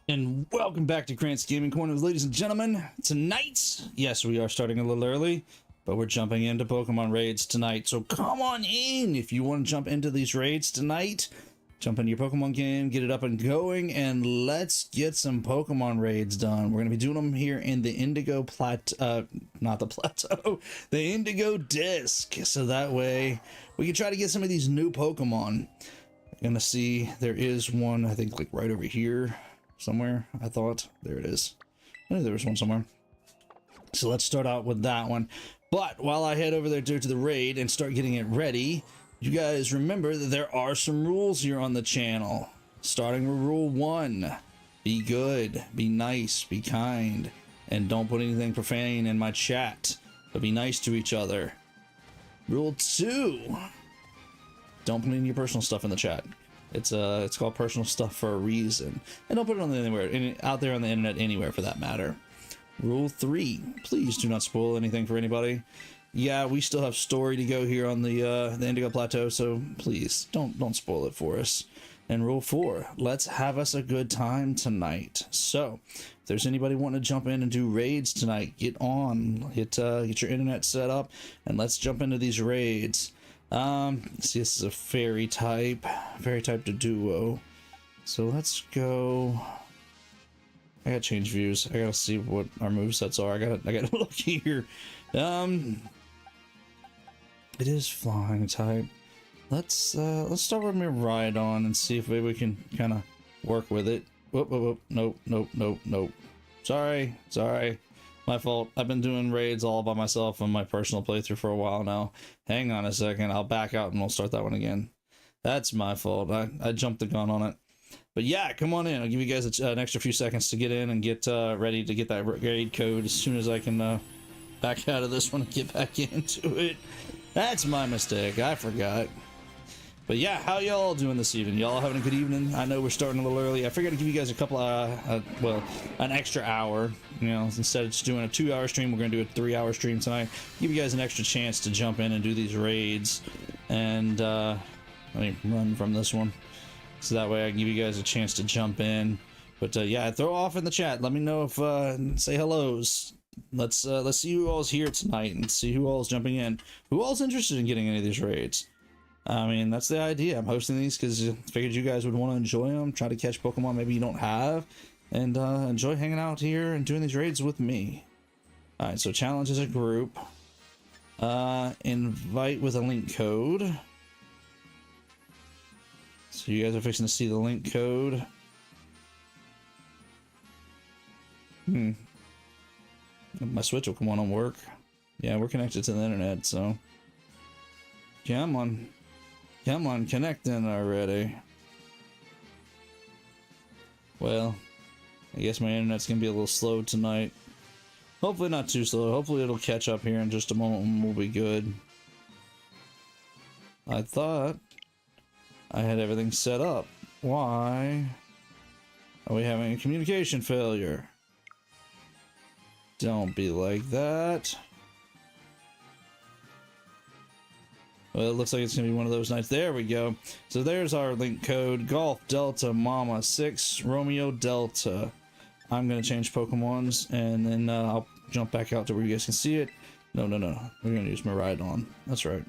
And welcome back to Grant's Gaming Corner, ladies and gentlemen. Tonight, yes, we are starting a little early, but we're jumping into Pokemon raids tonight. So come on in if you want to jump into these raids tonight. Jump into your Pokemon game, get it up and going, and let's get some Pokemon raids done. We're going to be doing them here in the Indigo not the Plateau, the Indigo Disc. So that way we can try to get some of these new Pokemon. Gonna see, there is one, I think, like right over here somewhere. I thought there it is. I knew there was one somewhere. So let's start out with that one. But while I head over there to the raid and start getting it ready, you guys remember that there are some rules here on the channel. Starting with rule 1: be good, be nice, be kind, and don't put anything profane in my chat, but be nice to each other. Rule 2: don't put any of your personal stuff in the chat. It's called personal stuff for a reason, and don't put it on out there on the internet anywhere for that matter. Rule 3: please do not spoil anything for anybody. Yeah, we still have story to go here on the Indigo Plateau, so please don't spoil it for us. And rule 4: let's have us a good time tonight. So if there's anybody wanting to jump in and do raids tonight, get on, get your internet set up, and let's jump into these raids. See, this is a fairy type to duo, so let's go. I gotta change views. I gotta see what our movesets are. I gotta look here. It is flying type. Let's start with Miraidon and see if maybe we can kind of work with it. Whoop, whoop, whoop. Nope. Sorry. My fault. I've been doing raids all by myself on my personal playthrough for a while now. Hang on a second. I'll back out and we'll start that one again. That's my fault. I jumped the gun on it. But yeah, come on in. I'll give you guys an extra few seconds to get in and get ready to get that raid code as soon as I can back out of this one and get back into it. That's my mistake. I forgot. But yeah, how y'all doing this evening? Y'all having a good evening? I know we're starting a little early. I figured to give you guys a couple well, an extra hour. You know, instead of just doing a 2-hour stream, we're gonna do a 3-hour stream tonight. Give you guys an extra chance to jump in and do these raids. And let me run from this one, so that way I can give you guys a chance to jump in. But yeah, throw off in the chat. Let me know if say hellos. Let's see who all's here tonight and see who all's jumping in. Who all's interested in getting any of these raids? I mean, that's the idea. I'm hosting these because I figured you guys would want to enjoy them, try to catch Pokemon maybe you don't have, and enjoy hanging out here and doing these raids with me. Alright, so challenge as a group. Invite with a link code. So you guys are fixing to see the link code. My Switch will come on and work. Yeah, we're connected to the internet, so come on, connect in already. Well, I guess my internet's gonna be a little slow tonight. Hopefully not too slow. Hopefully it'll catch up here in just a moment and we'll be good. I thought I had everything set up. Why are we having a communication failure? Don't be like that. Well, it looks like it's gonna be one of those nights. There we go. So there's our link code: Golf Delta Mama 6 Romeo Delta. I'm gonna change Pokemons and then I'll jump back out to where you guys can see it. No. We're gonna use Miraidon. That's right.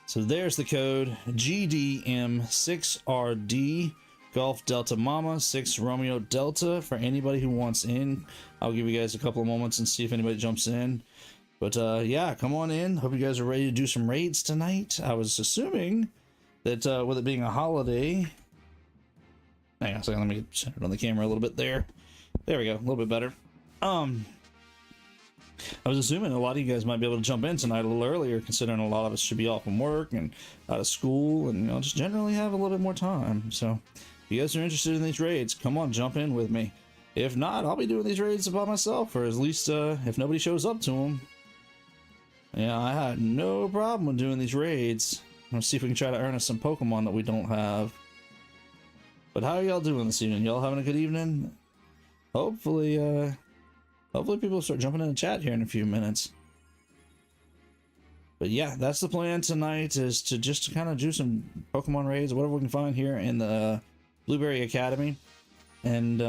So there's the code: GDM6RD Golf Delta Mama 6 Romeo Delta for anybody who wants in. I'll give you guys a couple of moments and see if anybody jumps in. But yeah, come on in. Hope you guys are ready to do some raids tonight. I was assuming that with it being a holiday... Hang on a second, let me center it on the camera a little bit there. There we go, a little bit better. I was assuming a lot of you guys might be able to jump in tonight a little earlier, considering a lot of us should be off from work and out of school, and you know, just generally have a little bit more time. So if you guys are interested in these raids, come on, jump in with me. If not, I'll be doing these raids by myself, or at least if nobody shows up to them. Yeah, I had no problem with doing these raids. Let's see if we can try to earn us some Pokemon that we don't have. But how are y'all doing this evening? Y'all having a good evening? Hopefully people start jumping in the chat here in a few minutes. But yeah, that's the plan tonight, is to just kind of do some Pokemon raids, whatever we can find here in the Blueberry Academy. And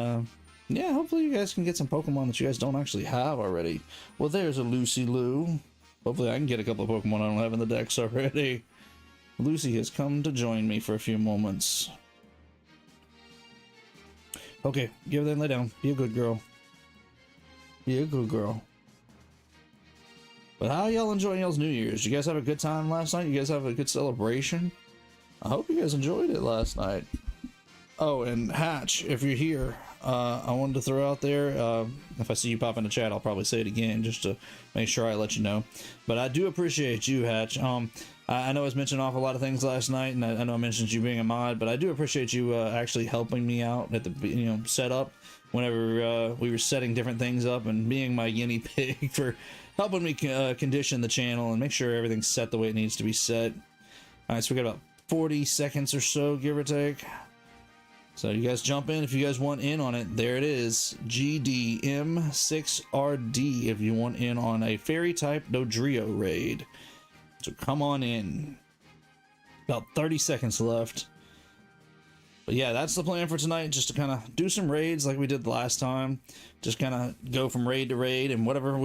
yeah, hopefully you guys can get some Pokemon that you guys don't actually have already. Well, there's a Lucy Lou. Hopefully I can get a couple of Pokemon I don't have in the decks already. Lucy has come to join me for a few moments. Okay, give her that and lay down. Be a good girl. Be a good girl. But how y'all enjoying y'all's New Year's? You guys have a good time last night? You guys have a good celebration? I hope you guys enjoyed it last night. Oh, and Hatch, if you're here, I wanted to throw out there, if I see you pop in the chat, I'll probably say it again just to make sure I let you know. But I do appreciate you, Hatch. I know I was mentioning off a lot of things last night, and I know I mentioned you being a mod, but I do appreciate you actually helping me out at the setup whenever we were setting different things up, and being my guinea pig for helping me condition the channel and make sure everything's set the way it needs to be set. All right, so we got about 40 seconds or so, give or take. So you guys jump in if you guys want in on it. There it is, GDM6RD if you want in on a fairy type Dodrio raid. So come on in. About 30 seconds left. But yeah, that's the plan for tonight, just to kind of do some raids like we did last time. Just kind of go from raid to raid, and whatever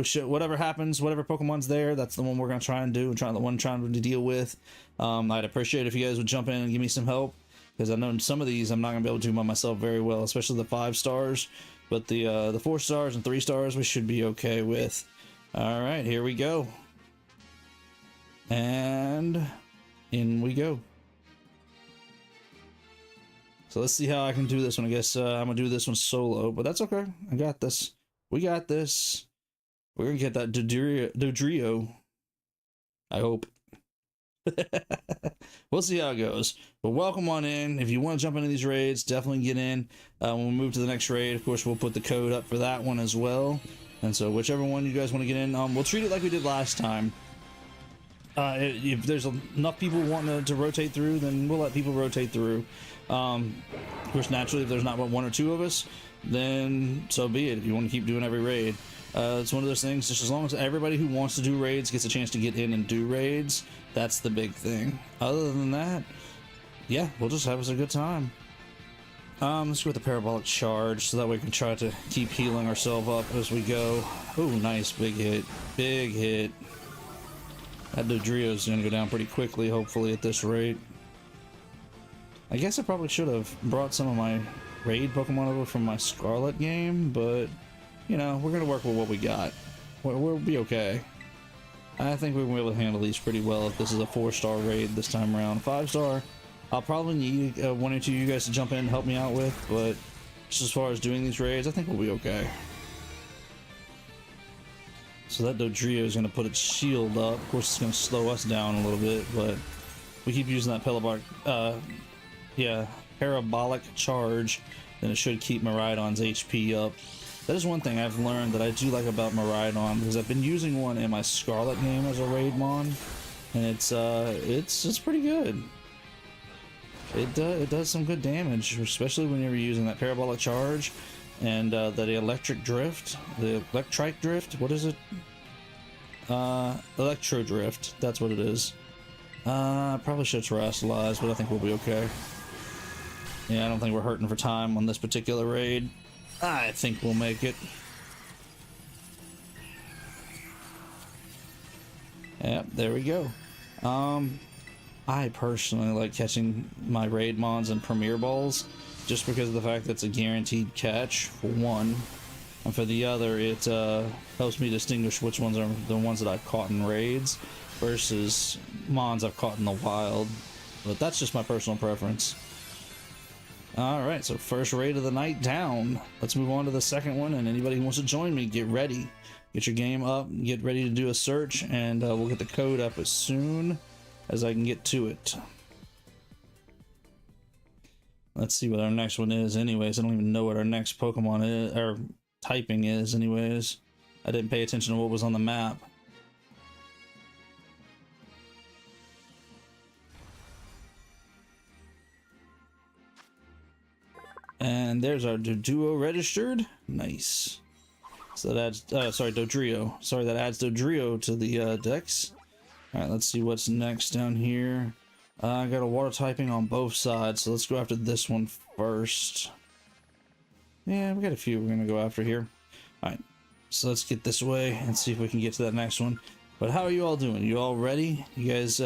happens, whatever Pokemon's there, that's the one we're gonna try and do, and the one trying to deal with. I'd appreciate if you guys would jump in and give me some help, because I know some of these I'm not gonna be able to do by myself very well, especially the 5 stars. But the 4 stars and 3 stars we should be okay with. All right, here we go. And in we go. So let's see how I can do this one. I guess I'm gonna do this one solo, but that's okay. I got this. We got this. We're gonna get that Dodrio. I hope. We'll see how it goes. But welcome on in. If you want to jump into these raids, definitely get in. When we move to the next raid, of course, we'll put the code up for that one as well. And so whichever one you guys want to get in, we'll treat it like we did last time. If there's enough people wanting to rotate through, then we'll let people rotate through. Of course, naturally, if there's not but 1 or 2 of us, then so be it. If you want to keep doing every raid, it's one of those things. Just as long as everybody who wants to do raids gets a chance to get in and do raids, that's the big thing. Other than that, yeah, we'll just have us a good time. Let's go with the parabolic charge, so that way we can try to keep healing ourselves up as we go. Oh, nice, big hit, big hit. That Dodrio is gonna go down pretty quickly, hopefully, at this rate. I guess I probably should have brought some of my raid Pokemon over from my Scarlet game, but, you know, we're gonna work with what we got. We'll be okay. I think we're gonna be able to handle these pretty well if this is a 4-star raid this time around. 5-star, I'll probably need 1 or 2 of you guys to jump in and help me out with, but just as far as doing these raids, I think we'll be okay. So that Dodrio is going to put its shield up. Of course, it's going to slow us down a little bit, but we keep using that parabolic charge, then it should keep Miraidon's HP up. That is one thing I've learned that I do like about Miraidon, because I've been using one in my Scarlet game as a raid mon, and it's pretty good. It does some good damage, especially when you're using that parabolic charge. And that electric drift, the electric drift, what is it? Electro drift, that's what it is. Probably should terrestrialize, but I think we'll be okay. Yeah, I don't think we're hurting for time on this particular raid. I think we'll make it. Yep, there we go. I personally like catching my raid mons and premier balls, just because of the fact that it's a guaranteed catch, for one, and for the other, it helps me distinguish which ones are the ones that I've caught in raids versus mons I've caught in the wild. But that's just my personal preference. Alright, so first raid of the night down. Let's move on to the second one, and anybody who wants to join me, get ready. Get your game up, get ready to do a search, and we'll get the code up as soon as I can get to it. Let's see what our next one is anyways. I don't even know what our next Pokemon is, or typing is anyways. I didn't pay attention to what was on the map. And there's our Duo registered. Nice. So that adds, Dodrio. Sorry, that adds Dodrio to the dex. Alright, let's see what's next down here. I got a water typing on both sides, so let's go after this one first. Yeah, we got a few we're gonna go after here. All right, so let's get this way and see if we can get to that next one. But how are you all doing? You all ready? You guys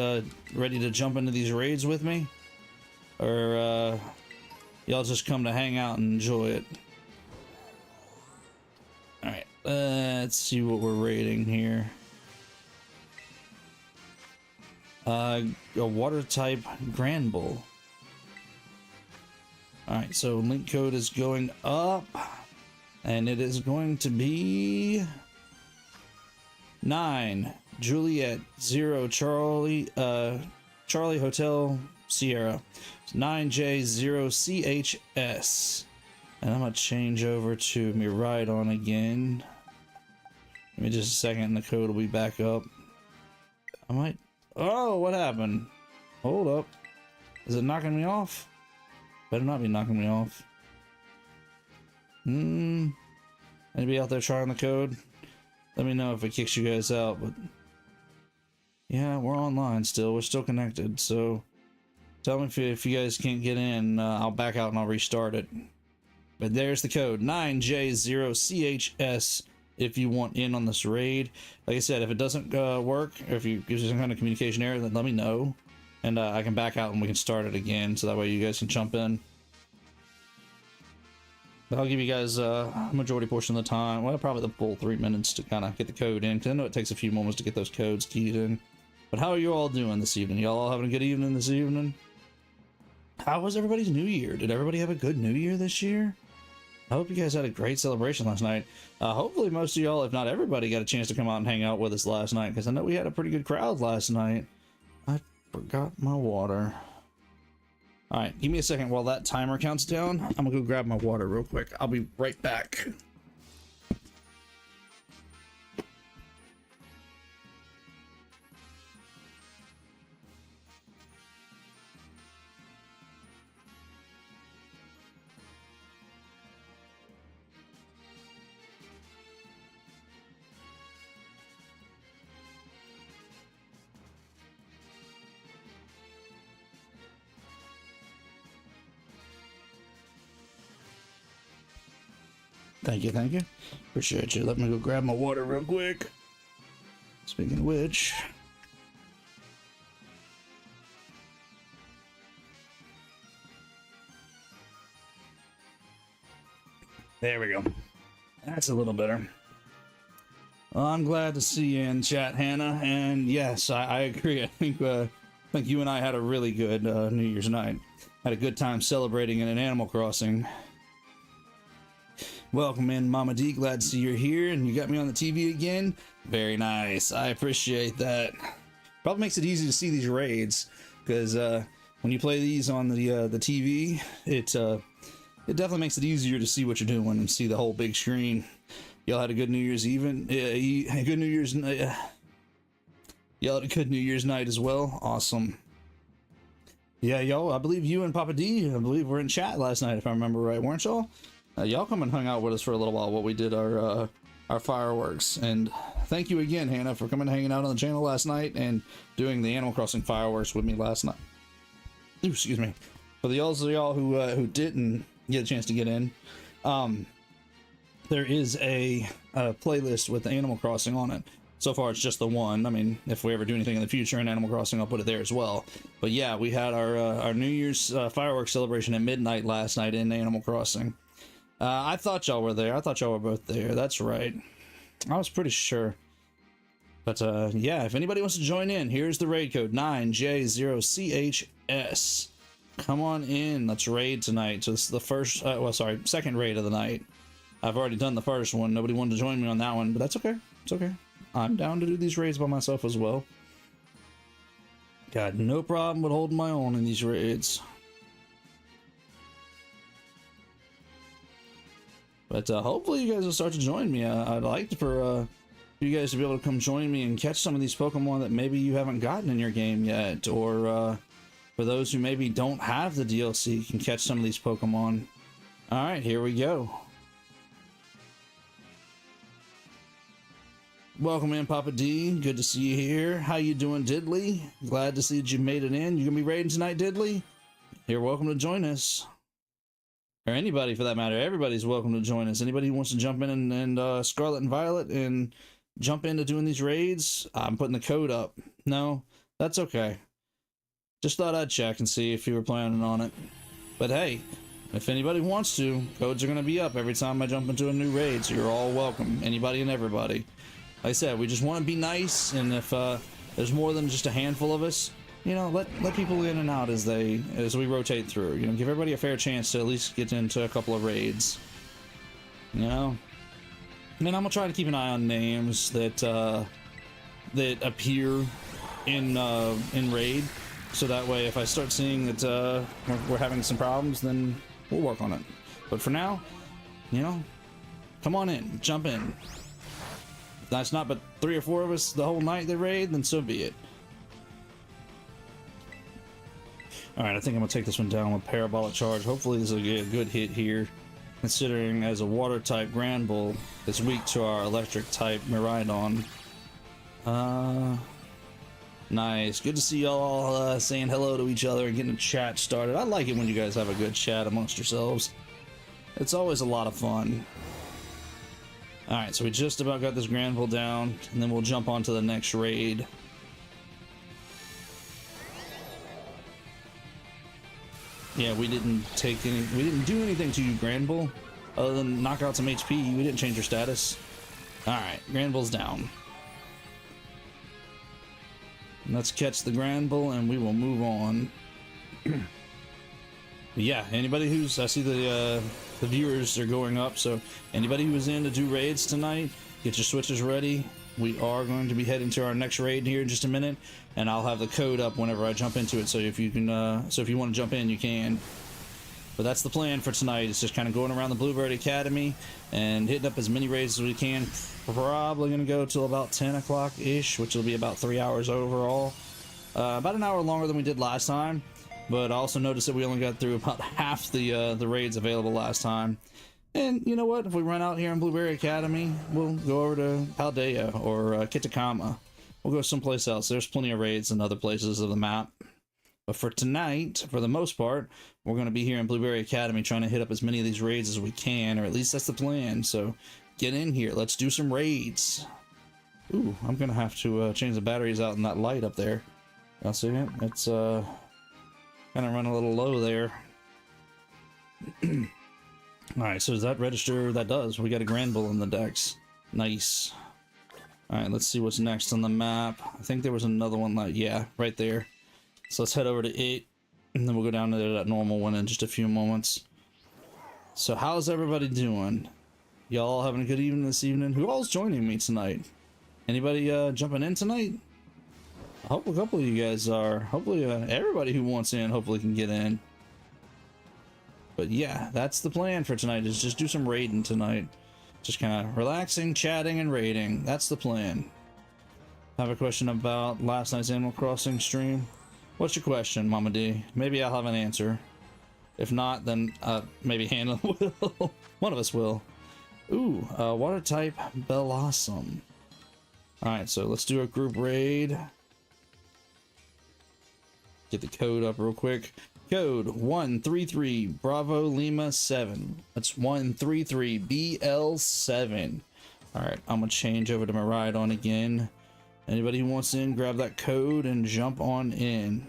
ready to jump into these raids with me? Or y'all just come to hang out and enjoy it? Alright, let's see what we're raiding here. A water type Grand Bull. Alright, so link code is going up. And it is going to be 9 Juliet 0 Charlie Charlie Hotel Sierra 9J0CHS, and I'm gonna change over to me ride on again. Give me just a second and the code will be back up. I might, oh, what happened? Hold up, is it knocking me off? Better not be knocking me off. Anybody out there trying the code? Let me know if it kicks you guys out. But yeah, we're online still. We're still connected. So tell me if you guys can't get in. I'll back out and I'll restart it. But there's the code 9J0CHS if you want in on this raid. Like I said, if it doesn't work, or if you give some kind of communication error, then let me know, and I can back out and we can start it again. So that way you guys can jump in. But I'll give you guys a majority portion of the time, well, probably the full 3 minutes to kind of get the code in, because I know it takes a few moments to get those codes keyed in. But how are you all doing this evening? Y'all all having a good evening this evening? How was everybody's New Year? Did everybody have a good New Year this year? I hope you guys had a great celebration last night. Hopefully most of y'all, if not everybody, got a chance to come out and hang out with us last night, because I know we had a pretty good crowd last night. I forgot my water. Alright, give me a second while that timer counts down. I'm gonna go grab my water real quick. I'll be right back. Thank you, thank you. Appreciate you. Let me go grab my water real quick. Speaking of which, there we go. That's a little better. Well, I'm glad to see you in chat, Hannah. And yes, I agree. I think you and I had a really good New Year's night. Had a good time celebrating in an Animal Crossing. Welcome in, Mama D. Glad to see you're here, and you got me on the TV again. Very nice. I appreciate that. Probably makes it easy to see these raids, because when you play these on the TV, it definitely makes it easier to see what you're doing and see the whole big screen. Y'all had a good New Year's even. Good New Year's night. Y'all had a good New Year's night as well. Awesome. Yeah, y'all. I believe you and Papa D. I believe were in chat last night, if I remember right, weren't y'all? Y'all come and hung out with us for a little while while we did our fireworks. And thank you again, Hannah, for coming and hanging out on the channel last night and doing the Animal Crossing fireworks with me last night. Ooh, excuse me. For the y'all who didn't get a chance to get in, there is a playlist with Animal Crossing on it. So far, it's just the one. I mean, if we ever do anything in the future in Animal Crossing, I'll put it there as well. But yeah, we had our New Year's fireworks celebration at midnight last night in Animal Crossing. I thought y'all were there. I thought y'all were both there. That's right. I was pretty sure. But yeah, if anybody wants to join in, here's the raid code 9J0CHS. Come on in. Let's raid tonight. So this is the first, second raid of the night. I've already done the first one. Nobody wanted to join me on that one, but that's okay. It's okay. I'm down to do these raids by myself as well. Got no problem with holding my own in these raids. But hopefully you guys will start to join me. I'd like for you guys to be able to come join me and catch some of these Pokemon that maybe you haven't gotten in your game yet. Or for those who maybe don't have the DLC, you can catch some of these Pokemon. Alright, here we go. Welcome in, Papa D. Good to see you here. How you doing, Diddley? Glad to see that you made it in. You gonna be raiding tonight, Diddley? You're welcome to join us. or anybody for that matter, everybody's welcome to join us. Anybody who wants to jump in and Scarlet and Violet and jump into doing these raids, I'm putting the code up. No, that's okay. Just thought I'd check and see if you were planning on it. But hey, if anybody wants to, codes are going to be up every time I jump into a new raid, so you're all welcome. Anybody and everybody. Like I said, we just want to be nice, and if there's more than just a handful of us, you know, let people in and out as we rotate through. You know, give everybody a fair chance to at least get into a couple of raids. You know? And then I'm gonna try to keep an eye on names that that appear in raid, so that way if I start seeing that we're having some problems, then we'll work on it. But for now, you know, come on in, jump in. If that's not but 3 or 4 of us the whole night that raid, then so be it. Alright, I think I'm gonna take this one down with Parabolic Charge. Hopefully this will get a good hit here, considering as a water type Granbull is weak to our electric type Miraidon. Nice. Good to see y'all saying hello to each other and getting a chat started. I like it when you guys have a good chat amongst yourselves. It's always a lot of fun. Alright, so we just about got this Granbull down, and then we'll jump on to the next raid. Yeah, we didn't do anything to you, Granbull, other than knock out some HP. We didn't change your status. Alright, Granbull's down. Let's catch the Granbull and we will move on. Yeah, anybody who's, I see the viewers are going up, so anybody who's in to do raids tonight, get your switches ready. We are going to be heading to our next raid here in just a minute, and I'll have the code up whenever I jump into it, so if you can so if you want to jump in, you can. But that's the plan for tonight. It's just kind of going around the Blueberry Academy and hitting up as many raids as we can. Probably going to go till about 10 o'clock ish, which will be about 3 hours overall. About an hour longer than we did last time, but I also noticed that we only got through about half the raids available last time. And you know what? If we run out here in Blueberry Academy, we'll go over to Paldea or Kitakama. We'll go someplace else. There's plenty of raids in other places of the map. But for tonight, for the most part, we're going to be here in Blueberry Academy trying to hit up as many of these raids as we can, or at least that's the plan. So get in here. Let's do some raids. Ooh, I'm going to have to change the batteries out in that light up there. Y'all see it? It's kind of running a little low there. Alright, so does that register? That does. We got a Granbull in the decks. Nice. Alright, let's see what's next on the map. I think there was another one that, yeah, right there. So let's head over to it, and then we'll go down to that normal one in just a few moments. So how's everybody doing? Y'all having a good evening this evening? Who all's joining me tonight? Anybody jumping in tonight? I hope a couple of you guys are. Hopefully everybody who wants in hopefully can get in. But yeah, that's the plan for tonight, is just do some raiding tonight. Just kind of relaxing, chatting, and raiding. That's the plan. I have a question about last night's Animal Crossing stream. What's your question, Mama D? Maybe I'll have an answer. If not, then maybe Hannah will. One of us will. Ooh, water type Bellossom. Alright, so let's do a group raid. Get the code up real quick. Code 133 Bravo Lima 7. That's 133 BL7. Alright, I'm gonna change over to my Miraidon again. Anybody who wants in, grab that code and jump on in.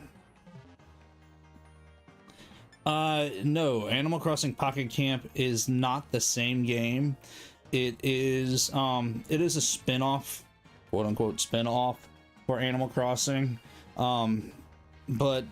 No, Animal Crossing Pocket Camp is not the same game. It is a spin-off, quote-unquote spin-off for Animal Crossing. But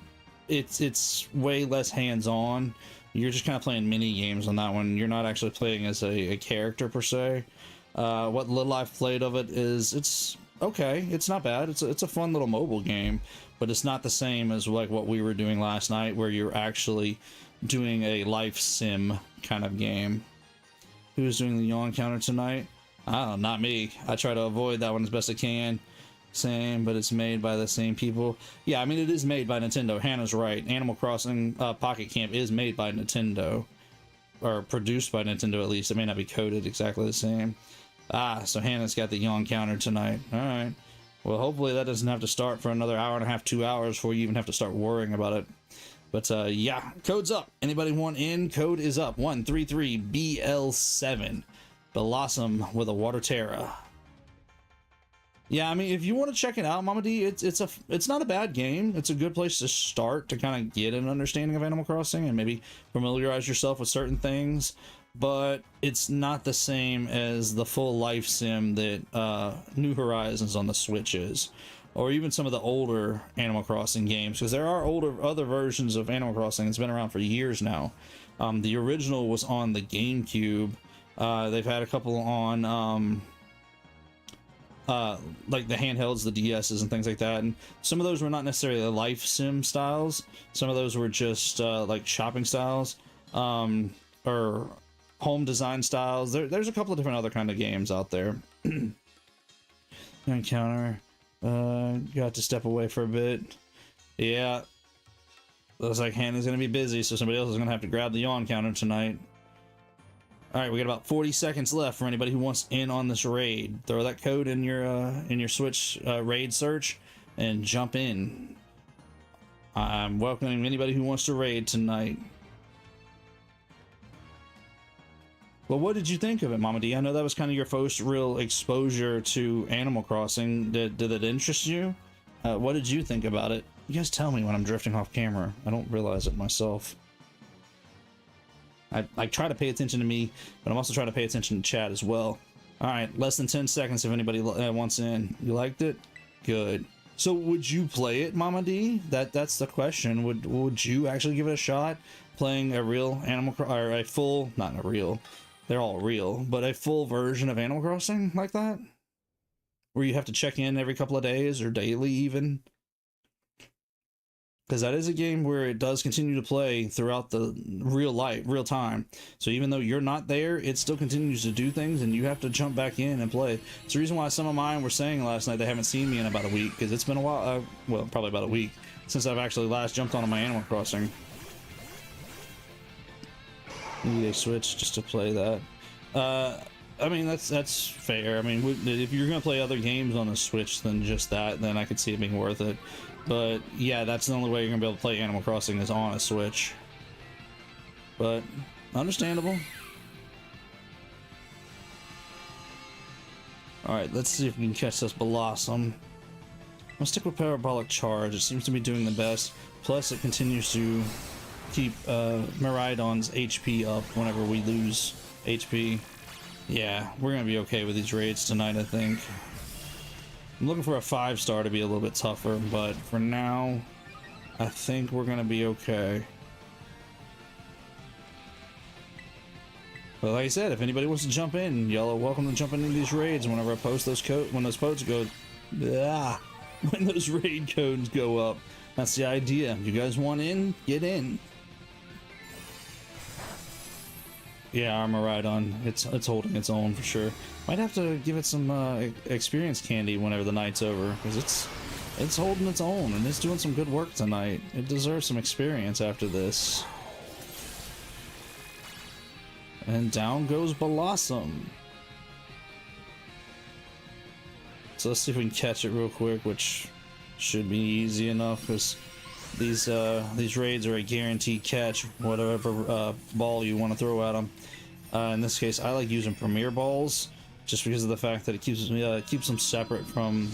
it's way less hands-on. You're just kind of playing mini games on that one. You're not actually playing as a character per se. What little I've played of it is it's okay. It's not bad. It's a fun little mobile game, but it's not the same as like what we were doing last night, where you're actually doing a life sim kind of game. Who's doing the yawn counter tonight? I don't know, not me. I try to avoid that one as best I can. Same, but it's made by the same people. Yeah, I mean, it is made by Nintendo. Hannah's right. Animal Crossing Pocket Camp is made by Nintendo, or produced by Nintendo at least. It may not be coded exactly the same. Ah, so Hannah's got the yawn counter tonight. All right. Well, hopefully that doesn't have to start for another hour and a half, 2 hours before you even have to start worrying about it. But yeah, code's up. Anybody want in? Code is up. 133BL7. Blossom with a Water Terra. Yeah, I mean, if you want to check it out, Mama D, it's not a bad game. It's a good place to start to kind of get an understanding of Animal Crossing and maybe familiarize yourself with certain things. But it's not the same as the full life sim that New Horizons on the Switch is, or even some of the older Animal Crossing games, because there are other versions of Animal Crossing that's been around for years now. The original was on the GameCube. They've had a couple on like the handhelds, the DSs and things like that, and some of those were not necessarily the life sim styles. Some of those were just like shopping styles, or home design styles. There's a couple of different other kind of games out there. Encounter. Got to step away for a bit. Yeah. Looks like Hannah's gonna be busy, so somebody else is gonna have to grab the yawn counter tonight. Alright, we got about 40 seconds left for anybody who wants in on this raid. Throw that code in your Switch raid search and jump in. I'm welcoming anybody who wants to raid tonight. Well, what did you think of it, Mama D? I know that was kind of your first real exposure to Animal Crossing. Did it interest you? What did you think about it? You guys tell me when I'm drifting off camera. I don't realize it myself. I try to pay attention to me, but I'm also trying to pay attention to chat as well. All right, less than 10 seconds if anybody wants in. You liked it? Good. So would you play it, Mama D? That's the question. Would you actually give it a shot? Playing a real or a full, not a real, they're all real, but a full version of Animal Crossing like that? Where you have to check in every couple of days or daily even? Because that is a game where it does continue to play throughout the real time. So even though you're not there, it still continues to do things and you have to jump back in and play. It's the reason why some of mine were saying last night they haven't seen me in about a week, because it's been a while, well, probably about a week, since I've actually last jumped on my Animal Crossing. Maybe they switched just to play that. I mean, that's fair. I mean, if you're going to play other games on the Switch than just that, then I could see it being worth it. But yeah, that's the only way you're gonna be able to play Animal Crossing is on a Switch. But understandable. Alright, let's see if we can catch this Blossom. I'll stick with Parabolic Charge. It seems to be doing the best. Plus it continues to keep Miraidon's HP up whenever we lose HP. Yeah, we're gonna be okay with these raids tonight, I think. I'm looking for a 5-star to be a little bit tougher, but for now, I think we're gonna be okay. But like I said, if anybody wants to jump in, y'all are welcome to jump into these raids whenever I post those when those codes go, when those raid codes go up. That's the idea. You guys want in? Get in. Yeah, Armor Ride-On. It's holding its own for sure. Might have to give it some experience candy whenever the night's over, because it's holding its own and it's doing some good work tonight. It deserves some experience after this. And down goes Blossom. So let's see if we can catch it real quick, which should be easy enough, because these raids are a guaranteed catch, whatever ball you want to throw at them. In this case, I like using Premier Balls, just because of the fact that it keeps them separate from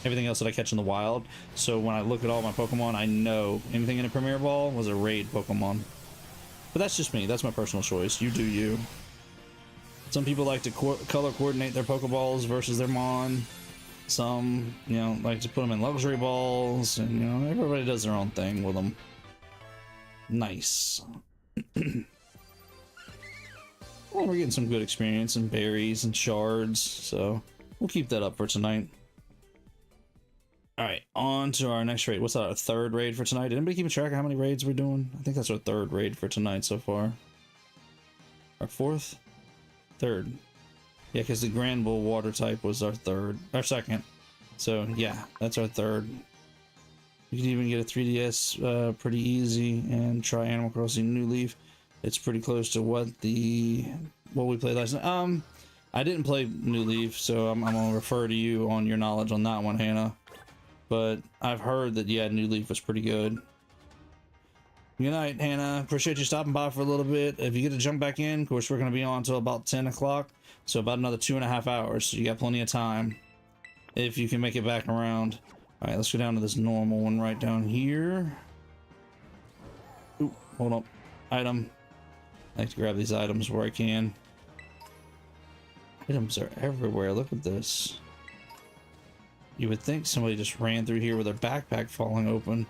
everything else that I catch in the wild. So when I look at all my Pokemon, I know anything in a Premier Ball was a raid Pokemon. But that's just me. That's my personal choice. You do you. Some people like to color coordinate their Pokeballs versus their Mon. Some, you know, like to put them in luxury balls, and you know, everybody does their own thing with them. Nice. Well, we're getting some good experience and berries and shards, so we'll keep that up for tonight. Alright, on to our next raid. What's that, our third raid for tonight? Did anybody keep track of how many raids we're doing? I think that's our third raid for tonight so far. Our fourth? Third. Yeah, because the Grand Bull water type was our second. So yeah, that's our third. You can even get a 3DS pretty easy and try Animal Crossing New Leaf. It's pretty close to what we played last night. I didn't play New Leaf, so I'm gonna refer to you on your knowledge on that one, Hannah. But I've heard that, yeah, New Leaf was pretty good. Good night, Hannah. Appreciate you stopping by for a little bit. If you get to jump back in, of course, we're going to be on until about 10 o'clock. So about another 2.5 hours. So you got plenty of time if you can make it back around. All right, let's go down to this normal one right down here. Ooh, hold up. Item. I like to grab these items where I can. Items are everywhere. Look at this. You would think somebody just ran through here with their backpack falling open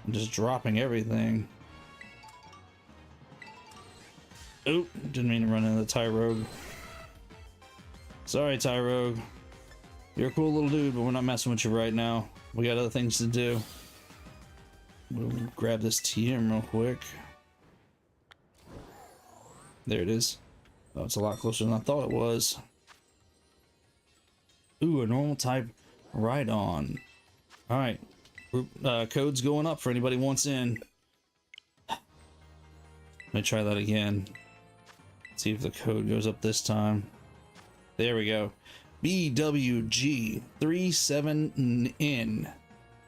and just dropping everything. Oop, didn't mean to run into the Tyrogue. Sorry, Tyrogue. You're a cool little dude, but we're not messing with you right now. We got other things to do. We'll grab this TM real quick. There it is. Oh, it's a lot closer than I thought it was. Ooh, a normal type right on. All right. Code's going up for anybody who wants in. Let me try that again. See if the code goes up this time. There we go. BWG37N.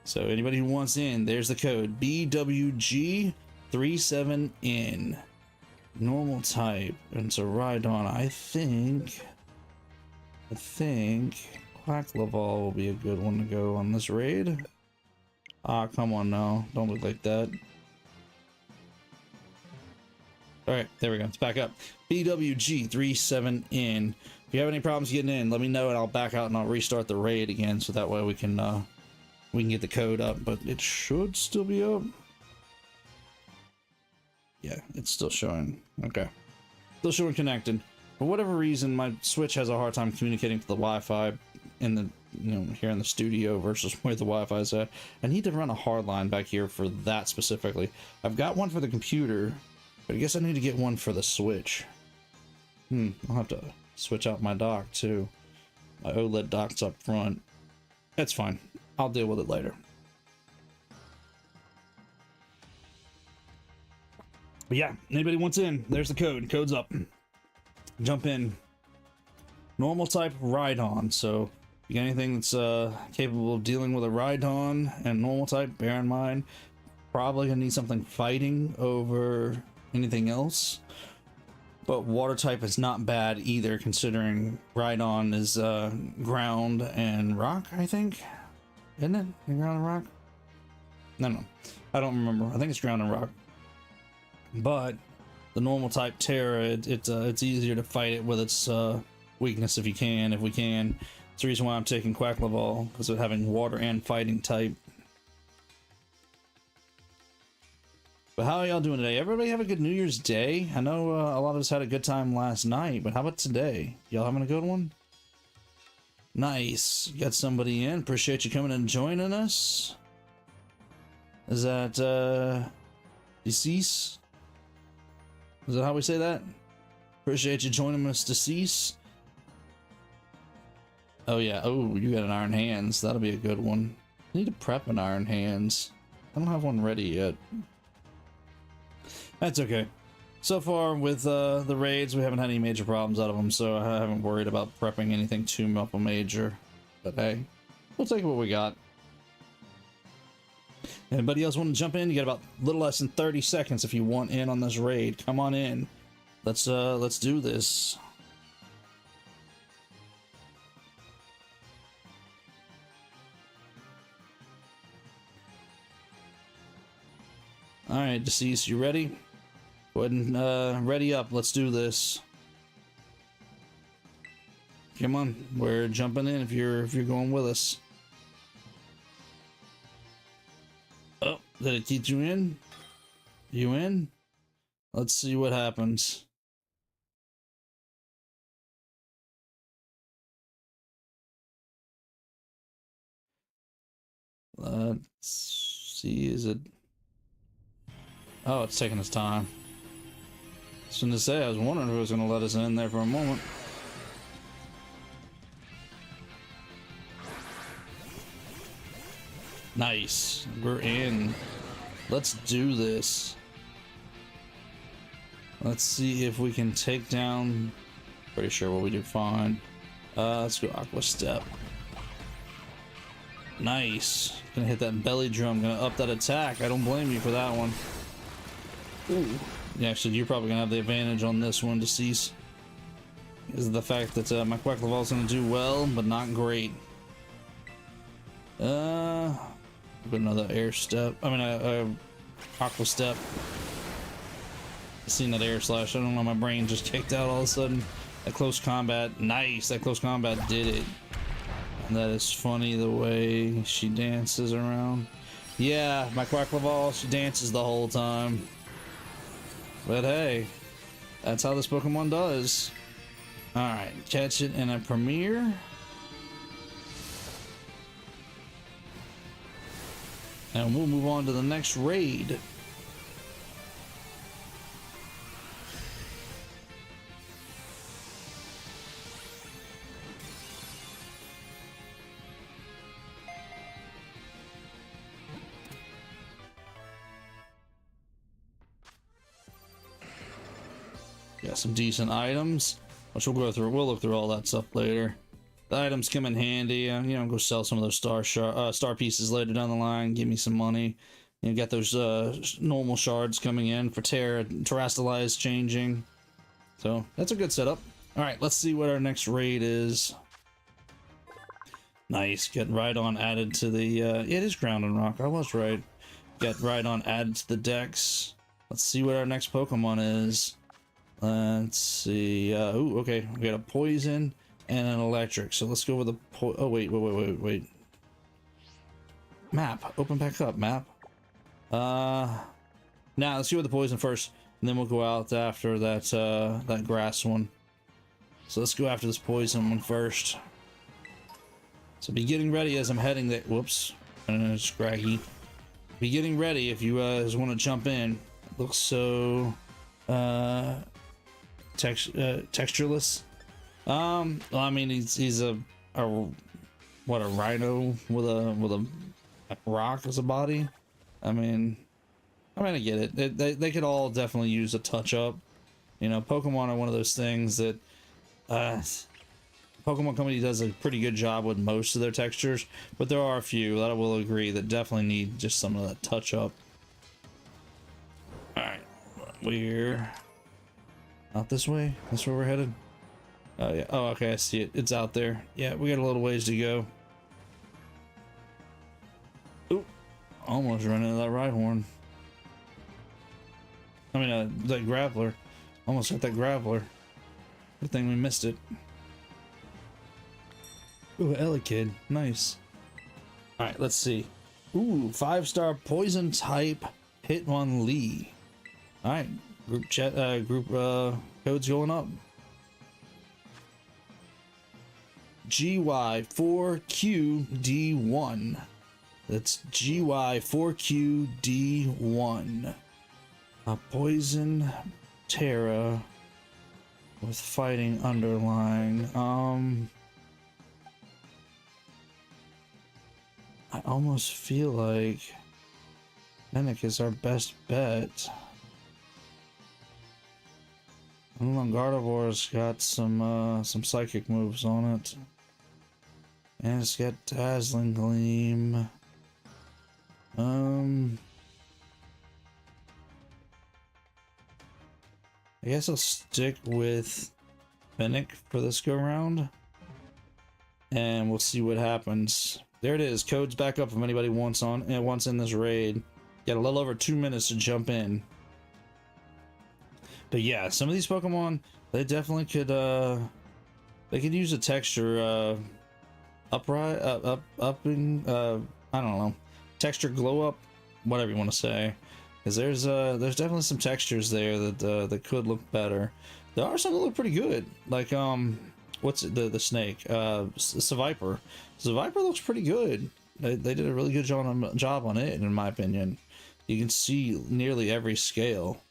So anybody who wants in, there's the code. BWG37N. Normal type. And it's a Rhydon. I think Quackleval will be a good one to go on this raid. Ah, come on now. Don't look like that. Alright, there we go. It's back up. BWG37N. If you have any problems getting in, let me know and I'll back out and I'll restart the raid again so that way we can get the code up, but it should still be up. Yeah, it's still showing. Okay. Still showing connected. For whatever reason, my Switch has a hard time communicating to the Wi-Fi in the, here in the studio versus where the Wi-Fi is at. I need to run a hard line back here for that specifically. I've got one for the computer, but I guess I need to get one for the Switch. I'll have to switch out my dock too. My OLED dock's up front. That's fine. I'll deal with it later. But yeah, anybody wants in, there's the code. Code's up. Jump in. Normal type Rhydon. So if you got anything that's capable of dealing with a Rhydon and normal type, bear in mind, probably gonna need something fighting over anything else. But water type is not bad either, considering Rhydon is ground and rock, I think. Isn't it? Ground and rock? No. I don't remember. I think it's ground and rock. But the normal type Terra, it's easier to fight it with its weakness if we can. It's the reason why I'm taking Quackleval, because of having water and fighting type. But how are y'all doing today? Everybody have a good New Year's Day? I know a lot of us had a good time last night, but how about today? Y'all having a good one? Nice. Got somebody in. Appreciate you coming and joining us. Is that Decease? Is that how we say that? Appreciate you joining us, Decease. Oh yeah. Oh, you got an Iron Hands. That'll be a good one. I need to prep an Iron Hands. I don't have one ready yet. That's okay. So far with the raids, we haven't had any major problems out of them, so I haven't worried about prepping anything too major. But hey, we'll take what we got. Anybody else want to jump in? You got about a little less than 30 seconds if you want in on this raid. Come on in. Let's do this. All right, Deceased, you ready? Go ahead and ready up. Let's do this. Come on, we're jumping in if you're going with us. Oh, did it keep you in? You in? Let's see what happens. Let's see, is it? Oh, it's taking its time. I was going to say, I was wondering if it was going to let us in there for a moment. Nice. We're in. Let's do this. Let's see if we can take down... Pretty sure what we do fine. Let's go Aqua Step. Nice. Gonna hit that belly drum. Gonna up that attack. I don't blame you for that one. Ooh. Yeah, actually, you're probably gonna have the advantage on this one, Deceased. Is the fact that my Quacklevol's gonna do well, but not great. Another air step. I mean, aqua step. Seen that air slash. I don't know. My brain just kicked out all of a sudden. That close combat, nice. That close combat did it. And that is funny the way she dances around. Yeah, my Quackleval, she dances the whole time. But hey, that's how this Pokemon does. Alright, catch it in a premiere. And we'll move on to the next raid. Got some decent items, which we'll go through. We'll look through all that stuff later. The items come in handy. You know, go sell some of those star pieces later down the line. Give me some money. You got those normal shards coming in for Terrastalize changing. So that's a good setup. All right, let's see what our next raid is. Nice, get Rhydon added to the. It is Ground and Rock. I was right. Get Rhydon added to the decks. Let's see what our next Pokemon is. Let's see. Ooh, okay. We got a poison and an electric. So let's go with a oh wait. Map. Open back up. Map. Now let's go with the poison first, and then we'll go out after that that grass one. So let's go after this poison one first. So be getting ready as I'm heading there. Whoops. Scraggy. Be getting ready if you guys want to jump in. It looks so textureless. Well, I mean, he's a rhino with a rock as a body. I mean, I get it. They could all definitely use a touch up. You know, Pokemon are one of those things that Pokemon Company does a pretty good job with most of their textures, but there are a few that I will agree that definitely need just some of that touch up. All right, we're out this way. That's where we're headed. Oh yeah. Oh, okay. I see it. It's out there. Yeah, we got a little ways to go. Ooh, almost run into that Rhyhorn. I mean, that Graveler. Almost hit that Graveler. Good thing we missed it. Ooh, Elekid. Nice. All right, let's see. Ooh, 5-star poison type Hitmonlee. All right, group chat. Group codes going up. GY4QD1. That's GY4QD1. A poison Terra with fighting underlying. I almost feel like Fennec is our best bet. I don't know, Gardevoir's got some psychic moves on it. And it's got Dazzling Gleam. I guess I'll stick with Fennec for this go round. And we'll see what happens. There it is. Code's back up if anybody wants in this raid. Got a little over 2 minutes to jump in. But yeah, some of these Pokemon, they definitely could they could use a texture upping, I don't know, texture glow up, whatever you want to say. Because there's definitely some textures there that that could look better. There are some that look pretty good. Like what's it, the snake? Seviper. Seviper looks pretty good. They did a really good job on it, in my opinion. You can see nearly every scale.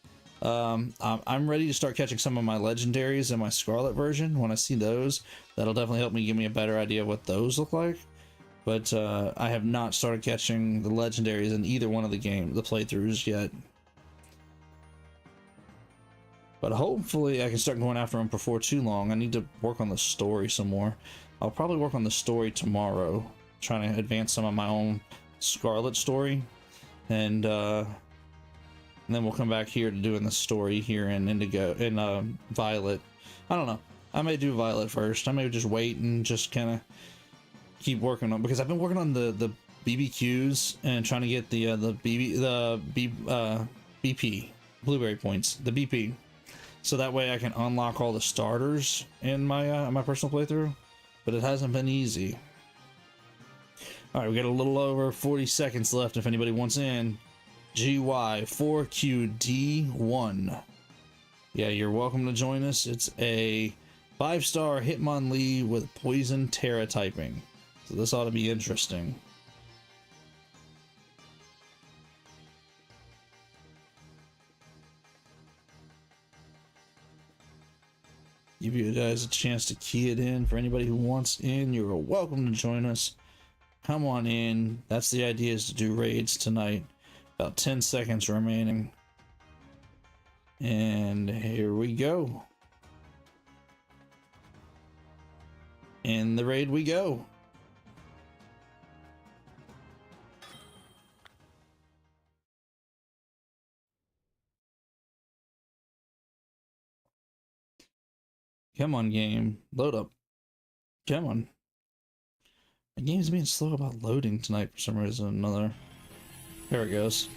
I'm ready to start catching some of my legendaries in my Scarlet version. When I see those, that'll definitely help me give me a better idea of what those look like. But I have not started catching the legendaries in either one of the playthroughs yet. But hopefully I can start going after them before too long. I need to work on the story some more. I'll probably work on the story tomorrow, trying to advance some of my own Scarlet story. And and then we'll come back here to doing the story here in Indigo in Violet. I don't know. I may do Violet first. I may just wait and just kind of keep working on, because I've been working on the BBQs and trying to get the BP blueberry points, the BP, so that way I can unlock all the starters in my my personal playthrough. But it hasn't been easy. All right, we got a little over 40 seconds left. If anybody wants in, GY4QD1. Yeah, you're welcome to join us. It's a 5-star Hitmonlee with Poison Terra typing. So this ought to be interesting. Give you guys a chance to key it in. For anybody who wants in, you're welcome to join us. Come on in. That's the idea, is to do raids tonight. About 10 seconds remaining. And here we go. In the raid we go. Come on, game. Load up. Come on. The game's being slow about loading tonight for some reason or another. There it goes.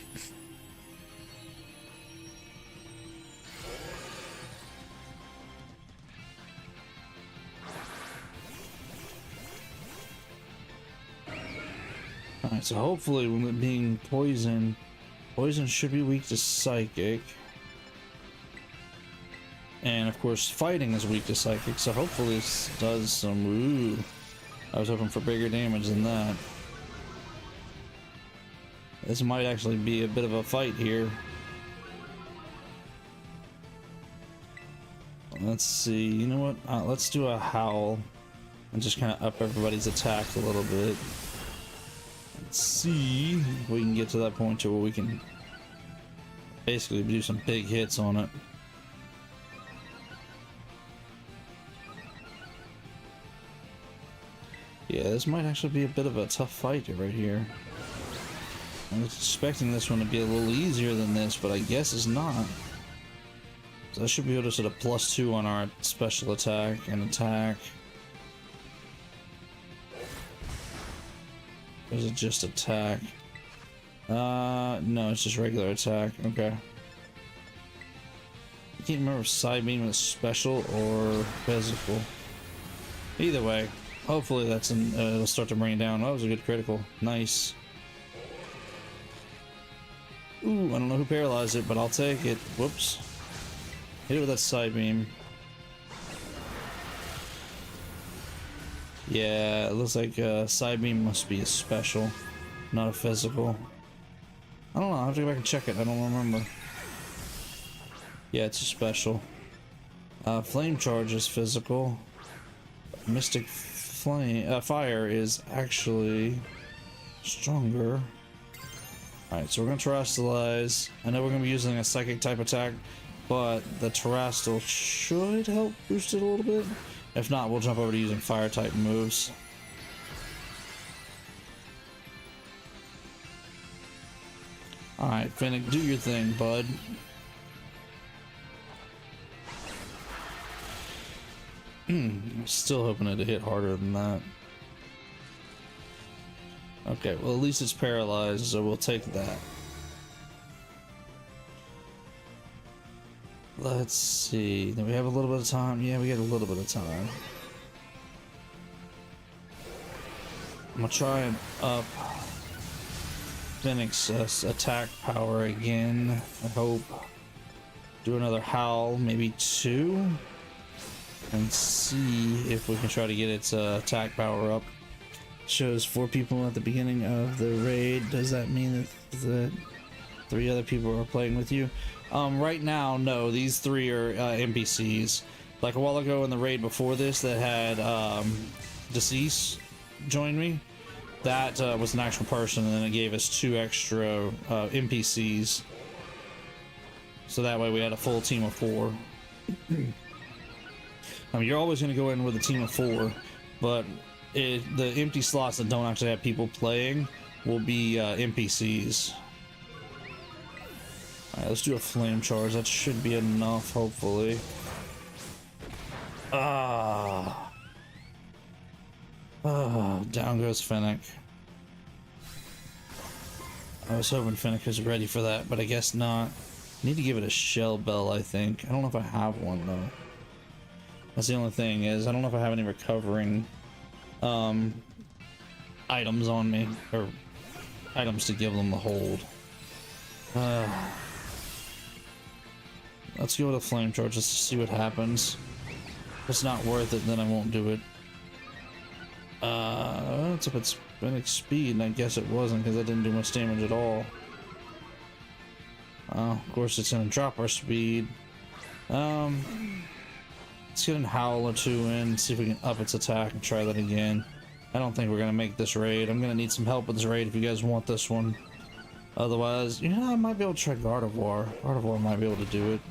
Alright, so hopefully with it being poison should be weak to psychic. And of course fighting is weak to psychic, so hopefully this does some... Ooh, I was hoping for bigger damage than that. This might actually be a bit of a fight here. Let's see, you know what? Let's do a howl and just kind of up everybody's attack a little bit. Let's see if we can get to that point to where we can basically do some big hits on it. Yeah, this might actually be a bit of a tough fight right here. I was expecting this one to be a little easier than this, but I guess it's not. So I should be able to sort of +2 on our special attack and attack. Or is it just attack? No, it's just regular attack. Okay. I can't remember if side beam is special or physical. Either way. Hopefully that's it'll start to bring it down. Oh, that was a good critical. Nice. Ooh, I don't know who paralyzed it, but I'll take it. Whoops. Hit it with that side beam. Yeah, it looks like side beam must be a special, not a physical. I don't know. I'll have to go back and check it. I don't remember. Yeah, it's a special. Flame charge is physical. Mystic fire is actually stronger. Alright, so we're gonna terrestrialize. I know we're gonna be using a psychic type attack, but the terrestrial should help boost it a little bit. If not, we'll jump over to using fire type moves. Alright, Finnick, do your thing, bud. I'm still hoping it to hit harder than that. Okay, well at least it's paralyzed, so we'll take that. Let's see. Do we have a little bit of time? Yeah, we got a little bit of time. I'm gonna try and up Finnick's attack power again. I hope. Do another howl, maybe 2. And see if we can try to get its attack power up. Shows 4 people at the beginning of the raid. Does that mean that 3 other people are playing with you? Right now, no. These 3 are NPCs. Like a while ago in the raid before this that had Deceased join me, that was an actual person, and then it gave us 2 extra NPCs. So that way we had a full team of 4. I mean, you're always going to go in with a team of 4, but the empty slots that don't actually have people playing will be NPCs. Alright, let's do a flame charge. That should be enough, hopefully. Down goes Fennec. I was hoping Fennec was ready for that, but I guess not. Need to give it a shell bell, I think. I don't know if I have one, though. That's the only thing, is I don't know if I have any recovering items on me, or items to give them the hold. Let's go with a flame charge just to see what happens. If it's not worth it, then I won't do it. It's up its Fennec speed, and I guess it wasn't because that didn't do much damage at all. Of course, it's gonna drop our speed. Let's get an howl or two in, see if we can up its attack and try that again. I don't think we're gonna make this raid. I'm gonna need some help with this raid if you guys want this one. Otherwise, you know, I might be able to try Gardevoir. Gardevoir might be able to do it.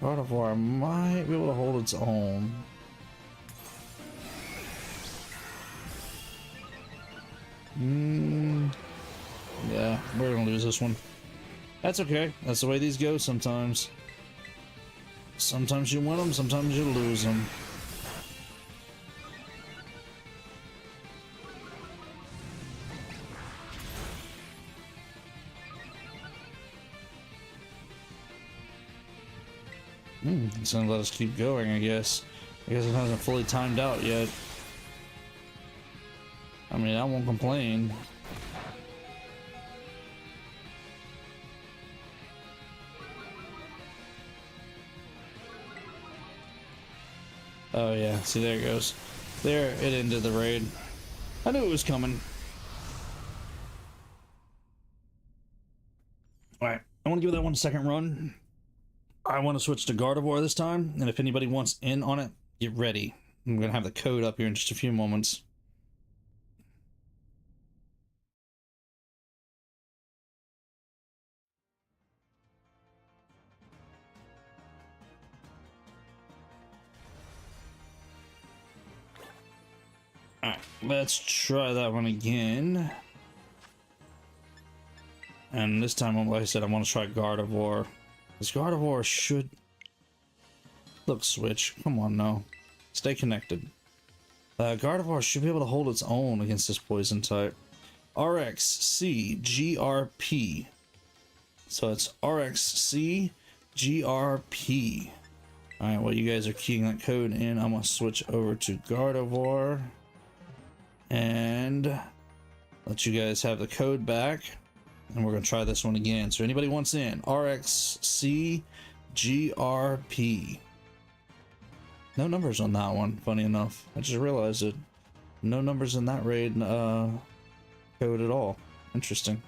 Gardevoir might be able to hold its own. Yeah, we're gonna lose this one. That's okay. That's the way these go sometimes. Sometimes you win them, sometimes you lose them. It's gonna let us keep going, I guess. I guess it hasn't fully timed out yet. I mean, I won't complain. Oh yeah, see, there it goes. There, it ended the raid. I knew it was coming. Alright, I want to give that one a second run. I want to switch to Gardevoir this time, and if anybody wants in on it, get ready. I'm going to have the code up here in just a few moments. Alright, let's try that one again. And this time, like I said, I want to try Gardevoir. This Gardevoir should... Look, Switch. Come on now. Stay connected. Gardevoir should be able to hold its own against this poison type. RXCGRP. So it's RXCGRP. Alright, while you guys are keying that code in, I'm going to switch over to Gardevoir. And let you guys have the code back. And we're going to try this one again. So anybody wants in, RXCGRP. No numbers on that one, funny enough. I just realized it. No numbers in that raid code at all. Interesting.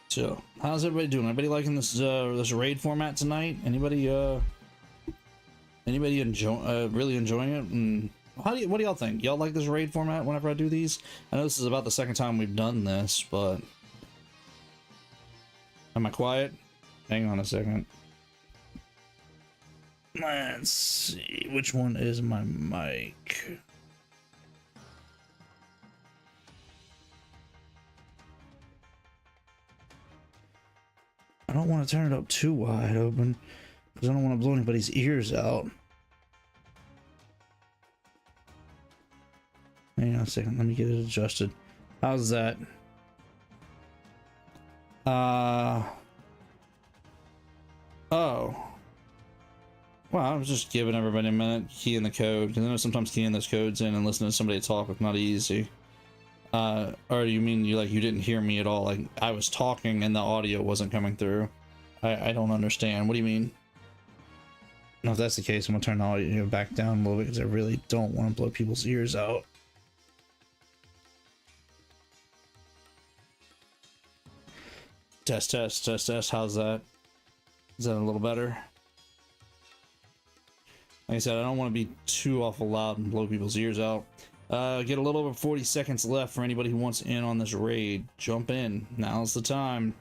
So, how's everybody doing? Everybody liking this this raid format tonight? Anybody really enjoying it? And what do y'all think? Y'all like this raid format whenever I do these? I know this is about the second time we've done this, but am I quiet? Hang on a second. Let's see, which one is my mic? I don't want to turn it up too wide open because I don't want to blow anybody's ears out. Hang on a second, let me get it adjusted. How's that? Oh. Well, I was just giving everybody a minute, keying the code, because I know sometimes keying those codes in and listening to somebody talk is not easy. Or you mean you didn't hear me at all? Like I was talking and the audio wasn't coming through? I don't understand. What do you mean? No, if that's the case, I'm gonna turn the audio back down a little bit because I really don't want to blow people's ears out. Test, test, test, test. How's that? Is that a little better? Like I said, I don't want to be too awful loud and blow people's ears out. Get a little over 40 seconds left for anybody who wants in on this raid. Jump in. Now's the time.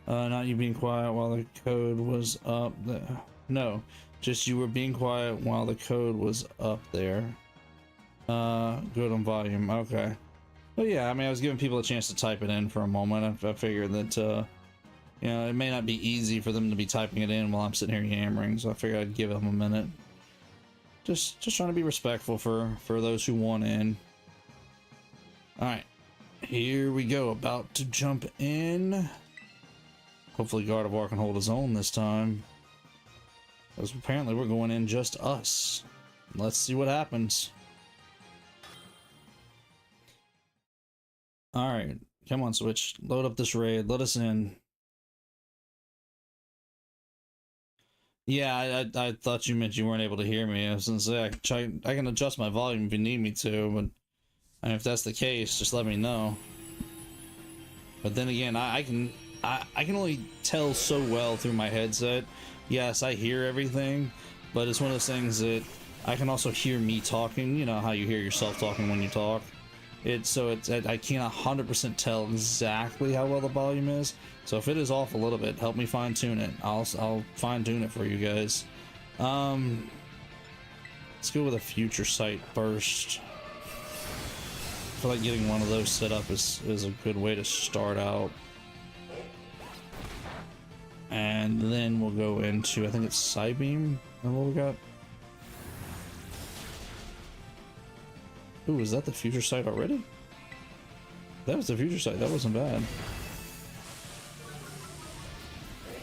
Not you being quiet while the code was up there. No, just you were being quiet while the code was up there. Good on volume. Okay. Well, yeah, I mean, I was giving people a chance to type it in for a moment. I figured that, you know, it may not be easy for them to be typing it in while I'm sitting here yammering, so I figured I'd give them a minute. Just trying to be respectful for those who want in. Alright, here we go, about to jump in. Hopefully Gardevoir can hold his own this time, because apparently we're going in just us. Let's see what happens. Alright, come on Switch, load up this raid, let us in. Yeah, I thought you meant you weren't able to hear me. I was gonna say I can adjust my volume if you need me to, but and if that's the case, just let me know. But then again, I can only tell so well through my headset. Yes, I hear everything, but it's one of those things that I can also hear me talking. You know how you hear yourself talking when you talk. I can't 100% tell exactly how well the volume is. So if it is off a little bit, help me fine tune it. I'll fine tune it for you guys. Let's go with a future sight first. I feel like getting one of those set up is a good way to start out. And then we'll go into, I think it's Psybeam. And what we got? Ooh, is that the future sight already? That was the future sight. That wasn't bad.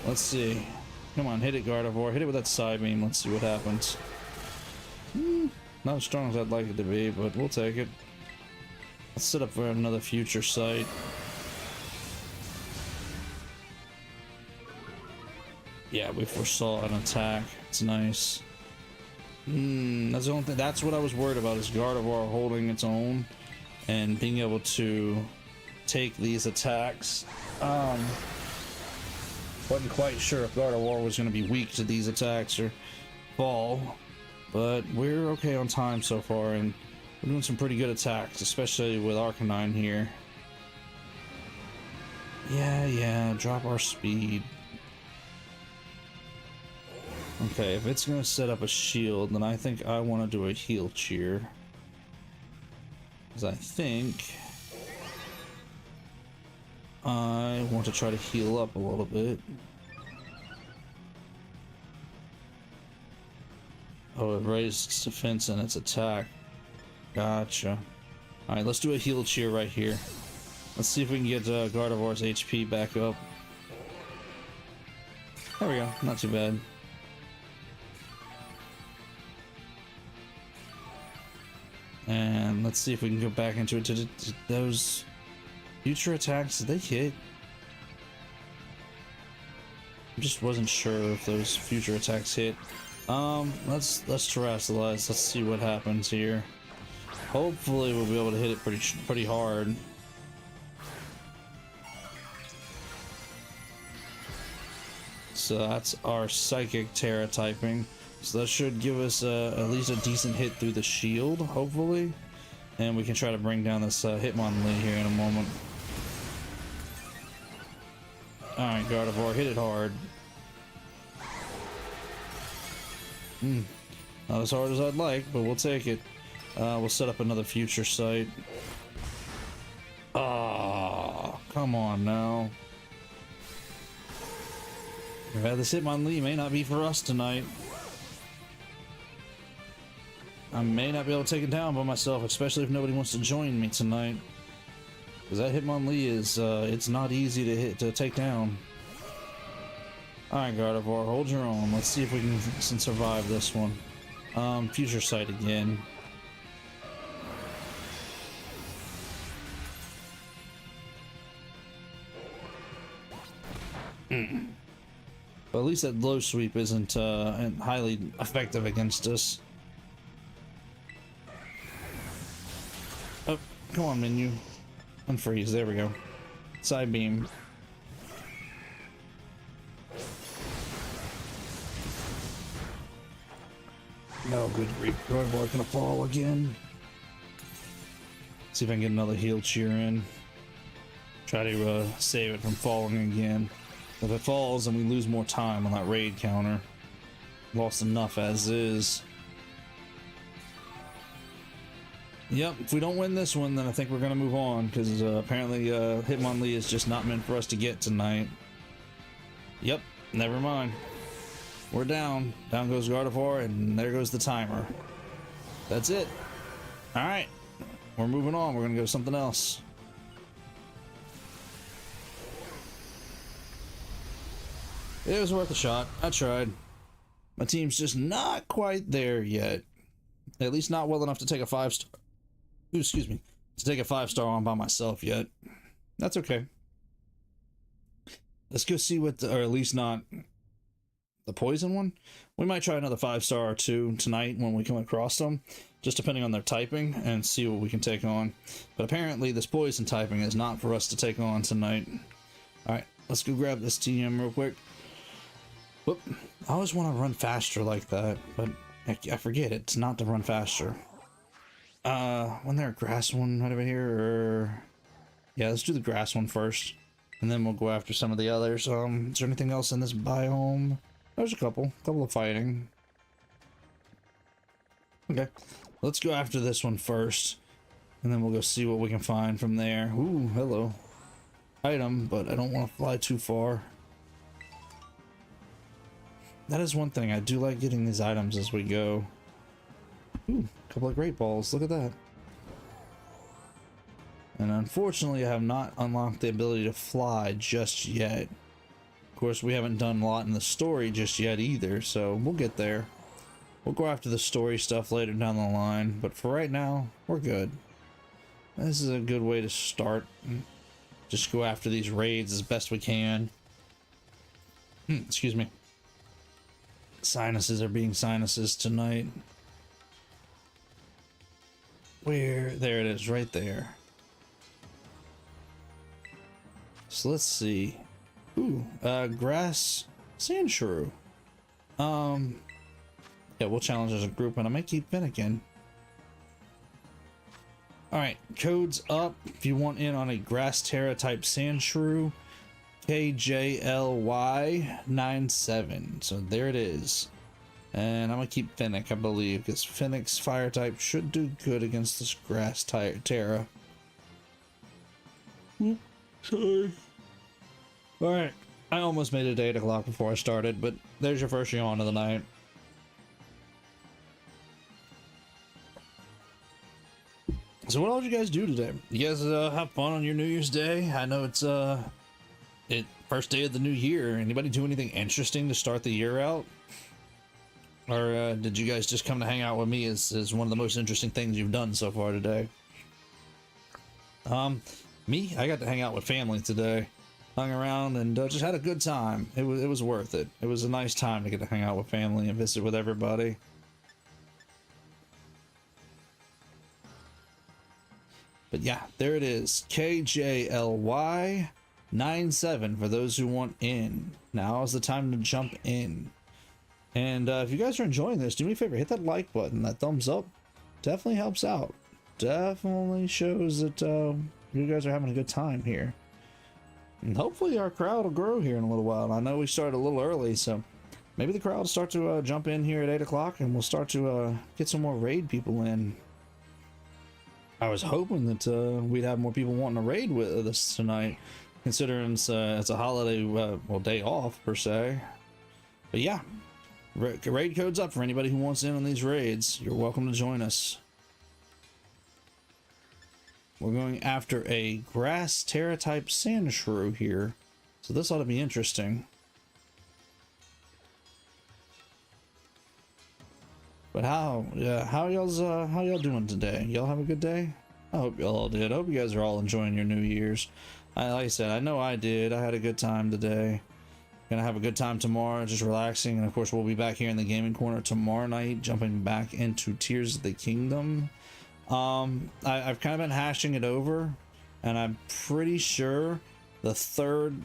Let's see. Come on, hit it, Gardevoir. Hit it with that Psybeam. Let's see what happens. Not as strong as I'd like it to be, but we'll take it. Let's set up for another future sight. Yeah, we foresaw an attack. It's nice. That's the only thing. That's what I was worried about, is Gardevoir holding its own and being able to take these attacks. Wasn't quite sure if Gardevoir was going to be weak to these attacks or fall, but we're okay on time so far, and we're doing some pretty good attacks, especially with Arcanine here. Yeah, drop our speed. Okay, if it's gonna set up a shield, then I think I want to do a heal cheer. Because I think I want to try to heal up a little bit. Oh, it raised its defense and its attack. Gotcha. Alright, let's do a heal cheer right here. Let's see if we can get Gardevoir's HP back up. There we go, not too bad. And let's see if we can go back into it. Did those future attacks, did they hit? I just wasn't sure if those future attacks hit. Let's terrestrialize. Let's see what happens here. Hopefully we'll be able to hit it pretty hard. So that's our Psychic Terra typing. So that should give us at least a decent hit through the shield, hopefully. And we can try to bring down this Hitmonlee here in a moment. Alright, Gardevoir, hit it hard. Not as hard as I'd like, but we'll take it. We'll set up another future sight. Ah, come on now. Yeah, this Hitmonlee may not be for us tonight. I may not be able to take it down by myself, especially if nobody wants to join me tonight. Because that Hitmonlee is, it's not easy to take down. Alright, Gardevoir, hold your own. Let's see if we can survive this one. Future sight again. But at least that low sweep isn't highly effective against us. Oh, come on, menu. Unfreeze, there we go. Psybeam. Oh, good grief. Roadblock gonna fall again. See if I can get another heal cheer in. Try to save it from falling again. If it falls, then we lose more time on that raid counter. Lost enough as is. Yep, if we don't win this one, then I think we're gonna move on, because apparently Hitmonlee is just not meant for us to get tonight. Yep, never mind. We're down. Down goes Gardevoir, and there goes the timer. That's it. Alright. We're moving on. We're gonna go something else. It was worth a shot. I tried. My team's just not quite there yet. At least not well enough to take a 5-star. Excuse me. To take a 5-star on by myself yet. That's okay. Let's go see what, or at least not the poison one. We might try another 5-star or two tonight when we come across them, just depending on their typing, and see what we can take on. But apparently this poison typing is not for us to take on tonight. Alright, let's go grab this TM real quick. Whoop. I always want to run faster like that, but I forget it's not to run faster. Wasn't there a grass one right over here, or... Yeah, let's do the grass one first, and then we'll go after some of the others. Is there anything else in this biome? There's a couple of fighting. Okay, let's go after this one first, and then we'll go see what we can find from there. Ooh, hello. Item, but I don't want to fly too far. That is one thing, I do like getting these items as we go. Ooh, a couple of great balls, look at that. And unfortunately I have not unlocked the ability to fly just yet. Of course we haven't done a lot in the story just yet either, so we'll get there. We'll go after the story stuff later down the line, but for right now, we're good. This is a good way to start. Just go after these raids as best we can. Excuse me. Sinuses are being sinuses tonight. Where? There it is, right there. So let's see. Ooh, grass sandshrew. Yeah, we'll challenge as a group, and I might keep Finnegan. Alright, codes up if you want in on a grass terra type sandshrew. KJLY97. So there it is. And I'm gonna keep Finnick, I believe, because Finnick's fire type should do good against this grass terra. Sorry. Alright, I almost made it 8 o'clock before I started, but there's your first yawn of the night. So what all did you guys do today? You guys have fun on your New Year's Day? I know it's first day of the new year. Anybody do anything interesting to start the year out? Or did you guys just come to hang out with me as one of the most interesting things you've done so far today? Me, I got to hang out with family today. Hung around and just had a good time. It was worth it. It was a nice time to get to hang out with family and visit with everybody. But yeah, there it is. KJLY97 for those who want in. Now is the time to jump in. And if you guys are enjoying this, do me a favor, hit that like button, that thumbs up. Definitely helps out. Definitely shows that you guys are having a good time here. And hopefully our crowd will grow here in a little while. I know we started a little early, so maybe the crowd will start to jump in here at 8 o'clock, and we'll start to get some more raid people in. I was hoping that we'd have more people wanting to raid with us tonight, considering it's a holiday, well, day off per se. But yeah, raid code's up for anybody who wants in on these raids. You're welcome to join us. We're going after a grass terra type sandshrew here, so this ought to be interesting. But how y'all doing today? Y'all have a good day? I hope y'all all did. I hope you guys are all enjoying your New Year's. Like I said, I know I did. I had a good time today. Gonna have a good time tomorrow, just relaxing, and of course we'll be back here in the gaming corner tomorrow night, jumping back into Tears of the Kingdom. I've kind of been hashing it over, and I'm pretty sure the third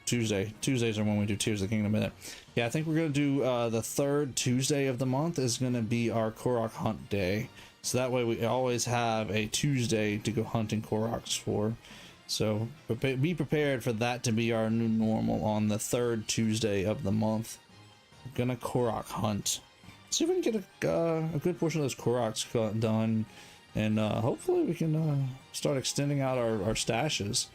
Tuesday. Tuesdays are when we do Tears of the Kingdom in it. Yeah, I think we're gonna do the third Tuesday of the month is gonna be our Korok hunt day. So that way we always have a Tuesday to go hunting Koroks for. So be prepared for that to be our new normal on the third Tuesday of the month. We're gonna Korok hunt. See if we can get a good portion of those Koroks done, and hopefully we can start extending out our stashes.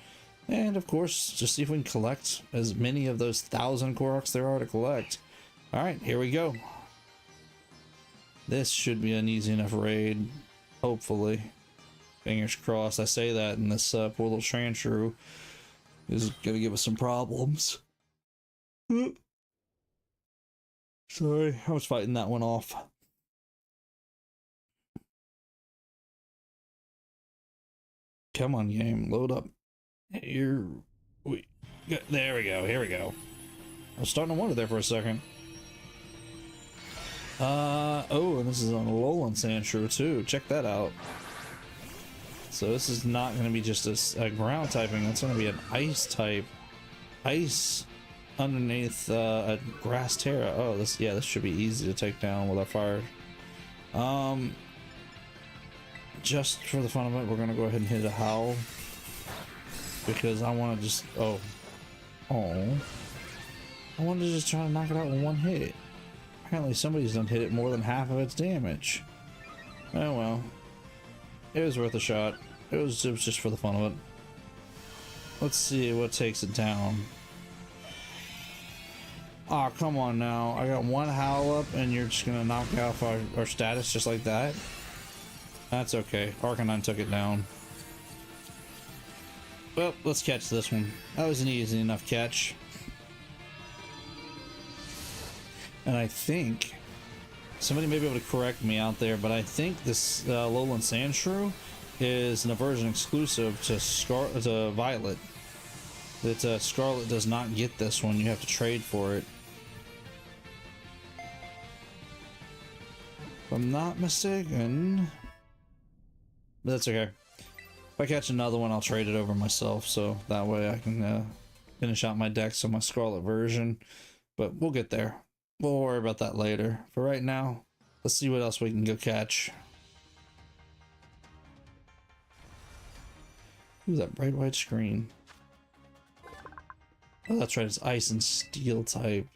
And of course, just see if we can collect as many of those 1,000 Koroks there are to collect. Alright, here we go. This should be an easy enough raid, hopefully. Fingers crossed. I say that, and this poor little Shanshrew is gonna give us some problems. Sorry, I was fighting that one off. Come on, game, load up. There we go. Here we go. I was starting to wonder there for a second. Oh, and this is on a Alolan Sandshrew too. Check that out. So this is not going to be just a ground typing. It's going to be an ice type. Ice underneath a grass Terra. Oh, this should be easy to take down with our fire. Just for the fun of it, we're going to go ahead and hit a Howl. Because I want to just... I wanted to just try to knock it out with one hit. Apparently somebody's done hit it more than half of its damage. Oh well. It was worth a shot. It was just for the fun of it. Let's see what takes it down. Aw, oh, come on now. I got one Howl up and you're just gonna knock off our status just like that? That's okay. Arcanine took it down. Well, let's catch this one. That was an easy enough catch. And I think somebody may be able to correct me out there, but I think this Alolan Sandshrew is an aversion exclusive to Violet. That Scarlet does not get this one. You have to trade for it. If I'm not mistaken. But that's okay. If I catch another one, I'll trade it over myself, so that way I can finish out my decks on my Scarlet version. But we'll get there. We'll worry about that later. For right now, let's see what else we can go catch. Ooh, that bright white screen. Oh, that's right, it's ice and steel type.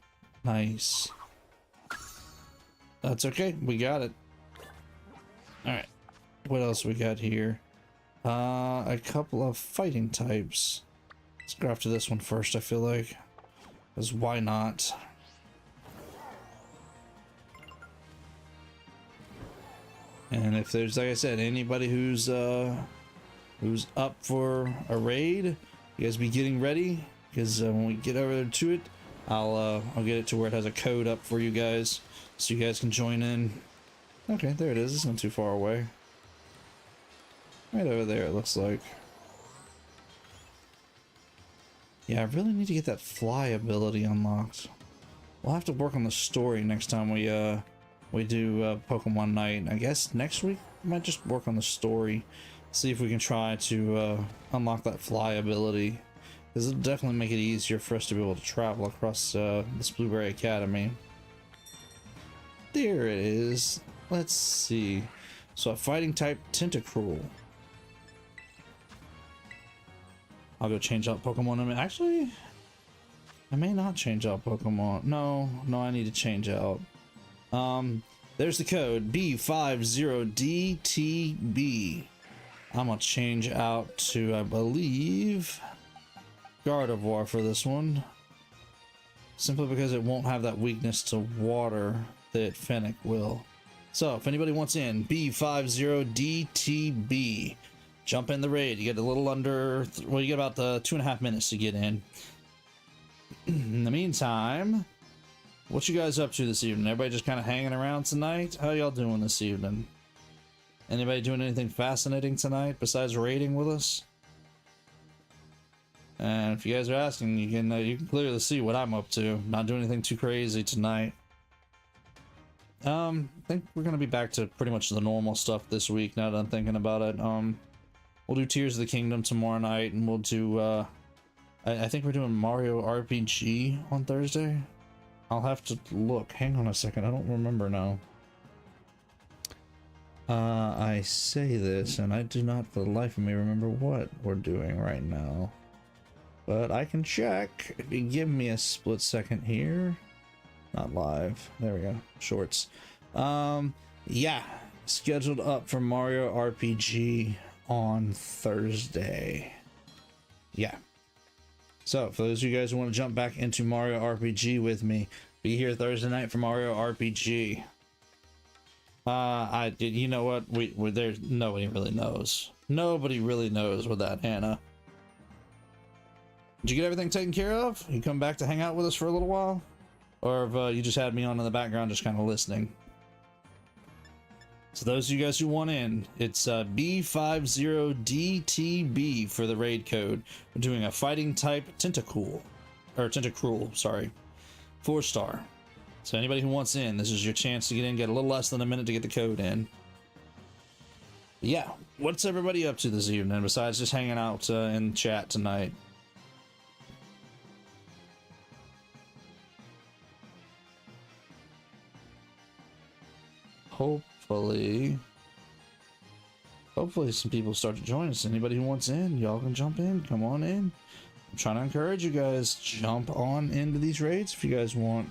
Nice. That's okay, we got it. Alright, what else we got here? A couple of fighting types. Let's go after this one first, I feel like. Because why not? And if there's, like I said, anybody who's up for a raid, you guys be getting ready, because when we get over to it, I'll get it to where it has a code up for you guys, so you guys can join in. Okay, there it is. It's not too far away. Right over there, it looks like. Yeah, I really need to get that fly ability unlocked. We'll have to work on the story next time we do Pokemon Night. I guess next week we might just work on the story, see if we can try to unlock that fly ability, because it'll definitely make it easier for us to be able to travel across this Blueberry Academy. There it is. Let's see. So a fighting type Tentacruel. I'll go change out Pokemon in a minute. Actually, I may not change out Pokemon. No, I need to change out. There's the code B50DTB. I'm gonna change out to, I believe, Gardevoir for this one. Simply because it won't have that weakness to water that Fennec will. So, if anybody wants in, B50DTB. Jump in the raid. You get a little under, well, you get about 2.5 minutes to get in. In the meantime, what you guys up to this evening? Everybody just kind of hanging around tonight? How y'all doing this evening? Anybody doing anything fascinating tonight besides raiding with us? And if you guys are asking, you can clearly see what I'm up to. Not doing anything too crazy tonight. I think we're gonna be back to pretty much the normal stuff this week. Now that I'm thinking about it, we'll do Tears of the Kingdom tomorrow night, and we'll do I think we're doing Mario RPG on Thursday. I'll have to look. Hang on a second. I don't remember now. I say this, and I do not for the life of me remember what we're doing right now. But I can check if you give me a split second here. Not live. There we go. Shorts. Yeah. Scheduled up for Mario RPG on Thursday. Yeah. So, for those of you guys who want to jump back into Mario RPG with me, be here Thursday night for Mario RPG. You know what? There's nobody really knows. Nobody really knows with that, Hannah. Did you get everything taken care of? You come back to hang out with us for a little while? Or have you just had me on in the background just kind of listening? So those of you guys who want in, it's B50DTB for the raid code. We're doing a fighting type Tentacruel, sorry, 4-star. So anybody who wants in, this is your chance to get in. Get a little less than a minute to get the code in. Yeah, what's everybody up to this evening besides just hanging out in chat tonight? Hopefully some people start to join us. Anybody who wants in, y'all can jump in. Come on in. I'm trying to encourage you guys. Jump on into these raids if you guys want.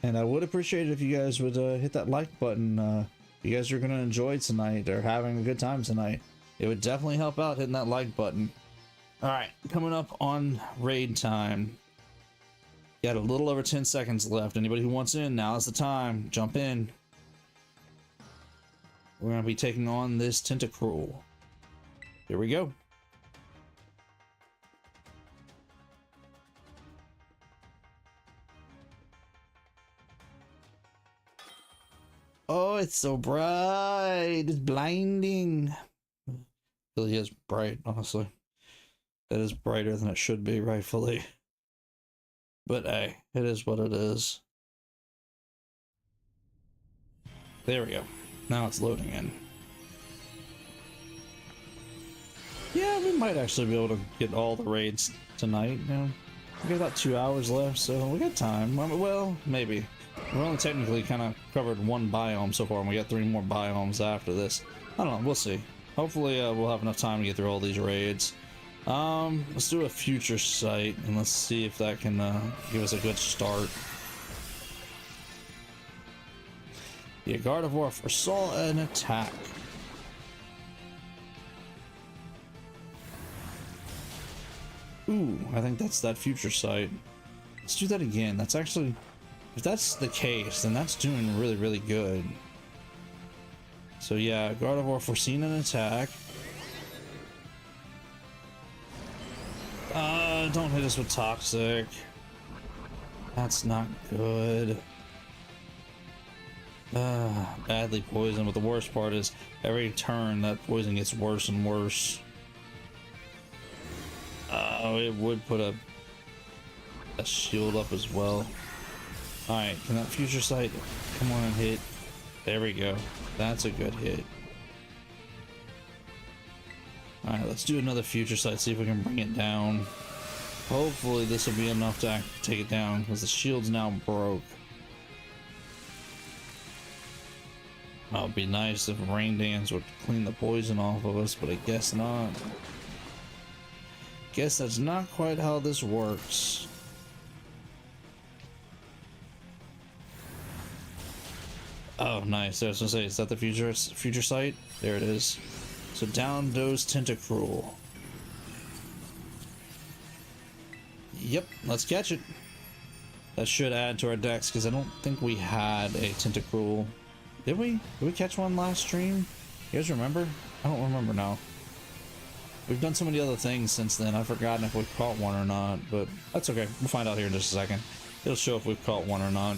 And I would appreciate it if you guys would hit that like button. If you guys are going to enjoy tonight or having a good time tonight, it would definitely help out hitting that like button. All right, coming up on raid time. Got a little over 10 seconds left. Anybody who wants in, now is the time. Jump in. We're going to be taking on this Tentacruel. Here we go. Oh, it's so bright. It's blinding. It really is bright, honestly. It is brighter than it should be, rightfully. But hey, it is what it is. There we go. Now it's loading in. Yeah, we might actually be able to get all the raids tonight. You know, we got about 2 hours left, so we got time. Well, maybe. We're only technically kind of covered one biome so far, and we got 3 more biomes after this. I don't know. We'll see. Hopefully, we'll have enough time to get through all these raids. Let's do a future sight, and let's see if that can give us a good start. The Guard of War foresaw an attack. Ooh, I think that's that future sight. Let's do that again. That's actually, if that's the case, then that's doing really, really good. So yeah, Guard of War foreseen an attack. Don't hit us with toxic. That's not good. Badly poisoned, but the worst part is every turn that poison gets worse and worse. It would put a shield up as well. Alright, can that future sight come on and hit? There we go. That's a good hit. Alright, let's do another future sight, see if we can bring it down. Hopefully this will be enough to take it down, because the shield's now broke. Oh, it'd be nice if Rain Dance would clean the poison off of us, but I guess not. Guess that's not quite how this works. Oh, nice. I was gonna say, is that the future sight? There it is. So down goes Tentacruel. Yep, let's catch it. That should add to our decks, because I don't think we had a Tentacruel. Did we? Did we catch one last stream? You guys remember? I don't remember now. We've done so many other things since then, I've forgotten if we've caught one or not, but that's okay. We'll find out here in just a second. It'll show if we've caught one or not.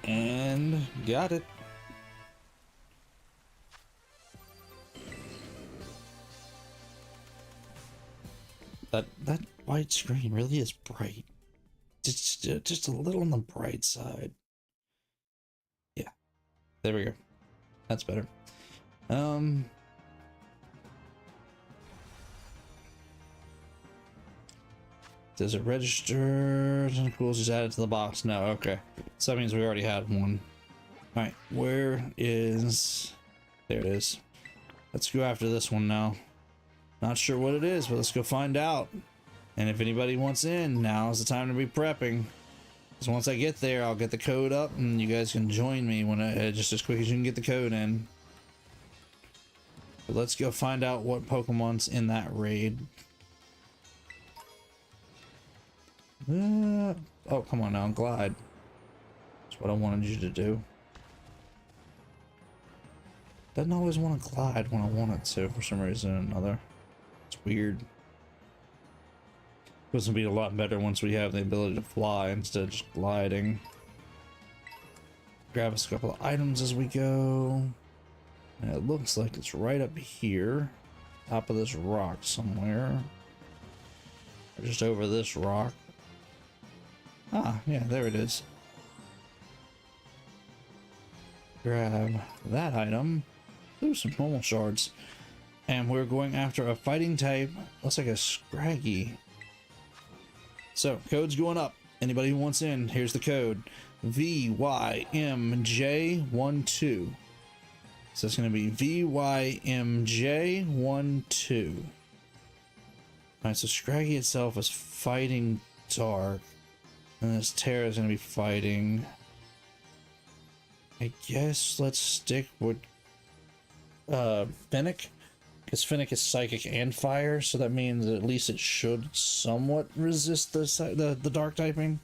And got it. That white screen really is bright. Just a little on the bright side. Yeah. There we go. That's better. Does it register? Cool, just add it to the box. No, okay. So that means we already had one. Alright, where is... There it is. Let's go after this one now. Not sure what it is, but let's go find out. And if anybody wants in, now's the time to be prepping. Because once I get there, I'll get the code up and you guys can join me when just as quick as you can get the code in. But let's go find out what Pokemon's in that raid. Oh, come on now, glide. That's what I wanted you to do. Doesn't always want to glide when I want it to, for some reason or another. It's weird. It's gonna be a lot better once we have the ability to fly instead of just gliding. Grab us a couple of items as we go. And it looks like it's right up here. Top of this rock somewhere. Or just over this rock. Ah, yeah, there it is. Grab that item. Ooh, some normal shards. And we're going after a fighting type. Looks like a Scraggy. So, code's going up. Anybody who wants in, here's the code. VYMJ12. So it's going to be VYMJ12. Alright, so Scraggy itself is fighting dark. And this Terra is going to be fighting... I guess let's stick with Finnick, because Finnick is psychic and fire, so that means at least it should somewhat resist the dark typing.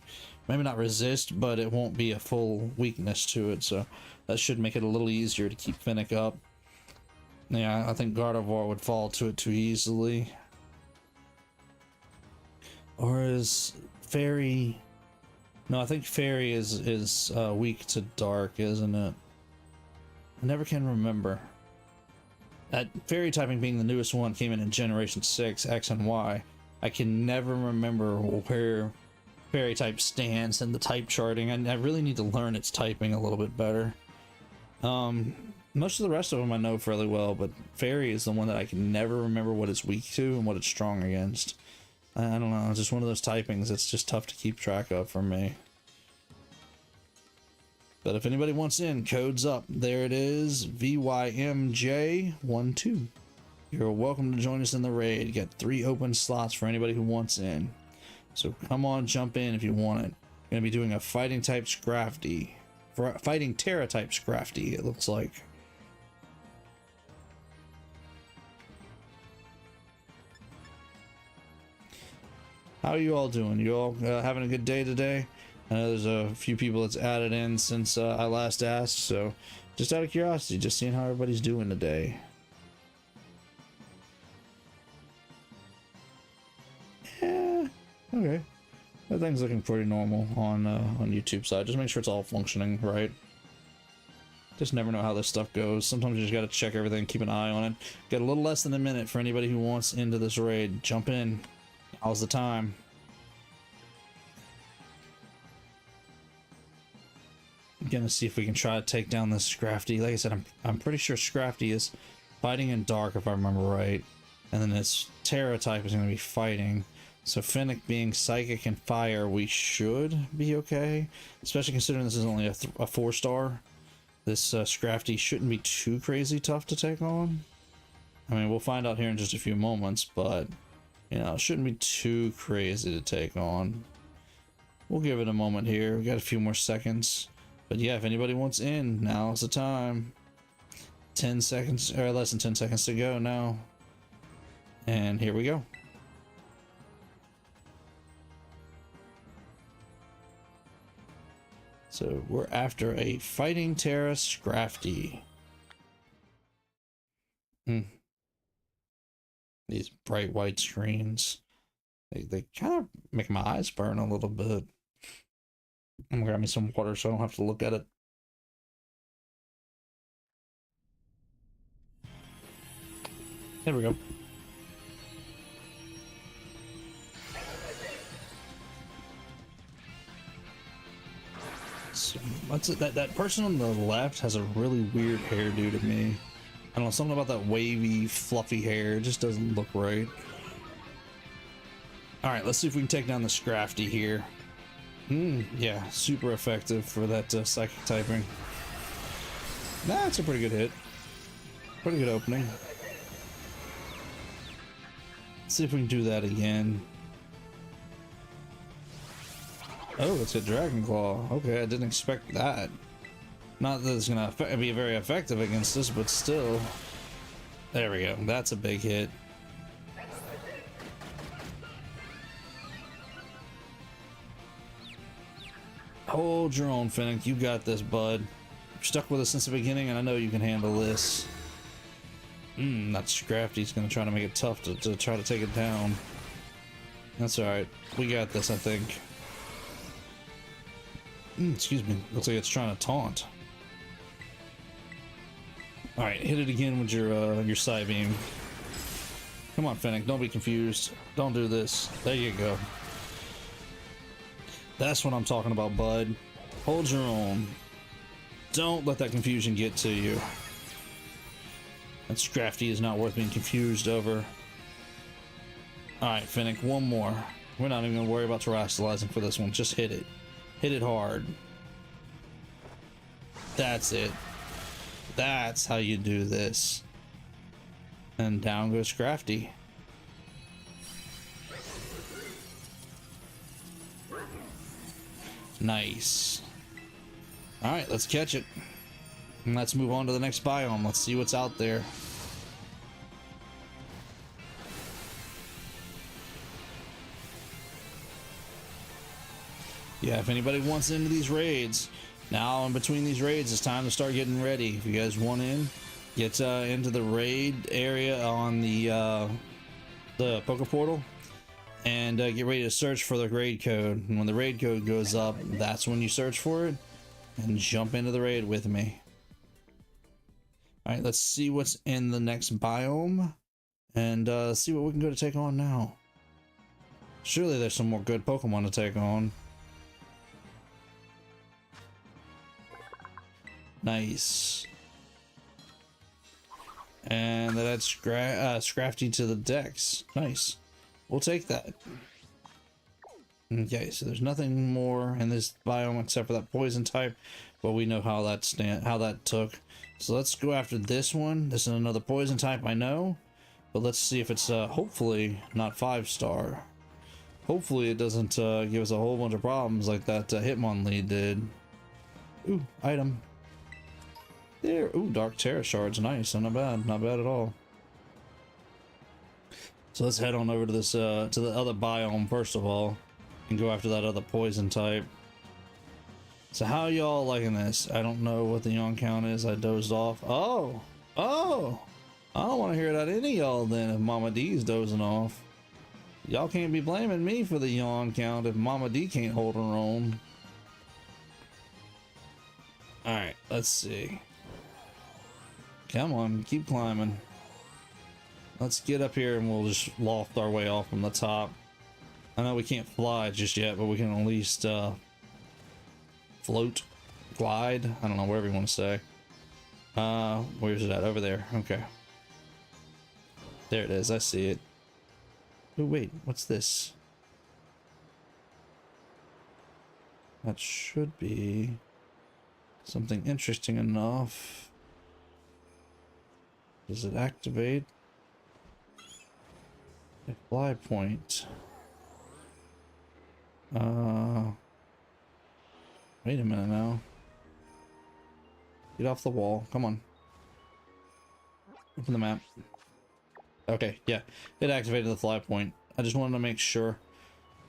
Maybe not resist, but it won't be a full weakness to it, so that should make it a little easier to keep Finnick up. Yeah, I think Gardevoir would fall to it too easily. Or is Fairy... No, I think Fairy is weak to dark, isn't it? I never can remember. Fairy typing being the newest one came in Generation 6, X and Y. I can never remember where Fairy type stands in the type charting. I really need to learn its typing a little bit better. Most of the rest of them I know fairly well, but Fairy is the one that I can never remember what it's weak to and what it's strong against. I don't know, it's just one of those typings that's just tough to keep track of for me. But if anybody wants in, code's up. There it is, VYMJ12. You're welcome to join us in the raid. Got 3 open slots for anybody who wants in. So come on, jump in if you want it. Gonna be doing a fighting type Scrafty. Fighting Terra type Scrafty, it looks like. How are you all doing? You all having a good day today? I know there's a few people that's added in since I last asked, so just out of curiosity, just seeing how everybody's doing today. Yeah, okay. That thing's looking pretty normal on YouTube side. Just make sure it's all functioning right. Just never know how this stuff goes. Sometimes you just gotta check everything, keep an eye on it. Got a little less than a minute for anybody who wants into this raid. Jump in. Now's the time. I'm gonna see if we can try to take down this Scrafty. Like I said, I'm pretty sure Scrafty is fighting in dark if I remember right, and then its Terra type is gonna be fighting. So Finnick being psychic and fire, we should be okay. Especially considering this is only a 4-star. This Scrafty shouldn't be too crazy tough to take on. I mean, we'll find out here in just a few moments, but you know, it shouldn't be too crazy to take on. We'll give it a moment here. We got a few more seconds. But yeah, if anybody wants in, now's the time. 10 seconds, or less than 10 seconds to go now. And here we go. So we're after a fighting Terra Scrafty. These bright white screens, they kind of make my eyes burn a little bit. I'm gonna grab me some water so I don't have to look at it. There we go. So, what's it? That person on the left has a really weird hairdo to me. I don't know, something about that wavy, fluffy hair. It just doesn't look right. All right, let's see if we can take down the Scrafty here. Yeah, super effective for that psychic typing. That's a pretty good hit. Pretty good opening. Let's see if we can do that again. Oh, it's a Dragon Claw. Okay, I didn't expect that. Not that it's gonna be very effective against us, but still. There we go. That's a big hit. Hold your own, Finnick. You got this, bud. You're stuck with us since the beginning, and I know you can handle this. That Scrafty's gonna try to make it tough to try to take it down. That's alright. We got this, I think. Excuse me. Looks like it's trying to taunt. Alright, hit it again with your side beam. Come on, Finnick. Don't be confused. Don't do this. There you go. That's what I'm talking about, bud. Hold your own. Don't let that confusion get to you. That Scrafty is not worth being confused over. Alright, Finnick, one more. We're not even gonna worry about terastallizing for this one. Just hit it. Hit it hard. That's it. That's how you do this. And down goes Scrafty. Nice. Alright, let's catch it. And let's move on to the next biome. Let's see what's out there. Yeah, if anybody wants into these raids, now in between these raids, it's time to start getting ready. If you guys want in, get into the raid area on the Poke Portal, and get ready to search for the raid code. And when the raid code goes up, that's when you search for it and jump into the raid with me. All right, let's see what's in the next biome and see what we can go to take on now. Surely there's some more good Pokemon to take on. Nice. And that adds Scrafty to the decks. Nice. We'll take that. Okay, so there's nothing more in this biome except for that poison type, but we know how that took. So let's go after this one. This is another poison type, I know, but let's see if it's hopefully not 5-star. Hopefully it doesn't give us a whole bunch of problems like that Hitmonlee did. Ooh, item. There. Ooh, Dark Terra Shards. Nice. Not bad. Not bad at all. So let's head on over to this to the other biome first of all, and go after that other poison type. So how y'all liking this? I don't know what the yawn count is. I dozed off. Oh, I don't want to hear that any of y'all then if Mama D's dozing off. Y'all can't be blaming me for the yawn count if Mama D can't hold her own. All right, let's see. Come on, keep climbing. Let's get up here and we'll just loft our way off from the top. I know we can't fly just yet, but we can at least float, glide. I don't know, whatever you want to say. Where's it at? Over there. Okay. There it is. I see it. Oh, wait. What's this? That should be something interesting enough. Does it activate a fly point? Wait a minute now. Get off the wall. Come on. Open the map. Okay, yeah. It activated the fly point. I just wanted to make sure,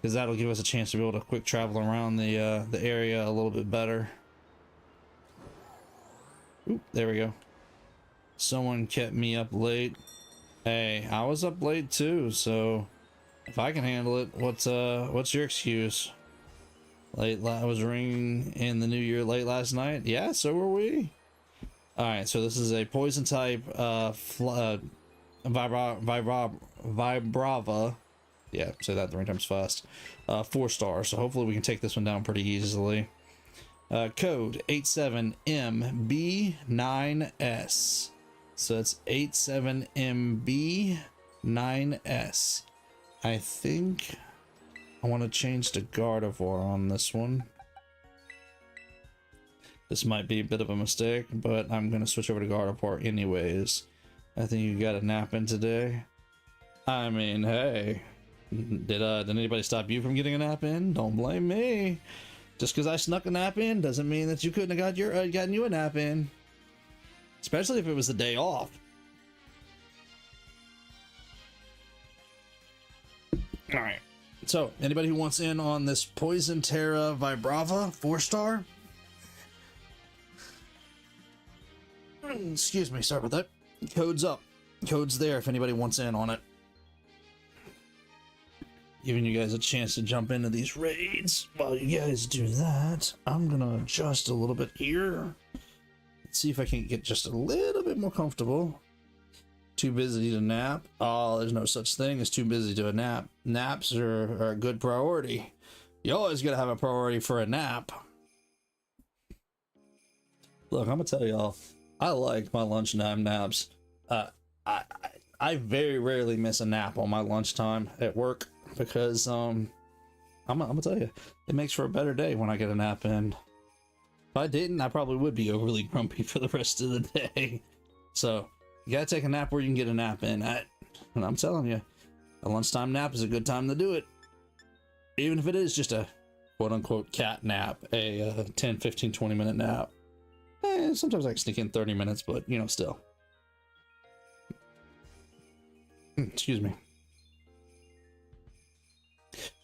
because that'll give us a chance to be able to quick travel around the area a little bit better. Oop, there we go. Someone kept me up late. Hey, I was up late too, so if I can handle it, what's your excuse? I was ringing in the new year late last night. Yeah, so were we. All right, so this is a poison type Vibrava. Yeah, say that 3 times fast. 4-star, so hopefully we can take this one down pretty easily. Code 87MB9S. So it's 87MB9S. I think I want to change to Gardevoir on this one. This might be a bit of a mistake, but I'm going to switch over to Gardevoir anyways. I think you got a nap in today. I mean, hey, did anybody stop you from getting a nap in? Don't blame me. Just because I snuck a nap in doesn't mean that you couldn't have got gotten you a nap in. Especially if it was the day off. Alright. So, anybody who wants in on this Poison Terra Vibrava 4-star? Excuse me, sorry about that. Code's up. Code's there if anybody wants in on it. Giving you guys a chance to jump into these raids. While you guys do that, I'm gonna adjust a little bit here. Let's see if I can get just a little bit more comfortable. Too busy to nap? Oh, there's no such thing as too busy to a nap. Naps are a good priority. You always gotta have a priority for a nap. Look, I'm gonna tell y'all, I like my lunchtime naps. I very rarely miss a nap on my lunchtime at work because I'm gonna tell you, it makes for a better day when I get a nap in. If I didn't, I probably would be overly grumpy for the rest of the day. So you gotta take a nap where you can get a nap in. And I'm telling you, a lunchtime nap is a good time to do it. Even if it is just a quote-unquote cat nap, a 10, 15, 20-minute nap. Sometimes I can sneak in 30 minutes, but, you know, still. Excuse me.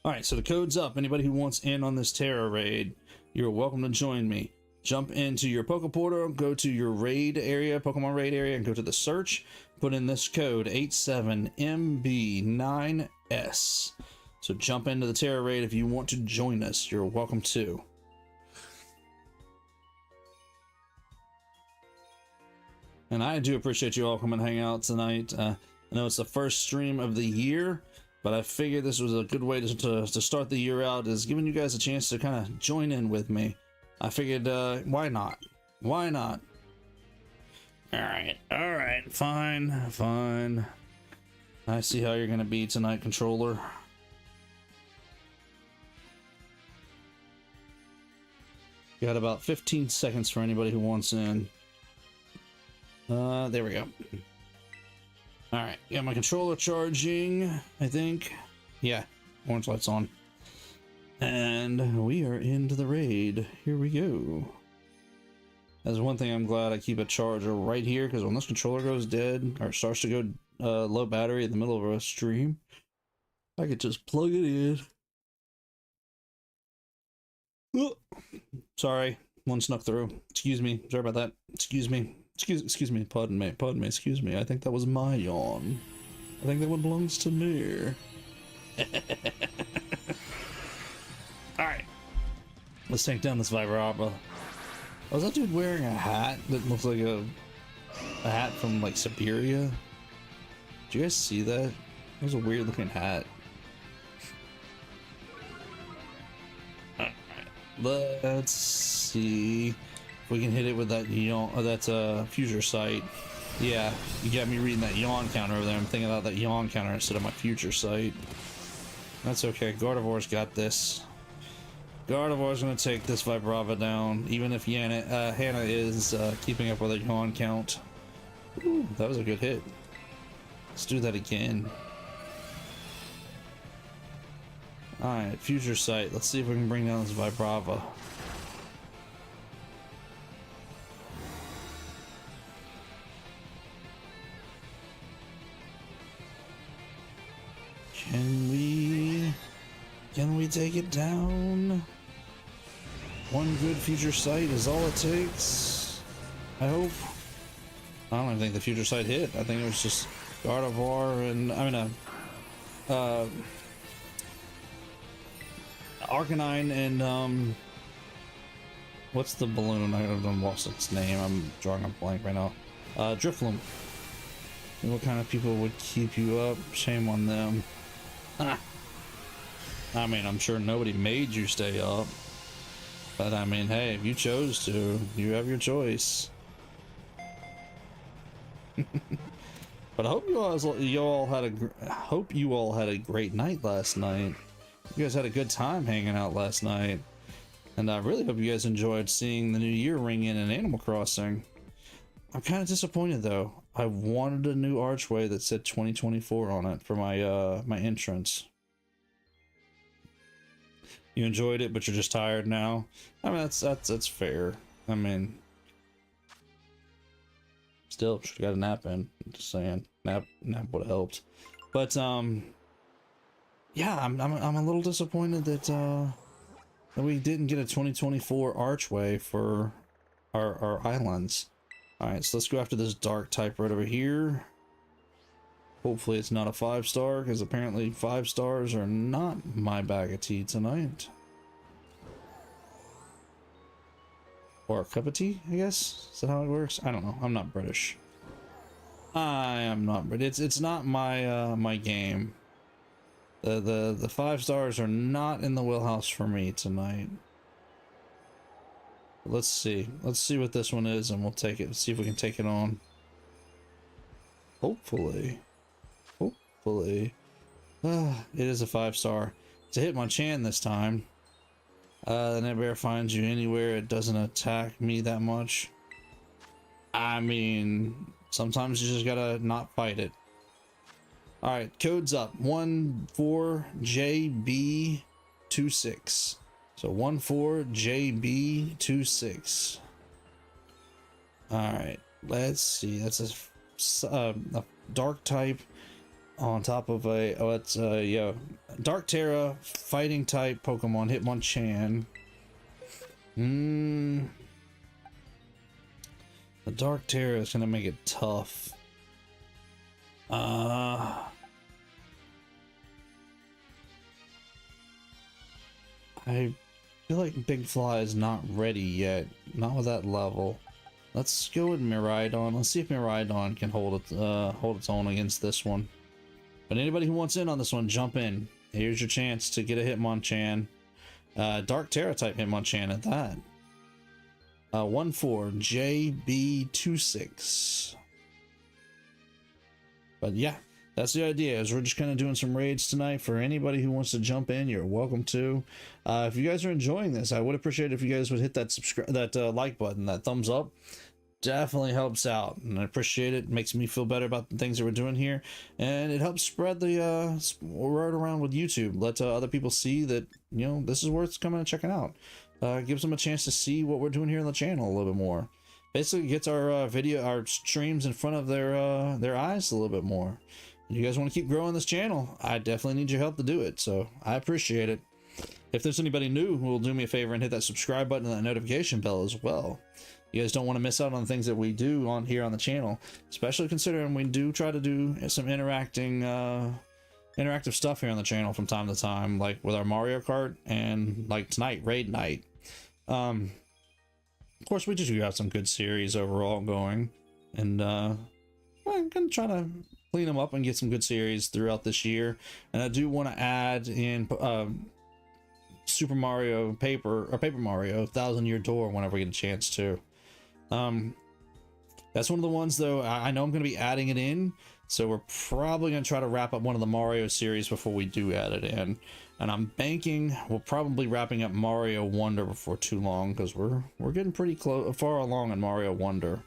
Alright, so the code's up. Anybody who wants in on this Terra raid, you're welcome to join me. Jump into your Pokeportal, go to your raid area, Pokemon raid area, and go to the search. Put in this code 87MB9S. So jump into the Terra raid if you want to join us. You're welcome to. And I do appreciate you all coming and hang out tonight. I know it's the first stream of the year, but I figured this was a good way to start the year out, is giving you guys a chance to kind of join in with me. I figured, why not? Why not? Alright, fine. I see how you're gonna be tonight, controller. Got about 15 seconds for anybody who wants in. There we go. Alright, got my controller charging, I think. Yeah, orange light's on. And we are into the raid. Here we go. That's one thing I'm glad I keep a charger right here, because when this controller goes dead, or starts to go low battery in the middle of a stream, I could just plug it in. Oh, sorry, one snuck through. Excuse me, sorry about that. Excuse me, pardon me, excuse me. I think that was my yawn. I think that one belongs to me. Alright, let's take down this Vibrava. Was that dude wearing a hat that looks like a hat from like Siberia? Did you guys see that? It was a weird looking hat. Alright, let's see if we can hit it with that yawn, that's a future sight. Yeah, you got me reading that yawn counter over there. I'm thinking about that yawn counter instead of my future sight. That's okay, Gardevoir's got this. Gardevoir's gonna take this Vibrava down, even if Hannah is keeping up with her yawn count. Ooh, that was a good hit. Let's do that again. Alright, future sight. Let's see if we can bring down this Vibrava. Can we take it down? One good future sight is all it takes. I hope. I don't even think the future sight hit. I think it was just Gardevoir and Arcanine and what's the balloon? I've lost its name. I'm drawing a blank right now. Drifloon. What kind of people would keep you up? Shame on them. I mean, I'm sure nobody made you stay up, but I mean, hey, if you chose to, you have your choice. But I hope you all had a great night last night. You guys had a good time hanging out last night. And I really hope you guys enjoyed seeing the new year ring in Animal Crossing. I'm kind of disappointed though. I wanted a new archway that said 2024 on it for my my entrance. You enjoyed it, but you're just tired now. I mean, that's fair. I mean, still should have got a nap in. Just saying, nap would have helped. But yeah, I'm a little disappointed that we didn't get a 2024 archway for our islands. All right, so let's go after this dark type right over here. Hopefully it's not a 5-star, because apparently 5 stars are not my bag of tea tonight. Or a cup of tea, I guess? Is that how it works? I don't know. I'm not British. I am not British. It's not my my game. The 5 stars are not in the wheelhouse for me tonight. Let's see. Let's see what this one is, and we'll take it. See if we can take it on. Hopefully. Hopefully. It is a 5-star. To hit my Chan this time. The net bear finds you anywhere. It doesn't attack me that much. I mean, sometimes you just gotta not fight it. Alright, code's up. 14JB26. So 14JB26. Alright, let's see. That's a dark type on top of a... Oh, it's yeah. Dark Terra, fighting type Pokemon, Hitmonchan. The Dark Terra is gonna make it tough. I feel like Big Fly is not ready yet. Not with that level. Let's go with Miraidon. Let's see if Miraidon can hold its own against this one. But anybody who wants in on this one, jump in. Here's your chance to get a Hitmonchan. Dark Terra type Hitmonchan at that. 14JB26. But yeah, that's the idea, is we're just kind of doing some raids tonight. For anybody who wants to jump in, you're welcome to. If you guys are enjoying this, I would appreciate it if you guys would hit that like button, that thumbs up. Definitely helps out, and I appreciate it. It makes me feel better about the things that we're doing here, and it helps spread the word around with YouTube. Let other people see that, you know, this is worth coming and checking out. Gives them a chance to see what we're doing here on the channel a little bit more. Basically gets our our streams in front of their eyes a little bit more. You guys want to keep growing this channel, I definitely need your help to do it, so I appreciate it. If there's anybody new who will do me a favor and hit that subscribe button and that notification bell as well. You guys don't want to miss out on the things that we do on here on the channel, especially considering we do try to do some interactive stuff here on the channel from time to time, like with our Mario Kart and like tonight, raid night. Of course, we do have some good series overall going, and I'm gonna try to clean them up and get some good series throughout this year. And I do want to add in Super Mario Paper Mario 1000 Year Door whenever we get a chance to. That's one of the ones though, I know I'm going to be adding it in, so we're probably going to try to wrap up one of the Mario series before we do add it in. And I'm banking we're probably wrapping up Mario Wonder before too long, because we're getting pretty far along in Mario Wonder.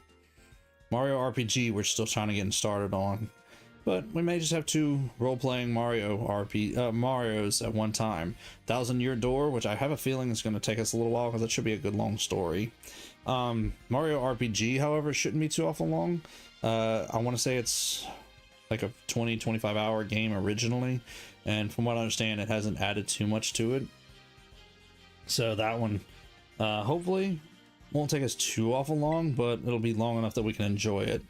Mario RPG we're still trying to get started on, but we may just have 2 role-playing Marios at one time. 1000 Year Door, which I have a feeling is going to take us a little while, because it should be a good long story. Mario RPG, however, shouldn't be too awful long. I want to say it's like a 20-25 hour game originally, and from what I understand, it hasn't added too much to it. So that one hopefully won't take us too awful long, but it'll be long enough that we can enjoy it.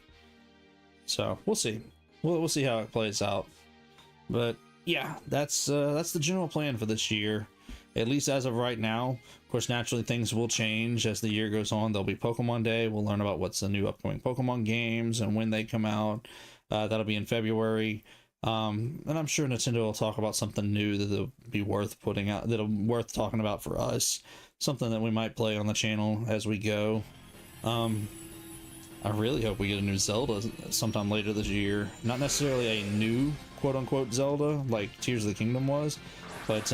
So we'll see. We'll see how it plays out. But yeah, that's the general plan for this year, at least as of right now. Of course, naturally things will change as the year goes on. There'll be Pokemon Day. We'll learn about what's the new upcoming Pokemon games and when they come out. That'll be in February. And I'm sure Nintendo will talk about something new that'll be worth putting out, that'll worth talking about for us. Something that we might play on the channel as we go. I really hope we get a new Zelda sometime later this year. Not necessarily a new quote-unquote Zelda like Tears of the Kingdom was, But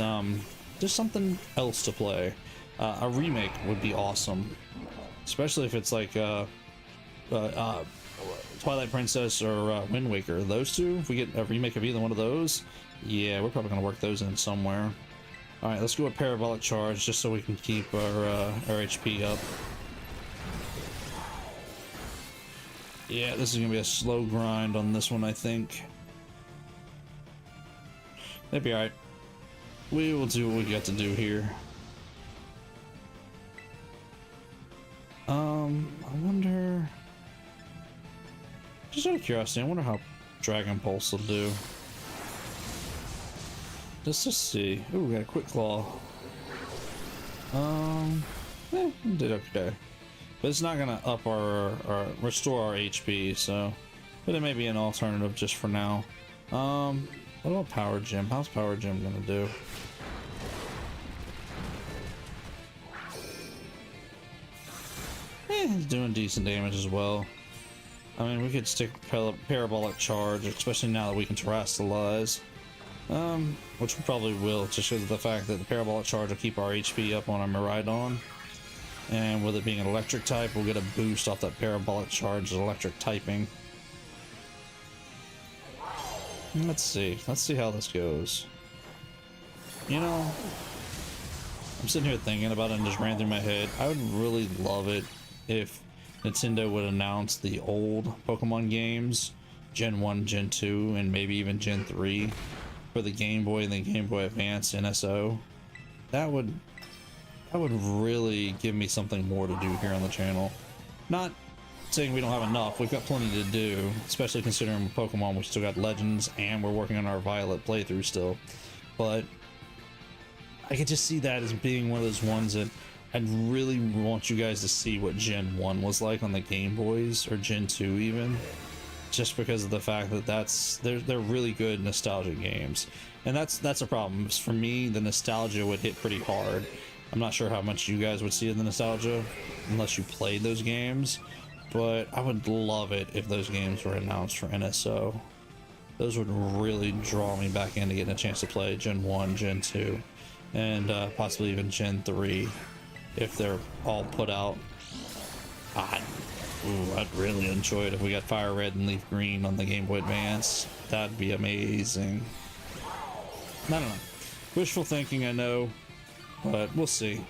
just something else to play. A remake would be awesome, especially if it's like Twilight Princess or Wind Waker. Those two, if we get a remake of either one of those, yeah, we're probably gonna work those in somewhere. All right, let's go with Parabolic Charge just so we can keep our HP up. Yeah, this is gonna be a slow grind on this one, I think. That'd be alright. We will do what we got to do here. I wonder... Just out of curiosity, I wonder how Dragon Pulse will do. Let's just see. Ooh, we got a Quick Claw. Did okay. But it's not gonna up our restore our HP, so... But it may be an alternative just for now. What about Power Gem? How's Power Gem gonna do? He's doing decent damage as well. I mean, we could stick Parabolic Charge, especially now that we can Terrasilize. Which we probably will, just because of the fact that the Parabolic Charge will keep our HP up on our Miraidon. And with it being an electric type, we'll get a boost off that Parabolic Charge electric typing. Let's see how this goes. You know, I'm sitting here thinking about it and just ran through my head. I would really love it if Nintendo would announce the old Pokemon games, Gen 1, Gen 2, and maybe even Gen 3 for the Game Boy and the Game Boy Advance NSO. That would really give me something more to do here on the channel. Not saying we don't have enough, we've got plenty to do, especially considering with Pokemon we still got Legends and we're working on our Violet playthrough still. But I could just see that as being one of those ones that I'd really want you guys to see what Gen 1 was like on the Game Boys, or Gen 2 even, just because of the fact that they're really good nostalgic games. And that's a problem. For me, the nostalgia would hit pretty hard. I'm not sure how much you guys would see in the nostalgia unless you played those games, but I would love it if those games were announced for NSO. Those would really draw me back into getting a chance to play Gen 1, Gen 2, and possibly even Gen 3 if they're all put out. I'd really enjoy it if we got Fire Red and Leaf Green on the Game Boy Advance. That'd be amazing. I don't know. Wishful thinking, I know, but we'll see.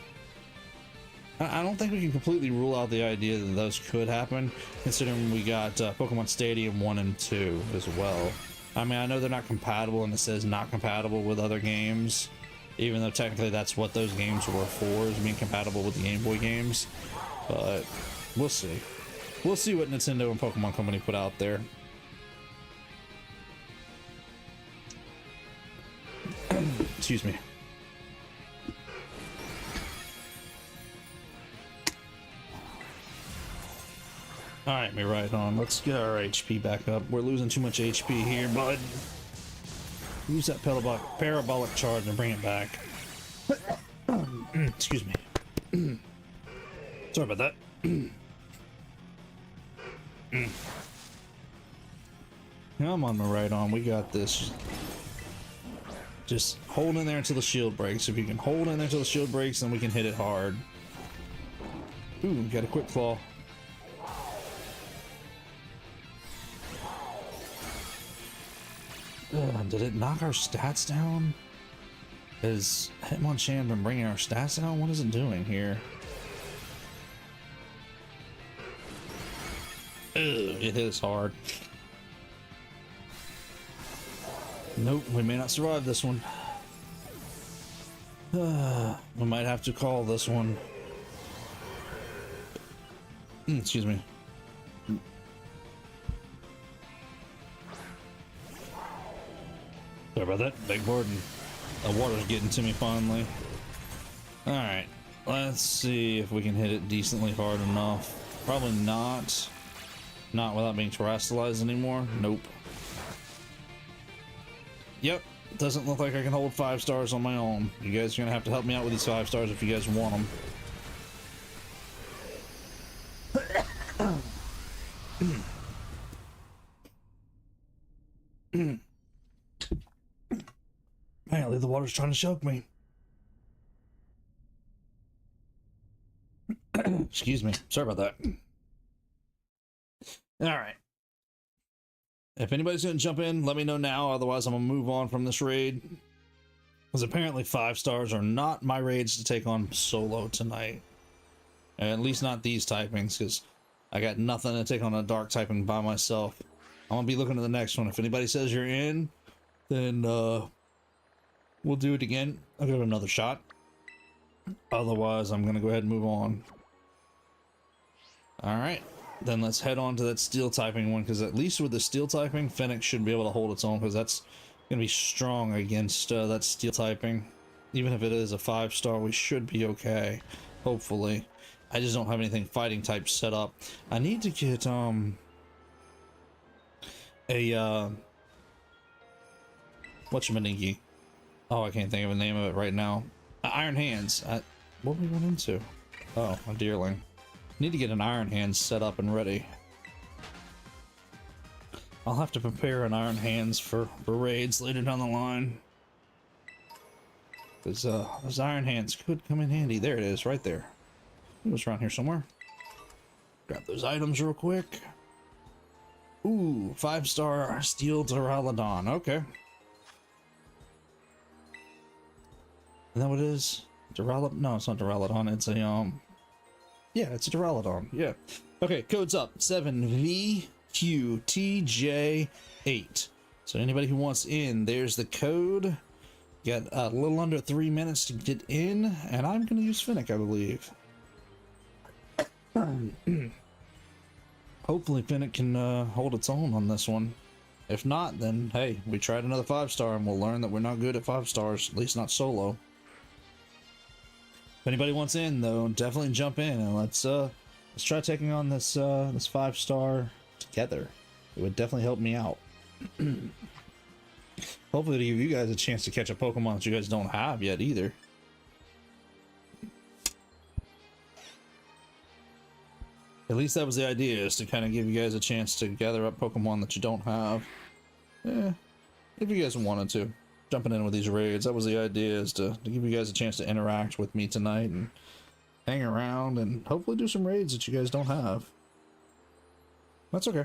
I don't think we can completely rule out the idea that those could happen, considering we got Pokemon Stadium 1 and 2 as well. I mean, I know they're not compatible, and it says not compatible with other games, even though technically that's what those games were for, is being compatible with the Game Boy games. But we'll see. We'll see what Nintendo and Pokemon Company put out there. Excuse me. Alright, Miraidon, let's get our HP back up. We're losing too much HP here, bud. Use that Parabolic Charge and bring it back. Excuse me. Sorry about that. Come on, Miraidon, we got this. Just hold in there until the shield breaks. If you can hold in there until the shield breaks, then we can hit it hard. Ooh, we got a Quick Claw. Did it knock our stats down? Has Hitmonchan been bringing our stats down? What is it doing here? Ugh, it is hard. Nope, we may not survive this one. We might have to call this one. Excuse me. Sorry about that. Beg pardon. The water's getting to me finally. Alright. Let's see if we can hit it decently hard enough. Probably not. Not without being terrestrialized anymore. Nope. Yep. Doesn't look like I can hold 5 stars on my own. You guys are going to have to help me out with these 5 stars if you guys want them. Man, believe the water's trying to choke me. Excuse me. Sorry about that. All right. If anybody's going to jump in, let me know now. Otherwise, I'm going to move on from this raid. Because apparently 5 stars are not my raids to take on solo tonight. At least not these typings, because I got nothing to take on a dark typing by myself. I'm going to be looking at the next one. If anybody says you're in, then we'll do it again. I'll give it another shot. Otherwise, I'm going to go ahead and move on. Alright. Then let's head on to that steel typing one, because at least with the steel typing, Fennec should be able to hold its own, because that's going to be strong against that steel typing. Even if it is a 5-star, we should be okay. Hopefully. I just don't have anything fighting type set up. I need to get whatchamanigi. Oh, I can't think of the name of it right now. Iron Hands. What did we run into? Oh, a deerling. Need to get an Iron Hands set up and ready. I'll have to prepare an Iron Hands for raids later down the line. Because those Iron Hands could come in handy. There it is, right there. It was around here somewhere. Grab those items real quick. Ooh, 5-star steel Duraludon. Okay. Is that what it is? Duraludon? No, it's not Duraludon. It's a yeah, it's a Duraludon. Yeah. Okay, code's up. 7VQTJ8. So anybody who wants in, there's the code. Got a little under 3 minutes to get in, and I'm going to use Fennec, I believe. Hopefully Fennec can hold its own on this one. If not, then hey, we tried another 5-star and we'll learn that we're not good at 5 stars, at least not solo. If anybody wants in though, definitely jump in and let's try taking on this this 5-star together. It would definitely help me out. Hopefully to give you guys a chance to catch a Pokemon that you guys don't have yet either. At least that was the idea, is to kind of give you guys a chance to gather up Pokemon that you don't have. Yeah, if you guys wanted to. Jumping in with these raids, that was the idea, is to give you guys a chance to interact with me tonight and hang around and hopefully do some raids that you guys don't have. That's okay.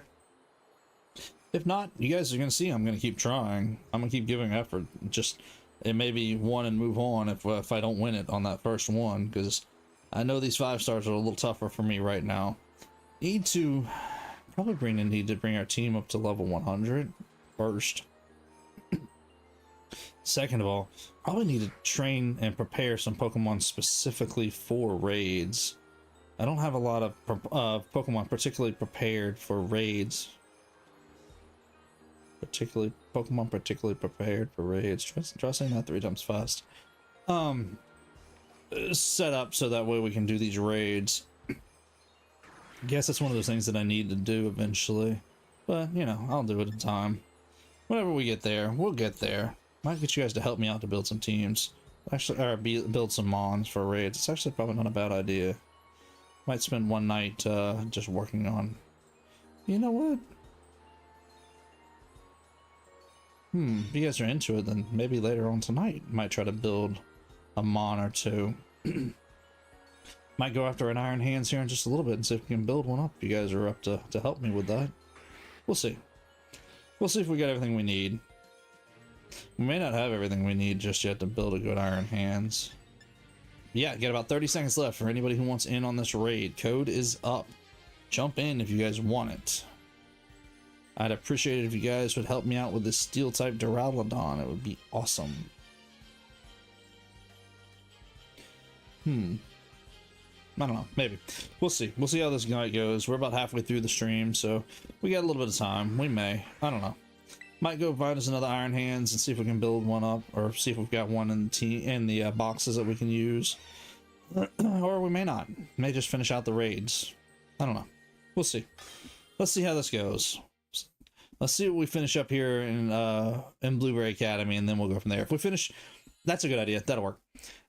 If not, you guys are going to see I'm going to keep trying. I'm going to keep giving effort. Just, it may be one and move on if I don't win it on that first one, because I know these 5 stars are a little tougher for me right now. Need to probably need to bring our team up to level 100 first. Second of all, probably need to train and prepare some Pokemon specifically for raids. I don't have a lot of Pokemon particularly prepared for raids. Pokemon particularly prepared for raids. Try saying that 3 times fast. Set up so that way we can do these raids. Guess that's one of those things that I need to do eventually, but you know, I'll do it in time. Whenever we get there, we'll get there. Might get you guys to help me out to build some teams, actually, or build some mons for raids. It's actually probably not a bad idea. Might spend one night just working on. You know what? If you guys are into it, then maybe later on tonight might try to build a mon or 2. Might go after an Iron Hands here in just a little bit and see if we can build one up. If you guys are up to help me with that. We'll see. We'll see if we got everything we need. We may not have everything we need just yet to build a good Iron Hands. Yeah, got about 30 seconds left for anybody who wants in on this raid. Code is up. Jump in if you guys want it. I'd appreciate it if you guys would help me out with this steel type Duraludon. It would be awesome. I don't know, maybe. We'll see. We'll see how this night goes. We're about halfway through the stream, so we got a little bit of time. We may. I don't know. Might go find us another Iron Hands and see if we can build one up, or see if we've got one in the boxes that we can use. Or we may not. May just finish out the raids. I don't know. We'll see. Let's see how this goes. Let's see what we finish up here in Blueberry Academy, and then we'll go from there. If we finish, that's a good idea. That'll work.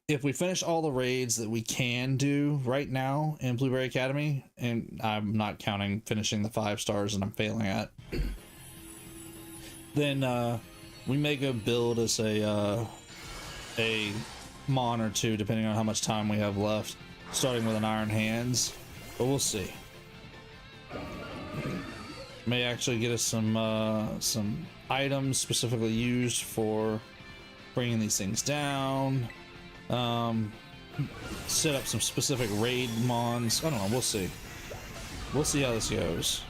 If we finish all the raids that we can do right now in Blueberry Academy, and I'm not counting finishing the 5 stars that I'm failing at, then we may go build us a a mon or two, depending on how much time we have left. Starting with an Iron Hands, but we'll see. May actually get us some items specifically used for bringing these things down. Set up some specific raid mons. I don't know. We'll see. We'll see how this goes.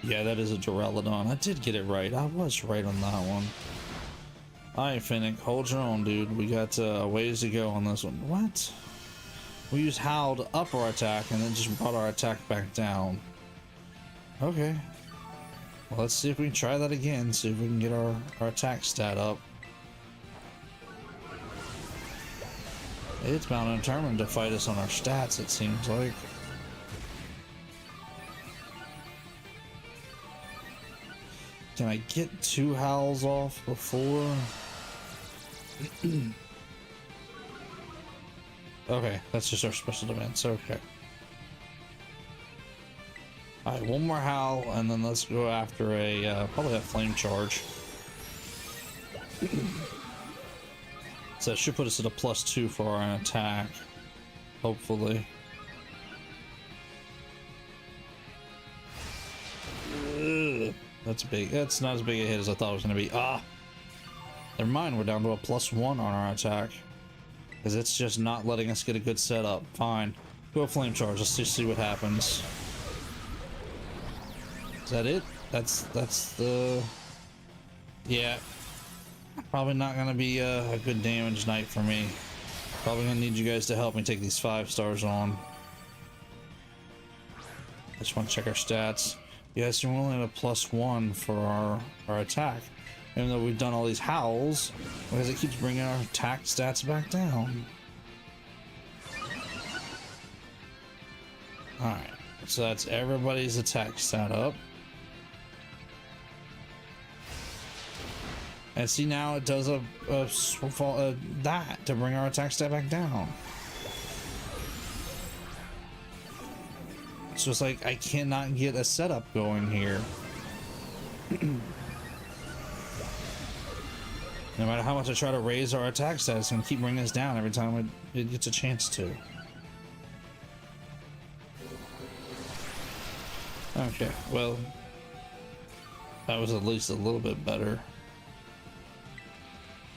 Yeah, that is a Duraludon. I did get it right. I was right on that one. Alright, Finnick, hold your own, dude. We got a ways to go on this one. What? We used Howl to up our attack and then just brought our attack back down. Okay. Well, let's see if we can try that again. See if we can get our attack stat up. It's bound and determined to fight us on our stats, it seems like. Can I get 2 howls off before? Okay, that's just our special defense. Okay. Alright, one more howl, and then let's go after a, probably a flame charge. So that should put us at a +2 for our attack. Hopefully. Ugh, that's big. That's not as big a hit as I thought it was going to be. Ah! Never mind, we're down to a +1 on our attack. Because it's just not letting us get a good setup. Fine. Go a flame charge. Let's just see what happens. Is that it? That's the... Yeah. Probably not going to be a good damage night for me. Probably going to need you guys to help me take these 5 stars on. I just want to check our stats. Yes, we're only at a +1 for our attack. Even though we've done all these howls, because it keeps bringing our attack stats back down. Alright, so that's everybody's attack stat up. And see, now it does that to bring our attack stat back down. It's just like I cannot get a setup going here. No matter how much I try to raise our attack stat, it's gonna keep bringing us down every time it gets a chance to. Okay, well, that was at least a little bit better.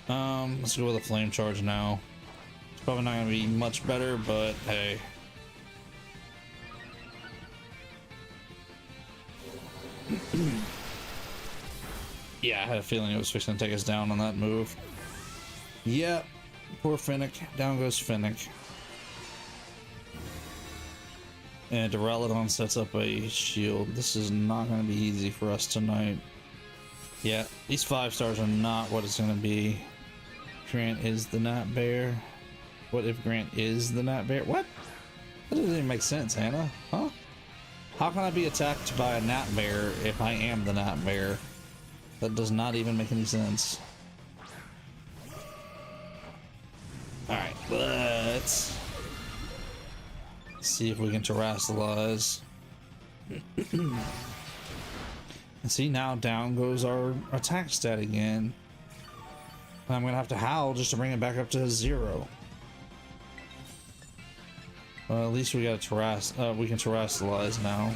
Let's go with a flame charge now. It's probably not gonna be much better, but hey. Yeah, I had a feeling it was fixing to take us down on that move. Yep, poor Finnick. Down goes Finnick. And Duraludon sets up a shield. This is not going to be easy for us tonight. Yeah, these 5 stars are not what it's going to be. Grant is the Nat Bear. What if Grant is the Nat Bear? What? That doesn't even make sense, Hannah. Huh? How can I be attacked by a Nat Bear if I am the Nat Bear? That does not even make any sense. Alright, let's see if we can terrestrialize. And see, now down goes our attack stat again. I'm gonna have to howl just to bring it back up to 0. Well, at least we got a we can terrestrialize now.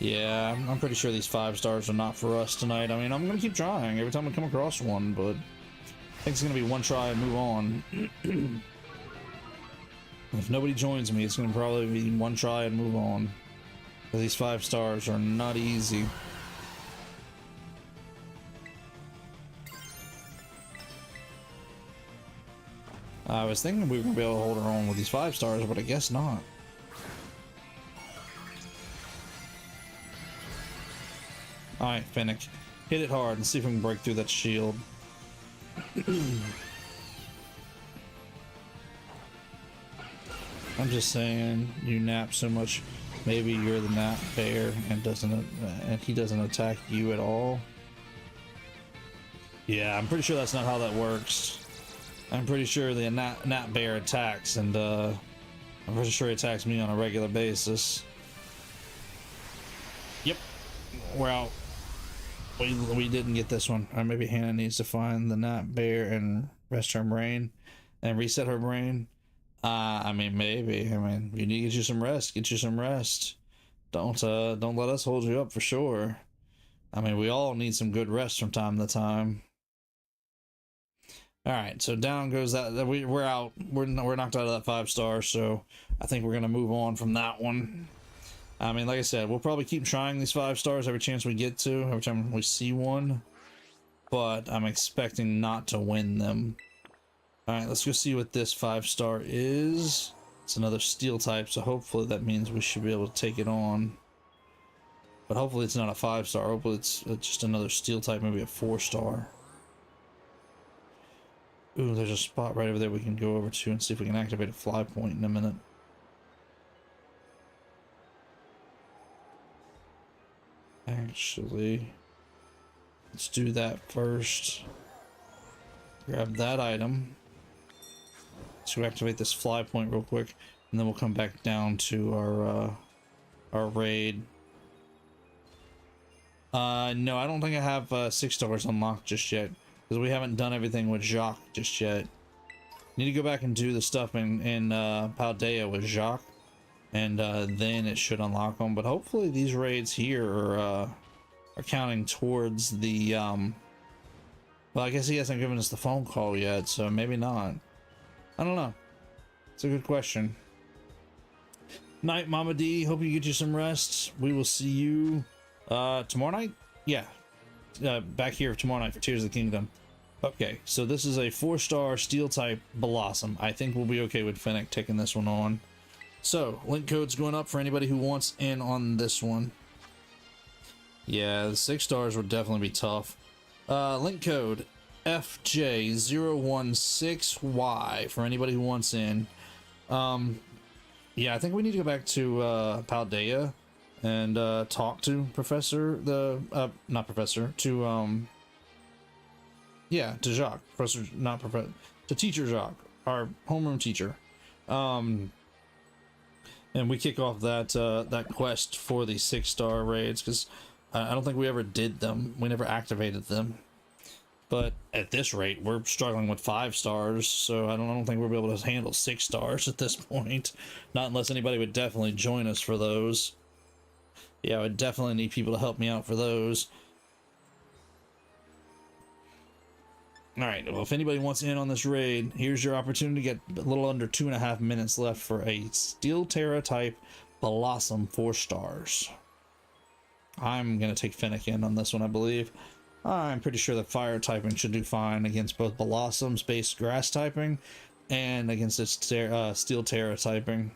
Yeah, I'm pretty sure these 5 stars are not for us tonight. I mean, I'm gonna keep trying every time I come across one, but I think it's gonna be one try and move on. If nobody joins me, it's gonna probably be one try and move on. Because these 5 stars are not easy. I was thinking we were gonna be able to hold our own with these 5 stars, but I guess not. Alright, Finnick. Hit it hard and see if we can break through that shield. I'm just saying, you nap so much. Maybe you're the Nat Bear and he doesn't attack you at all. Yeah, I'm pretty sure that's not how that works. I'm pretty sure the Nat Bear attacks, and I'm pretty sure he attacks me on a regular basis. we're out. We didn't get this one. Or maybe Hannah needs to find the Nat Bear and rest her brain and reset her brain. I mean, maybe. I mean, you need to get you some rest. Get you some rest. Don't let us hold you up for sure. I mean, we all need some good rest from time to time. All right, so down goes that. We're out. We're knocked out of that 5-star. So I think we're gonna move on from that one. I mean, like I said, we'll probably keep trying these 5-stars every chance we get to, every time we see one. But I'm expecting not to win them. All right, let's go see what this 5-star is. It's another steel type, so hopefully that means we should be able to take it on. But hopefully it's not a 5-star. Hopefully it's just another steel type, maybe a 4-star. Ooh, there's a spot right over there we can go over to and see if we can activate a fly point in a minute. Actually, let's do that first. Grab that item. So activate this fly point real quick, and then we'll come back down to our raid. No, I don't think I have 6-stars unlocked just yet, because we haven't done everything with Jacques just yet. Need to go back and do the stuff in Paldea with Jacques, and then it should unlock them. But hopefully these raids here are counting towards the well, I guess he hasn't given us the phone call yet, so maybe not. I don't know. It's a good question. Night, Mama D. Hope you get you some rest. We will see you tomorrow night. Yeah, back here tomorrow night for Tears of the Kingdom. Okay, so this is a 4-star steel type Blossom. I think we'll be okay with Fennec taking this one on. So link code's going up for anybody who wants in on this one. Yeah, the 6-stars would definitely be tough. Link code FJ016Y for anybody who wants in. Yeah, I think we need to go back to Paldea and talk to not Professor, to yeah, to Jacques. Professor, not Professor, to Teacher Jacques, our homeroom teacher. And we kick off that that quest for the 6-star raids, because I don't think we ever did them. We never activated them. But at this rate, we're struggling with 5-stars, so I don't think we'll be able to handle 6-stars at this point. Not unless anybody would definitely join us for those. Yeah, I would definitely need people to help me out for those. Alright, well, if anybody wants in on this raid, here's your opportunity to get a little under 2.5 minutes left for a Steel Terra type Blossom 4 stars. I'm going to take Fennec in on this one, I believe. I'm pretty sure that fire typing should do fine against both Blossom's base grass typing and against its Steel Terra typing.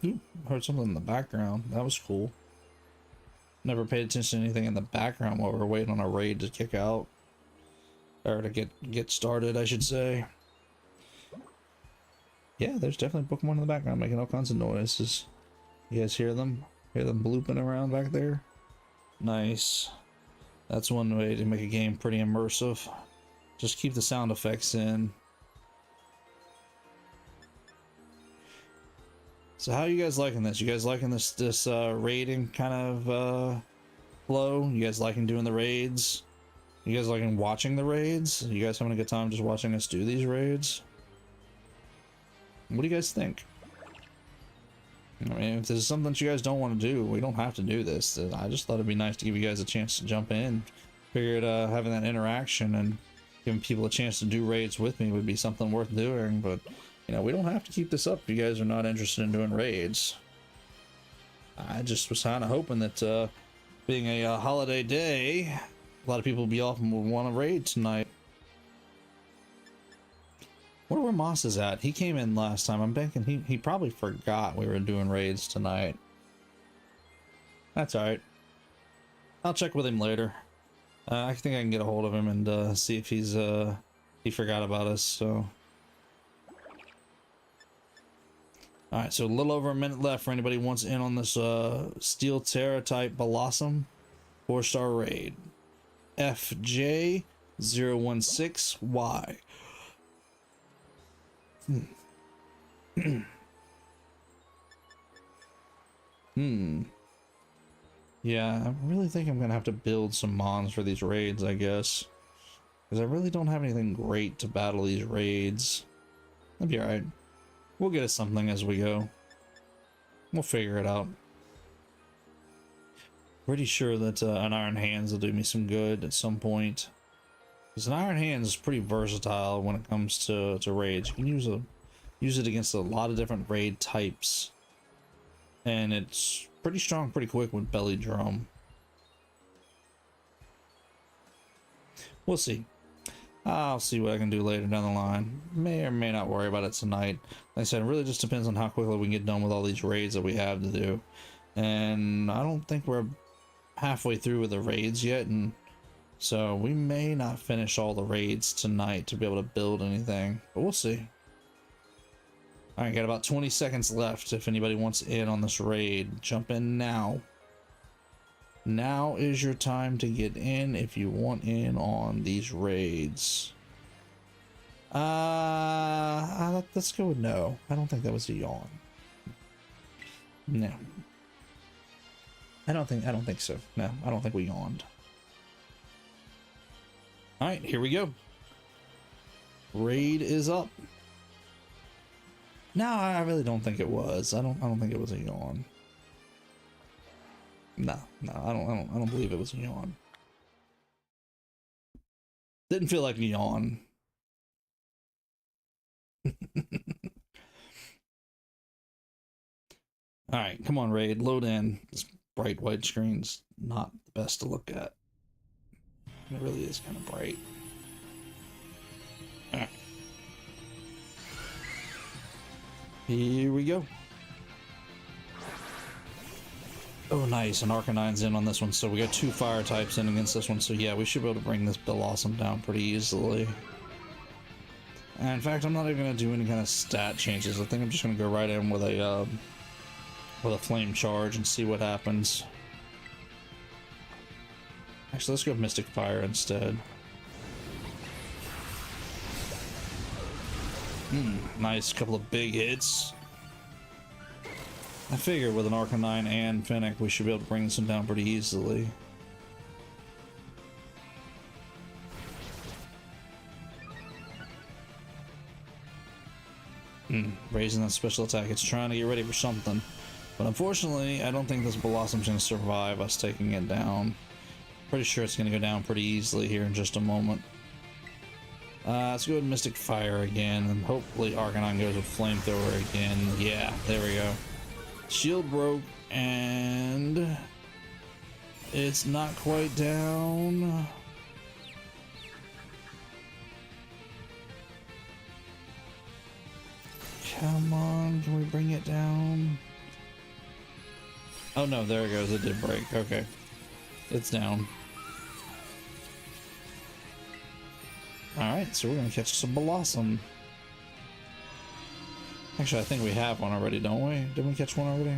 Ooh, heard something in the background. That was cool. Never paid attention to anything in the background while we were waiting on a raid to kick out. Or to get started, I should say. Yeah, there's definitely Pokemon in the background making all kinds of noises. You guys hear them? Hear them blooping around back there? Nice. That's one way to make a game pretty immersive. Just keep the sound effects in. So how are you guys liking this? You guys liking this raiding kind of flow? You guys liking doing the raids? You guys liking watching the raids? Are you guys having a good time just watching us do these raids? What do you guys think? I mean, if this is something that you guys don't want to do, we don't have to do this. I just thought it'd be nice to give you guys a chance to jump in. Figured having that interaction and giving people a chance to do raids with me would be something worth doing, but you know, we don't have to keep this up if you guys are not interested in doing raids. I just was kind of hoping that being a holiday day, a lot of people will be off and would want to raid tonight. Wonder where Moss is at. He came in last time. I'm thinking he probably forgot we were doing raids tonight. That's alright. I'll check with him later. I think I can get a hold of him and see if he's he forgot about us. So, all right. So a little over a minute left for anybody who wants in on this Steel Terra type Blossom 4-star raid. FJ016Y. Hmm. Yeah, I really think I'm gonna have to build some mons for these raids, I guess. Because I really don't have anything great to battle these raids. That'll be alright. We'll get us something as we go. We'll figure it out. Pretty sure that an Iron Hands will do me some good at some point. Because an Iron Hands is pretty versatile when it comes to raids. You can use it against a lot of different raid types. And it's pretty strong pretty quick with Belly Drum. We'll see. I'll see what I can do later down the line. May or may not worry about it tonight. Like I said, it really just depends on how quickly we can get done with all these raids that we have to do. And I don't think we're halfway through with the raids yet, and so we may not finish all the raids tonight to be able to build anything, but we'll see. All right, got about 20 seconds left. If anybody wants in on this raid, jump in now. Now is your time to get in if you want in on these raids. Let's go with no. I don't think that was a yawn. No. I don't think so. No, I don't think we yawned. All right, here we go. Raid is up. No, I really don't think it was. I don't think it was a yawn. No, I don't believe it was a yawn. Didn't feel like a yawn. All right, come on, raid, load in. This bright white screen's not the best to look at. It really is kind of bright. All right. Here we go. Oh, nice. And Arcanine's in on this one, so we got 2 fire types in against this one. So yeah, we should be able to bring this Blossom down pretty easily. And in fact, I'm not even going to do any kind of stat changes. I think I'm just going to go right in with a flame charge and see what happens. Actually, let's go Mystic Fire instead. Nice, couple of big hits. I figure with an Arcanine and Fennec, we should be able to bring this one down pretty easily. Raising that special attack. It's trying to get ready for something. But unfortunately, I don't think this Blossom's going to survive us taking it down. Pretty sure it's going to go down pretty easily here in just a moment. Let's go with Mystic Fire again, and hopefully Arcanine goes with Flamethrower again. Yeah, there we go. Shield broke, and it's not quite down. Come on, can we bring it down? Oh no, there it goes, it did break. Okay, it's down. Alright, so we're gonna catch some Blossom. Actually, I think we have one already, don't we? Didn't we catch one already?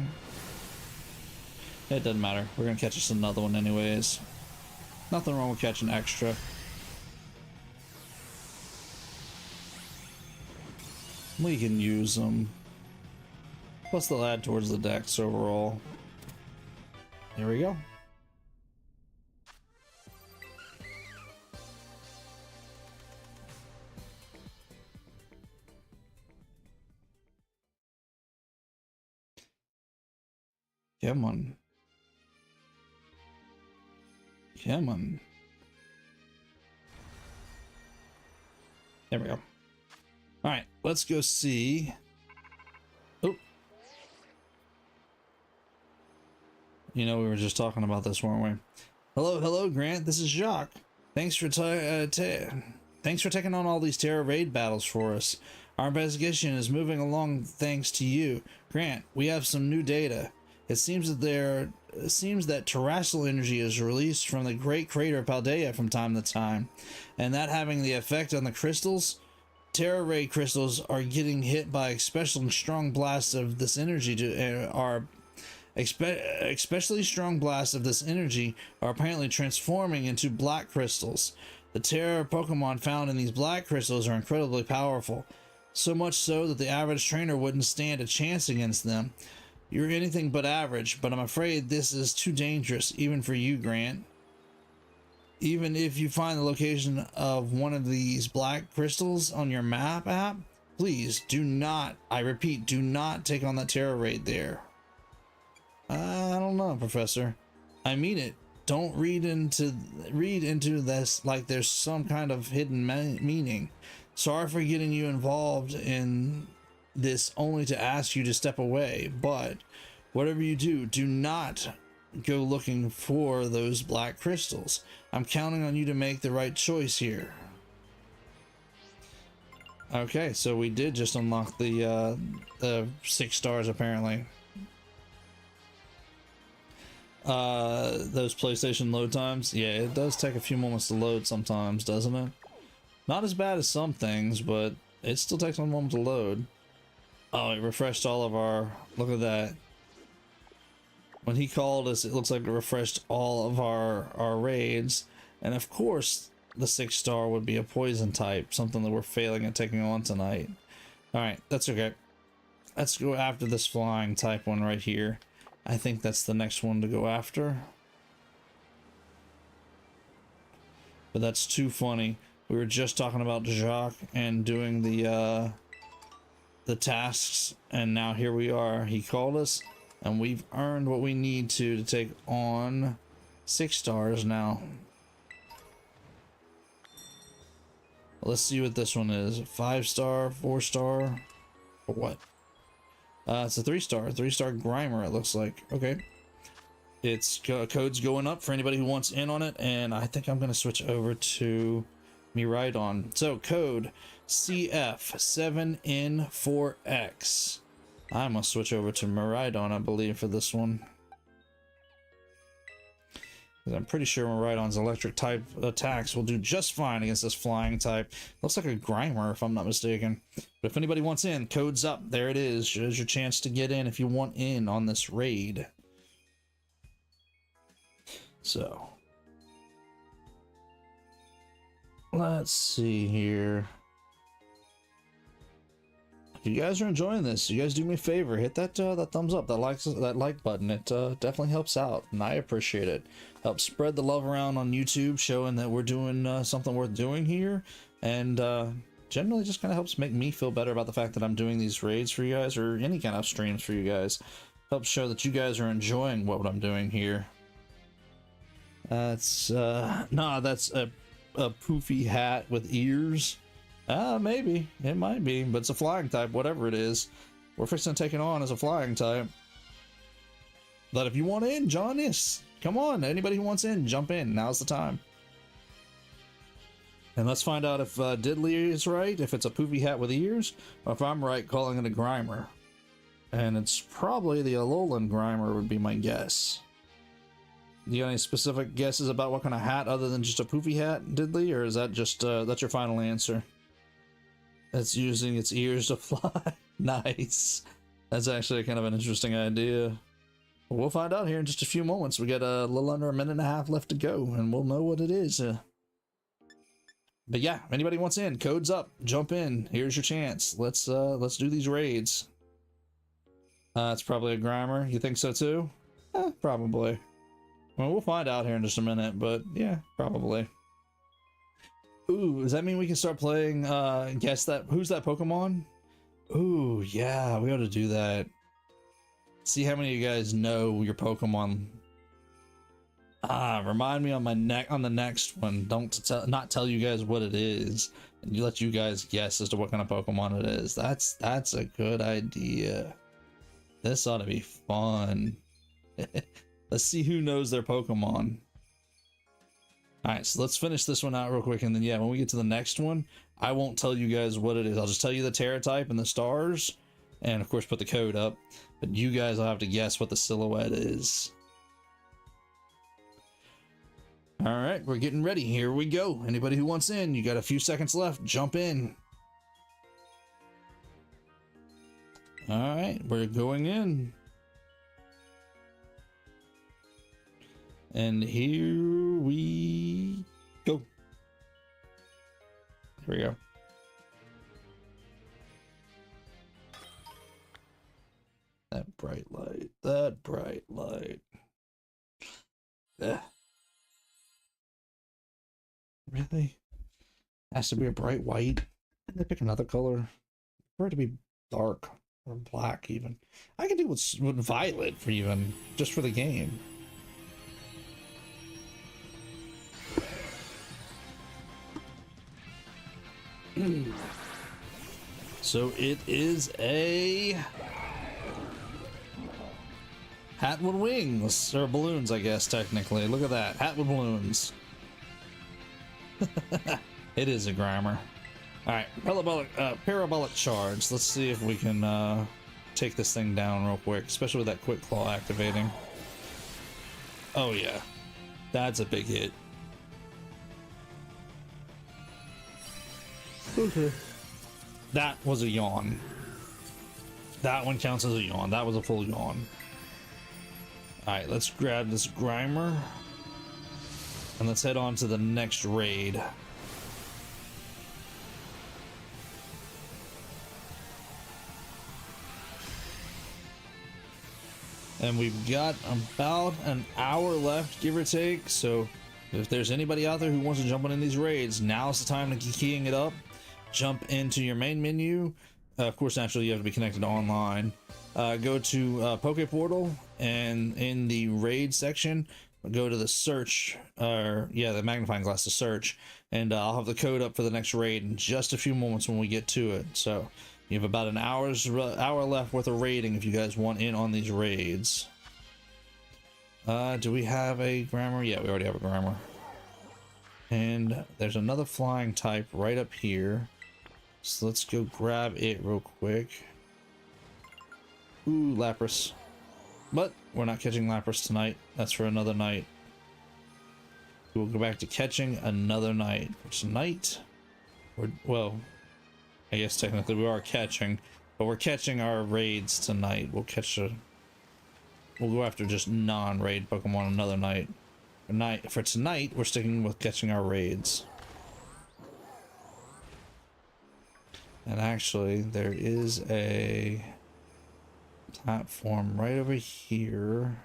It doesn't matter. We're gonna catch us another one anyways. Nothing wrong with catching extra. We can use them. Plus they'll add towards the dex overall. There we go. Come on. Come on. There we go. Alright, let's go see. Oh. You know, we were just talking about this, weren't we? Hello, Grant. This is Jacques. Thanks for taking on all these Terra raid battles for us. Our investigation is moving along thanks to you. Grant, we have some new data. It seems that terrestrial energy is released from the great crater of Paldea from time to time, and that having the effect on the crystals. Terra ray crystals are getting hit by especially strong blasts of this energy especially strong blasts of this energy are apparently transforming into black crystals. The Terra Pokemon found in these black crystals are incredibly powerful, so much so that the average trainer wouldn't stand a chance against them. You're anything but average, but I'm afraid this is too dangerous, even for you, Grant. Even if you find the location of one of these black crystals on your map app, please do not, I repeat, do not take on that terror raid there. I don't know, Professor. I mean it. Don't read into this like there's some kind of hidden meaning. Sorry for getting you involved in this only to ask you to step away, but whatever you do, do not go looking for those black crystals. I'm counting on you to make the right choice here. Okay, so we did just unlock the 6 stars apparently. Those PlayStation load times, yeah, it does take a few moments to load sometimes, doesn't it? Not as bad as some things, but it still takes a moment to load. Oh, it refreshed all of our, look at that. When he called us, it looks like it refreshed all of our raids. And of course, the 6 star would be a poison type, something that we're failing at taking on tonight. Alright, that's okay. Let's go after this flying type one right here. I think that's the next one to go after. But that's too funny. We were just talking about Jacques and doing the tasks, and now here we are. He called us, and we've earned what we need to take on 6 stars now. Let's see what this one is. 5 star, 4 star, or what? It's a 3 star, 3-star Grimer, it looks like. Okay. It's code's going up for anybody who wants in on it, and I think I'm going to switch over to Miraidon. So, code CF7N4X. I must switch over to Miraidon, I believe, for this one. I'm pretty sure Miraidon's electric type attacks will do just fine against this flying type. Looks like a Grimer, if I'm not mistaken. But if anybody wants in, code's up. There it is. There's your chance to get in if you want in on this raid. So, let's see here. If you guys are enjoying this, you guys do me a favor, hit that that thumbs up, that like button. It definitely helps out, and I appreciate it. Helps spread the love around on YouTube, showing that we're doing something worth doing here, and generally just kind of helps make me feel better about the fact that I'm doing these raids for you guys, or any kind of streams for you guys. Helps show that you guys are enjoying what I'm doing here. That's that's a poofy hat with ears. Maybe. It might be, but it's a flying type, whatever it is. We're fixing to take it on as a flying type. But if you want in, join us. Come on, anybody who wants in, jump in. Now's the time. And let's find out if Diddley is right, if it's a poofy hat with ears, or if I'm right calling it a Grimer. And it's probably the Alolan Grimer would be my guess. Do you got any specific guesses about what kind of hat other than just a poofy hat, Diddley, or is that just that's your final answer? It's using its ears to fly. Nice. That's actually kind of an interesting idea. We'll find out here in just a few moments. We got a little under a minute and a half left to go, and we'll know what it is. But yeah, if anybody wants in, code's up. Jump in. Here's your chance. Let's do these raids. It's probably a Grimer. You think so too? Probably. Well, we'll find out here in just a minute, but yeah, probably. Ooh, does that mean we can start playing, guess that, who's that Pokemon? Ooh, yeah, we ought to do that. See how many of you guys know your Pokemon. Remind me on the next one. Don't not tell you guys what it is, and you let you guys guess as to what kind of Pokemon it is. That's a good idea. This ought to be fun. Let's see who knows their Pokemon. Alright, so let's finish this one out real quick, and then yeah, when we get to the next one, I won't tell you guys what it is. I'll just tell you the Terra type and the stars, and of course put the code up, but you guys will have to guess what the silhouette is. Alright, we're getting ready. Here we go. Anybody who wants in, you got a few seconds left. Jump in. Alright, we're going in. And here we go. Here we go. That bright light. That bright light. Ugh. Really? Has to be a bright white? Can they pick another color? For it to be dark or black even. I can do with violet for even, just for the game. So it is a hat with wings, or balloons, I guess, technically. Look at that, hat with balloons. It is a grammar. Alright, parabolic charge. Let's see if we can take this thing down real quick, especially with that quick claw activating. Oh yeah, that's a big hit. Okay. That was a yawn. That one counts as a yawn. That was a full yawn. Alright, let's grab this Grimer. And let's head on to the next raid. And we've got about an hour left, give or take. So if there's anybody out there who wants to jump in these raids, now's the time to keep keying it up. Jump into your main menu. Of course, naturally, you have to be connected online. Go to Poke Portal, and in the raid section, go to the search, or yeah, the magnifying glass to search, and I'll have the code up for the next raid in just a few moments when we get to it. So you have about an hour left worth of raiding if you guys want in on these raids. Do we have a grammar? Yeah, we already have a grammar. And there's another flying type right up here. So let's go grab it real quick. Ooh, Lapras. But we're not catching Lapras tonight. That's for another night. We'll go back to catching another night. For tonight, well, I guess technically we are catching, but we're catching our raids tonight. We'll go after just non-raid Pokemon another night. For tonight, we're sticking with catching our raids. And actually, there is a platform right over here.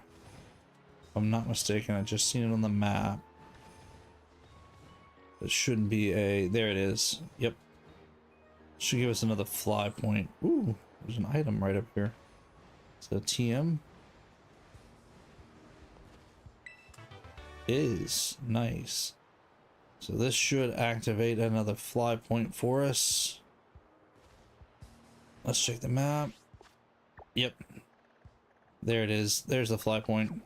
If I'm not mistaken, I just seen it on the map. It shouldn't be a... There it is. Yep. Should give us another fly point. Ooh, there's an item right up here. So TM is nice. So this should activate another fly point for us. Let's check the map. Yep. There it is. There's the fly point.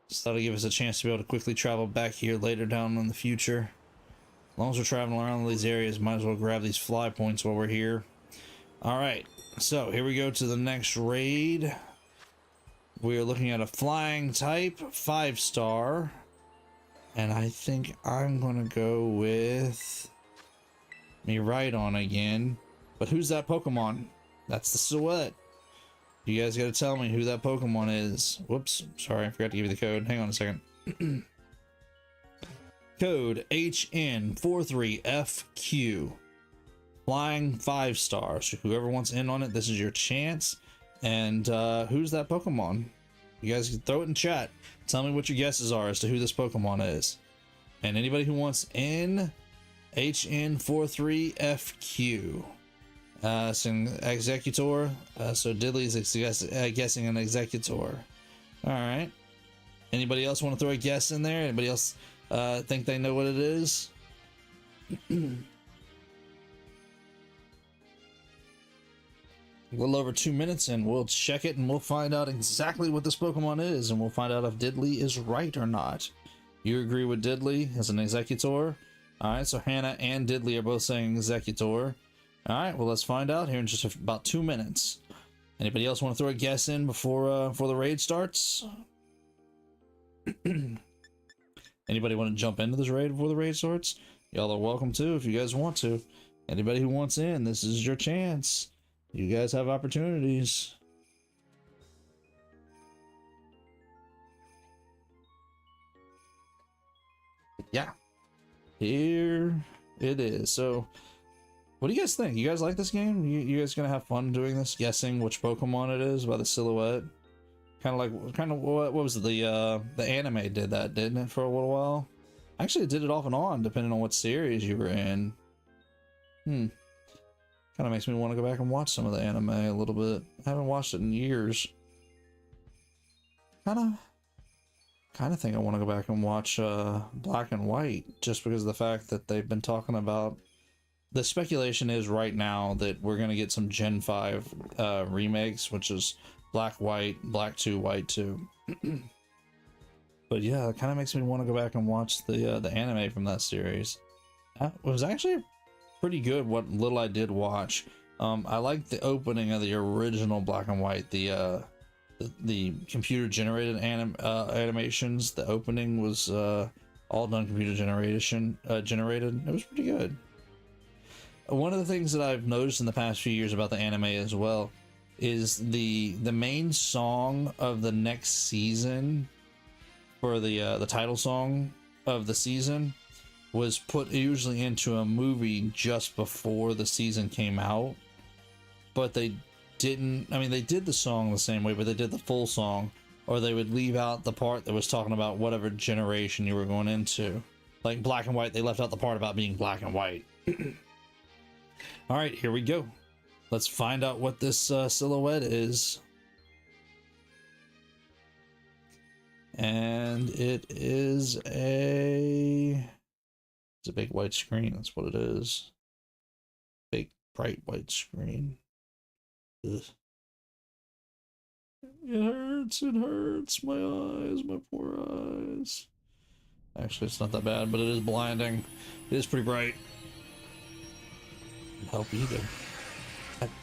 Just thought it'd give us a chance to be able to quickly travel back here later down in the future. As long as we're traveling around these areas, might as well grab these fly points while we're here. Alright, so here we go to the next raid. We're looking at a flying type, 5-star. And I think I'm gonna go with Miraidon again. But who's that Pokemon? That's the silhouette. You guys gotta tell me who that Pokemon is. Whoops, sorry, I forgot to give you the code. Hang on a second. Code HN43FQ. Flying 5-star. So whoever wants in on it, this is your chance. And who's that Pokemon? You guys can throw it in chat. Tell me what your guesses are as to who this Pokemon is. And anybody who wants in, HN43FQ. It's an Executor. So Diddley's guessing an Executor. Alright. Anybody else want to throw a guess in there? Anybody else think they know what it is? A little over 2 minutes and we'll check it and we'll find out exactly what this Pokemon is, and we'll find out if Diddley is right or not. You agree with Diddley as an Executor? Alright, so Hannah and Diddley are both saying Executor. Alright, well let's find out here in just about 2 minutes. Anybody else want to throw a guess in before the raid starts? Anybody want to jump into this raid before the raid starts? Y'all are welcome to if you guys want to. Anybody who wants in, this is your chance. You guys have opportunities. Yeah. Here it is. So What do you guys think? You guys like this game? You guys gonna have fun doing this, guessing which Pokemon it is by the silhouette? Kind of what was it? The anime did that, didn't it, for a little while? Actually, it did it off and on, depending on what series you were in. Kind of makes me want to go back and watch some of the anime a little bit. I haven't watched it in years. Kind of think I want to go back and watch Black and White, just because of the fact that they've been talking about. The speculation is right now that we're gonna get some Gen 5 remakes, which is Black, White, Black 2, White 2. But yeah, it kind of makes me want to go back and watch the anime from that series. It was actually pretty good what little I did watch. I liked the opening of the original Black and White, the computer generated animations. The opening was all done computer generated. It was pretty good. One of the things that I've noticed in the past few years about the anime as well is the main song of the next season, for the title song of the season, was put usually into a movie just before the season came out. But they didn't, I mean, they did the song the same way, but they did the full song, or they would leave out the part that was talking about whatever generation you were going into. Like Black and White, they left out the part about being black and white. All right, here we go. Let's find out what this silhouette is. And it is it's a big white screen. That's what it is. Big, bright white screen. Ugh. It hurts. My eyes, my poor eyes. Actually, it's not that bad, but it is blinding. It is pretty bright. Help either.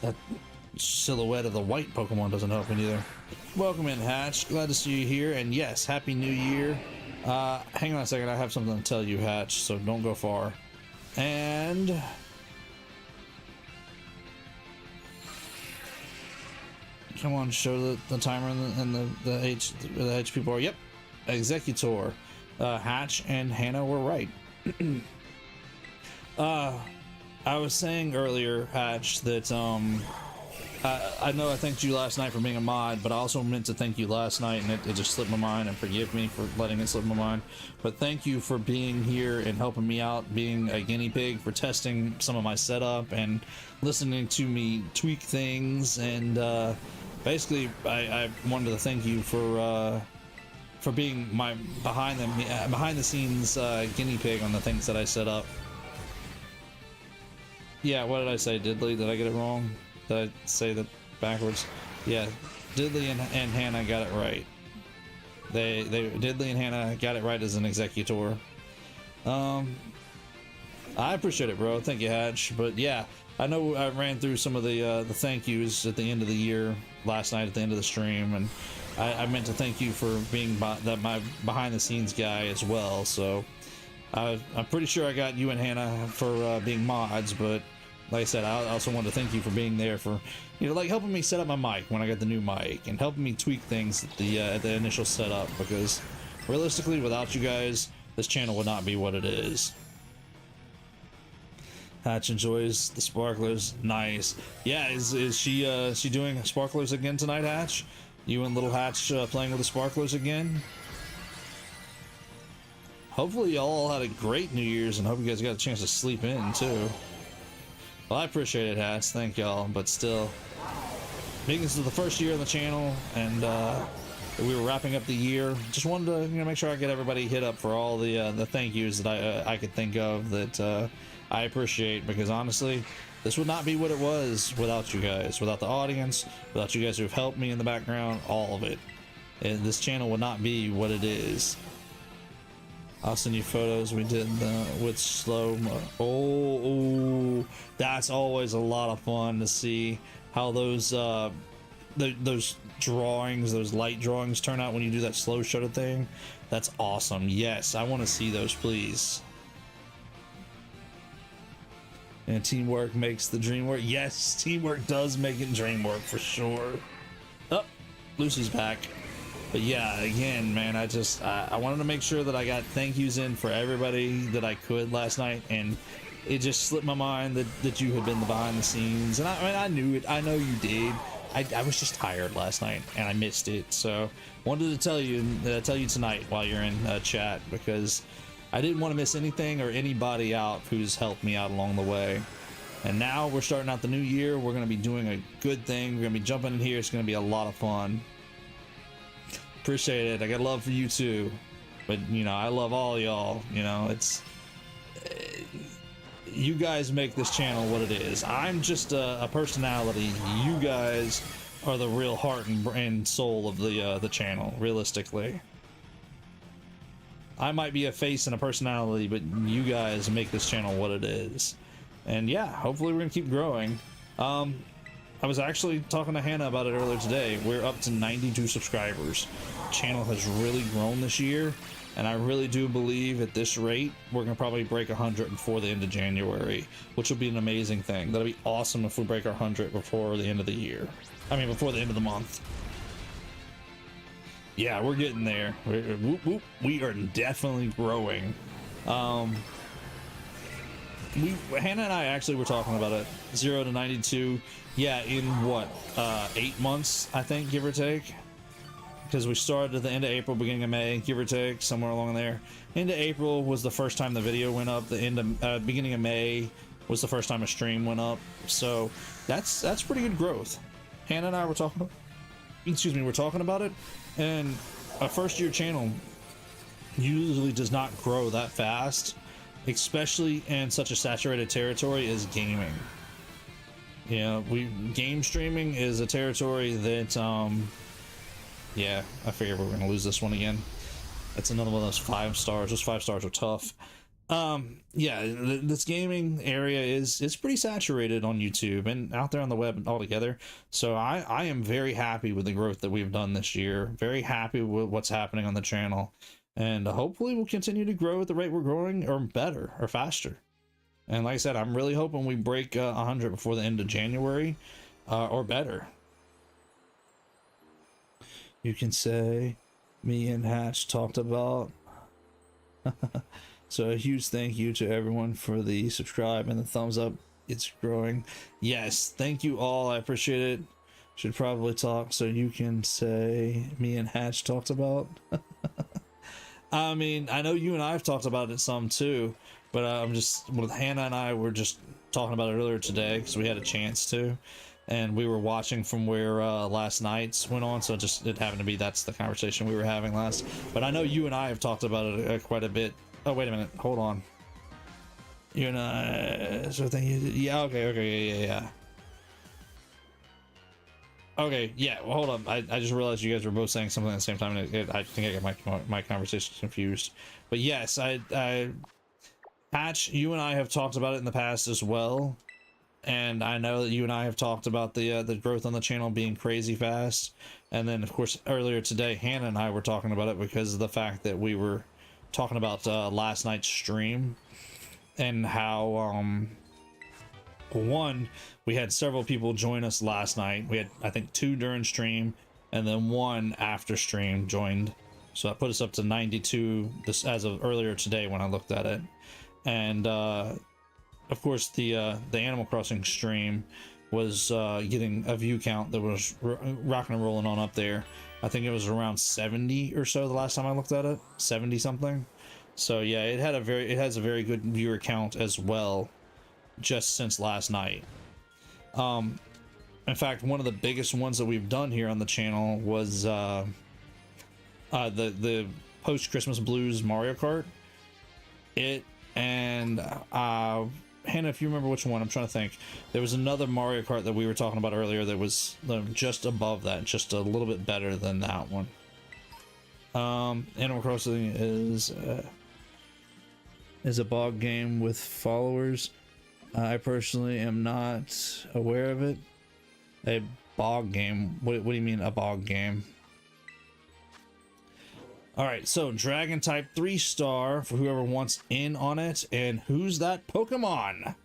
That silhouette of the white Pokemon doesn't help me either. Welcome in, Hatch. Glad to see you here, and yes, Happy New Year. Hang on a second, I have something to tell you, Hatch, so don't go far. And come on, show the timer and the HP bar. Yep, Executor. Hatch and Hannah were right. I was saying earlier, Hatch, that I know I thanked you last night for being a mod, but I also meant to thank you last night, and it just slipped my mind, and forgive me for letting it slip my mind. But thank you for being here and helping me out, being a guinea pig, for testing some of my setup and listening to me tweak things. And basically, I wanted to thank you for being my behind the scenes guinea pig on the things that I set up. Yeah, what did I say, Diddley? Did I get it wrong? Did I say that backwards? Yeah, Diddley and Hannah got it right. Diddley and Hannah got it right as an executor. I appreciate it, bro. Thank you, Hatch. But yeah, I know I ran through some of the thank yous at the end of the year last night at the end of the stream, and I meant to thank you for being my behind the scenes guy as well. So I'm pretty sure I got you and Hannah for being mods, but like I said, I also wanted to thank you for being there, for, you know, like helping me set up my mic when I got the new mic, and helping me tweak things at the initial setup, because realistically, without you guys, this channel would not be what it is. Hatch enjoys the sparklers. Nice. Yeah, is she doing sparklers again tonight, Hatch? You and little Hatch playing with the sparklers again? Hopefully y'all all had a great New Year's, and hope you guys got a chance to sleep in too. Well, I appreciate it, Hatch. Thank y'all. But still, being this is the first year on the channel, and we were wrapping up the year, just wanted to, you know, make sure I get everybody hit up for all the thank yous that I could think of that I appreciate, because honestly, this would not be what it was without you guys, without the audience, without you guys who have helped me in the background, all of it. And this channel would not be what it is. I'll send you photos we did with slow-mo. Oh, that's always a lot of fun to see how those drawings, those light drawings turn out when you do that slow shutter thing. That's awesome. Yes, I want to see those, please. And teamwork makes the dream work. Yes, teamwork does make it dream work for sure. Oh, Lucy's back. But yeah, again, man, I wanted to make sure that I got thank yous in for everybody that I could last night, and it just slipped my mind that you had been behind the scenes, and I mean, I knew it. I know you did. I was just tired last night and I missed it, so wanted to tell you tonight while you're in chat, because I didn't want to miss anything or anybody out who's helped me out along the way. And now we're starting out the new year. We're going to be doing a good thing. We're going to be jumping in here. It's going to be a lot of fun. Appreciate it. I got love for you too, but you know, I love all y'all. You know, it's you guys make this channel what it is. I'm just a personality. You guys are the real heart and soul of the channel, realistically. I might be a face and a personality, but you guys make this channel what it is. And yeah, hopefully we're gonna keep growing. I was actually talking to Hannah about it earlier today. We're up to 92 subscribers. The channel has really grown this year, and I really do believe at this rate we're gonna probably break 100 before the end of January, which will be an amazing thing. That'll be awesome if we break our 100 before the end of the year. I mean, before the end of the month. Yeah, we're getting there. Whoop, whoop. We are definitely growing. Hannah and I actually were talking about it. 0 to 92. Yeah, in what, 8 months, I think, give or take. Because we started at the end of April, beginning of May, give or take, somewhere along there. End of April was the first time the video went up. The beginning of May was the first time a stream went up. So that's pretty good growth. Hannah and I were talking about, we're talking about it. And a first-year channel usually does not grow that fast, especially in such a saturated territory as gaming. Yeah, game streaming is a territory that yeah, I figured we were gonna lose this one again. That's another one of those 5 stars. Those 5 stars are tough. Yeah, this gaming area is pretty saturated on YouTube and out there on the web altogether. So I am very happy with the growth that we've done this year. Very happy with what's happening on the channel, and hopefully we'll continue to grow at the rate we're growing, or better, or faster. And like I said, I'm really hoping we break 100 before the end of January, or better. You can say me and Hatch talked about. So a huge thank you to everyone for the subscribe and the thumbs up. It's growing. Yes, thank you all. I appreciate it. Should probably talk so you can say me and Hatch talked about. I mean, I know you and I have talked about it some too, but I'm just, with Hannah and I were just talking about it earlier today because we had a chance to, and we were watching from where last night's went on, so it happened to be that's the conversation we were having last. But I know you and I have talked about it quite a bit. Oh, wait a minute, hold on. You and I, so yeah, okay, yeah. Okay, yeah, well, hold on. I just realized you guys were both saying something at the same time, and I think I got my conversation confused. But yes, Patch, you and I have talked about it in the past as well, and I know that you and I have talked about the growth on the channel being crazy fast. And then, of course, earlier today, Hannah and I were talking about it because of the fact that we were talking about last night's stream and how one, we had several people join us last night. We had, I think, 2 during stream and then 1 after stream joined, so that put us up to 92 this as of earlier today when I looked at it. And of course the Animal Crossing stream was getting a view count that was rocking and rolling on up there. I think it was around 70 or so the last time I looked at it, 70 something. So yeah, it has a very good viewer count as well, just since last night. In fact, one of the biggest ones that we've done here on the channel was the post Christmas Blues Mario Kart. Hannah, if you remember which one, I'm trying to think. There was another Mario Kart that we were talking about earlier that was just above that, just a little bit better than that one. Animal Crossing is a bog game with followers. I personally am not aware of it. A bog game? What do you mean a bog game? Alright, so Dragon type 3-star for whoever wants in on it. And who's that Pokemon?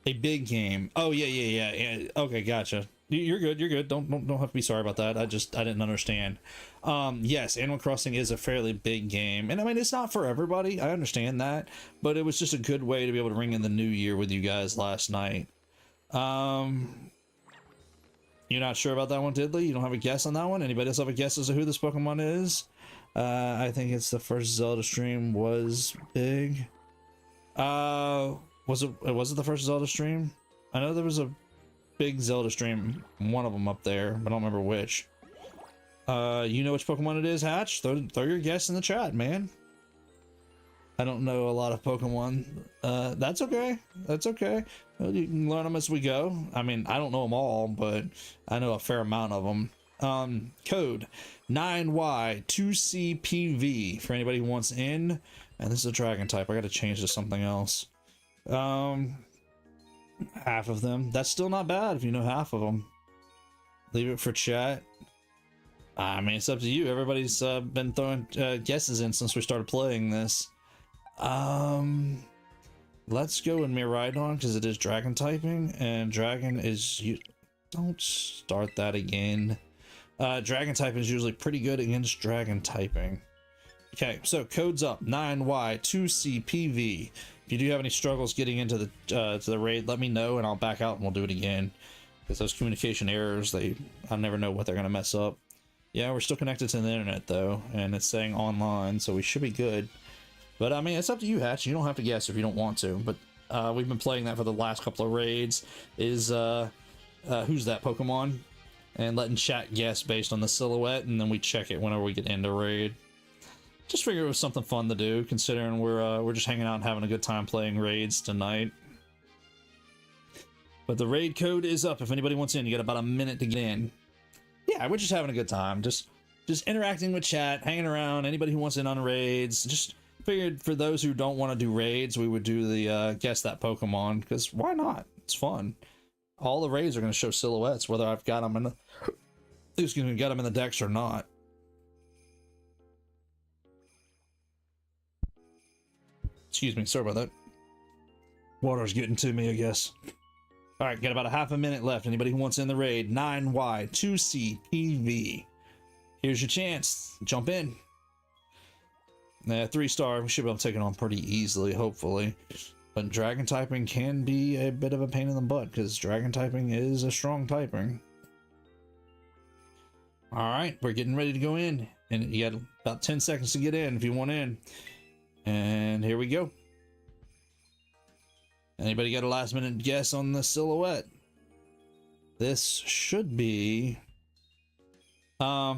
A big game. Oh, yeah. Okay, gotcha. You're good. You're good. Don't have to be sorry about that. I didn't understand. Yes, Animal Crossing is a fairly big game, and I mean it's not for everybody. I understand that, but it was just a good way to be able to ring in the new year with you guys last night. You're not sure about that one, Diddley? You don't have a guess on that one? Anybody else have a guess as to who this Pokemon is? I think it's the first Zelda stream was big. Was it the first Zelda stream? I know there was a big Zelda stream, one of them up there, but I don't remember which. You know which Pokemon it is, Hatch? Throw your guess in the chat, man. I don't know a lot of Pokemon. That's okay. That's okay. Well, you can learn them as we go. I mean, I don't know them all, but I know a fair amount of them. Code 9Y2CPV for anybody who wants in. And this is a dragon type. I got to change to something else. Half of them. That's still not bad if you know half of them. Leave it for chat. I mean, it's up to you. Everybody's been throwing guesses in since we started playing this. Let's go with Miraidon because it is dragon typing, and dragon is you. Don't start that again. Dragon typing is usually pretty good against dragon typing. Okay, so code's up 9Y2CPV. If you do have any struggles getting into the to the raid, let me know and I'll back out and we'll do it again. Because those communication errors, I never know what they're gonna mess up. Yeah, we're still connected to the internet though, and it's saying online, so we should be good. But I mean, it's up to you, Hatch. You don't have to guess if you don't want to. But we've been playing that for the last couple of raids. Is who's that Pokemon? And letting chat guess based on the silhouette, and then we check it whenever we get into raid. Just figure it was something fun to do, considering we're just hanging out and having a good time playing raids tonight. But the raid code is up. If anybody wants in, you got about a minute to get in. Yeah, we're just having a good time. Just interacting with chat, hanging around. Anybody who wants in on raids. Just figured for those who don't want to do raids, we would do the guess that Pokemon, because why not? It's fun. All the raids are going to show silhouettes, whether I've got them in the got them in the decks or not. Excuse me, sorry about that. Water's getting to me, I guess. All right, got about a half a minute left. Anybody who wants in the raid, 9Y2CPV. Here's your chance. Jump in. 3-star. We should be able to take it on pretty easily, hopefully. But dragon typing can be a bit of a pain in the butt because dragon typing is a strong typing. All right, we're getting ready to go in, and you got about 10 seconds to get in if you want in. And here we go. Anybody got a last minute guess on the silhouette? This should be not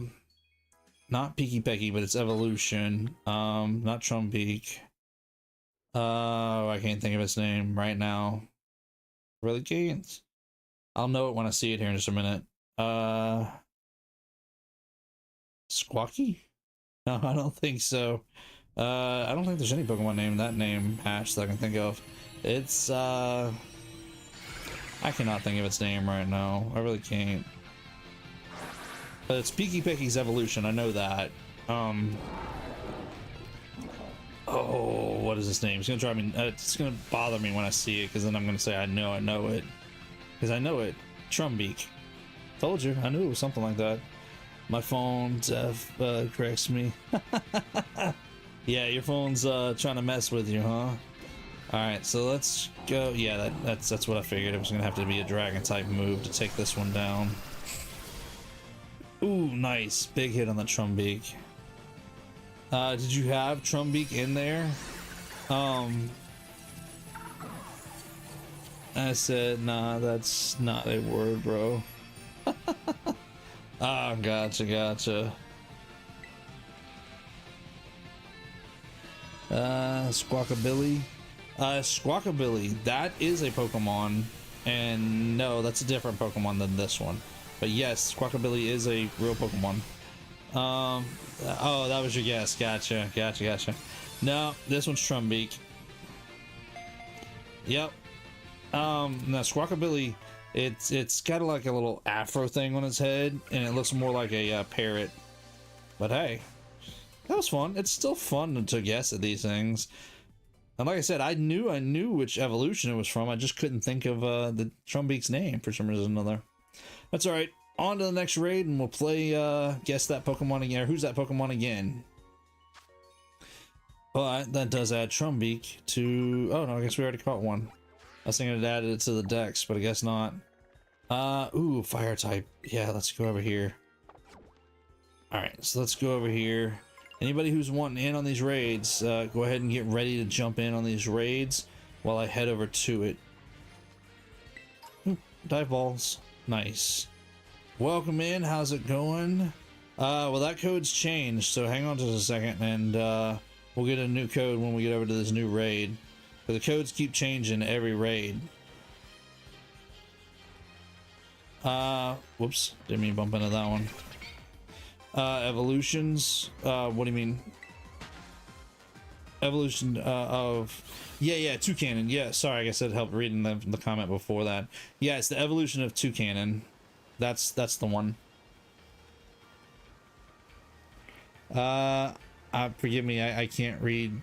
Peaky Pecky, but it's evolution. Not Trumbeak. I can't think of its name right now. Really can't. I'll know it when I see it here in just a minute. Squawky? No, I don't think so. I don't think there's any Pokemon named that name, Hatch, that I can think of. It's, I cannot think of its name right now. I really can't. But it's Peaky Pecky's evolution, I know that. Oh, what is his name? It's gonna drive me, it's gonna bother me when I see it, because then I'm gonna say I know it. Because I know it. Trumbeak. Told you, I knew it was something like that. My phone corrects me. Yeah, your phone's trying to mess with you, huh? Alright, so let's go. Yeah, that's what I figured. It was gonna have to be a dragon type move to take this one down. Ooh, nice. Big hit on the Trumbeak. Did you have Trumbeak in there? I said, nah, that's not a word, bro. Ah, gotcha. Squawkabilly. Squawkabilly, that is a Pokemon, and no, that's a different Pokemon than this one. But yes, Squawkabilly is a real Pokemon. Oh, that was your guess. Gotcha. No, this one's Trumbeak. Yep. Now Squawkabilly, it's got like a little afro thing on its head, and it looks more like a parrot. But hey, that was fun. It's still fun to guess at these things. And like I said, I knew which evolution it was from. I just couldn't think of the Trumbeak's name for some reason or another. That's all right. On to the next raid, and we'll play guess that Pokemon again, or who's that Pokemon again. But that does add Trumbeak to... Oh, no, I guess we already caught one. I was thinking it added it to the dex, but I guess not. Ooh, fire type. Yeah, let's go over here. Alright, so let's go over here. Anybody who's wanting in on these raids, go ahead and get ready to jump in on these raids while I head over to it. Ooh, dive balls. Nice. Welcome in. How's it going? Well, that code's changed, so hang on just a second, and we'll get a new code when we get over to this new raid. But the codes keep changing every raid. Whoops, didn't mean to bump into that one. Evolutions, what do you mean? Evolution of... Yeah, Toucanon. Yeah, sorry, I guess it helped reading the comment before that. Yeah, it's the evolution of Toucanon. That's the one. Forgive me, I can't read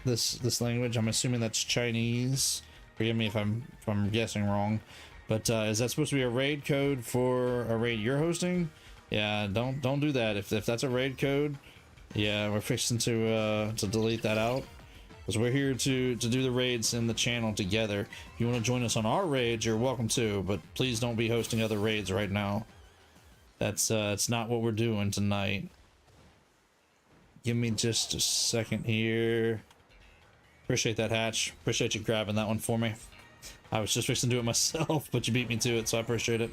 this language. I'm assuming that's Chinese. Forgive me if I'm guessing wrong. But is that supposed to be a raid code for a raid you're hosting? Yeah, don't do that. If that's a raid code, yeah, we're fixing to delete that out. Because we're here to do the raids in the channel together. If you want to join us on our raids, you're welcome to, but please don't be hosting other raids right now. That's it's not what we're doing tonight. Give me just a second here. Appreciate that, Hatch. Appreciate you grabbing that one for me. I was just fixing to do it myself, but you beat me to it, so I appreciate it.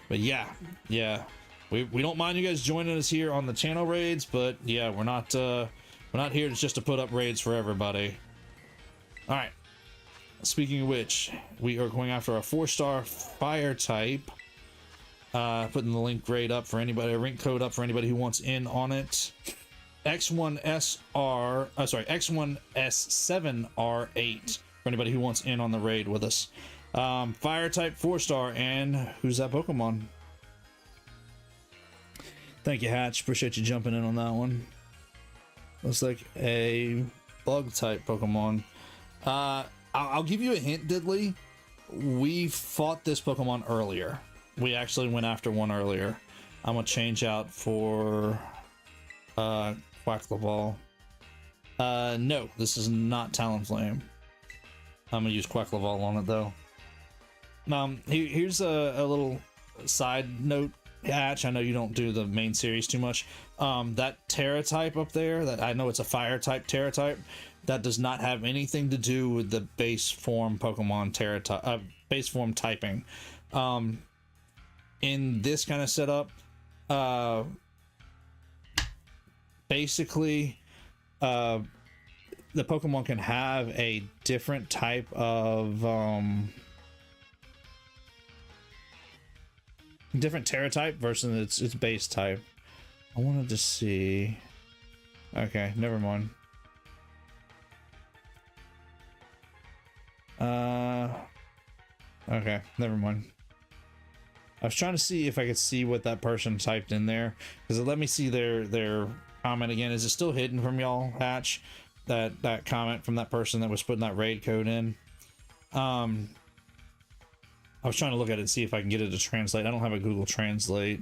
But yeah, we don't mind you guys joining us here on the channel raids, but yeah, we're not here just to put up raids for everybody. All right. Speaking of which, we are going after a 4-star fire type. Putting the link grade up for anybody, a link code up for anybody who wants in on it. X1S7R8 for anybody who wants in on the raid with us. Fire type 4-star, and who's that Pokemon? Thank you, Hatch. Appreciate you jumping in on that one. Looks like a bug type Pokemon. I'll give you a hint, Diddley. We fought this Pokemon earlier. We actually went after one earlier. I'm gonna change out for Quackleval. No, this is not Talonflame. I'm gonna use Quackleval on it though. Here's a little side note, Hatch. I know you don't do the main series too much. That Terra type up there, that I know it's a fire type Terra type, that does not have anything to do with the base form Pokemon Terra type, base form typing. In this kind of setup, basically, the Pokemon can have a different type of different Terra type versus its base type. I wanted to see. Okay, never mind. Okay, never mind. I was trying to see if I could see what that person typed in there, because it let me see their comment again. Is it still hidden from y'all, Hatch? That comment from that person that was putting that raid code in. I was trying to look at it and see if I can get it to translate. I don't have a Google Translate.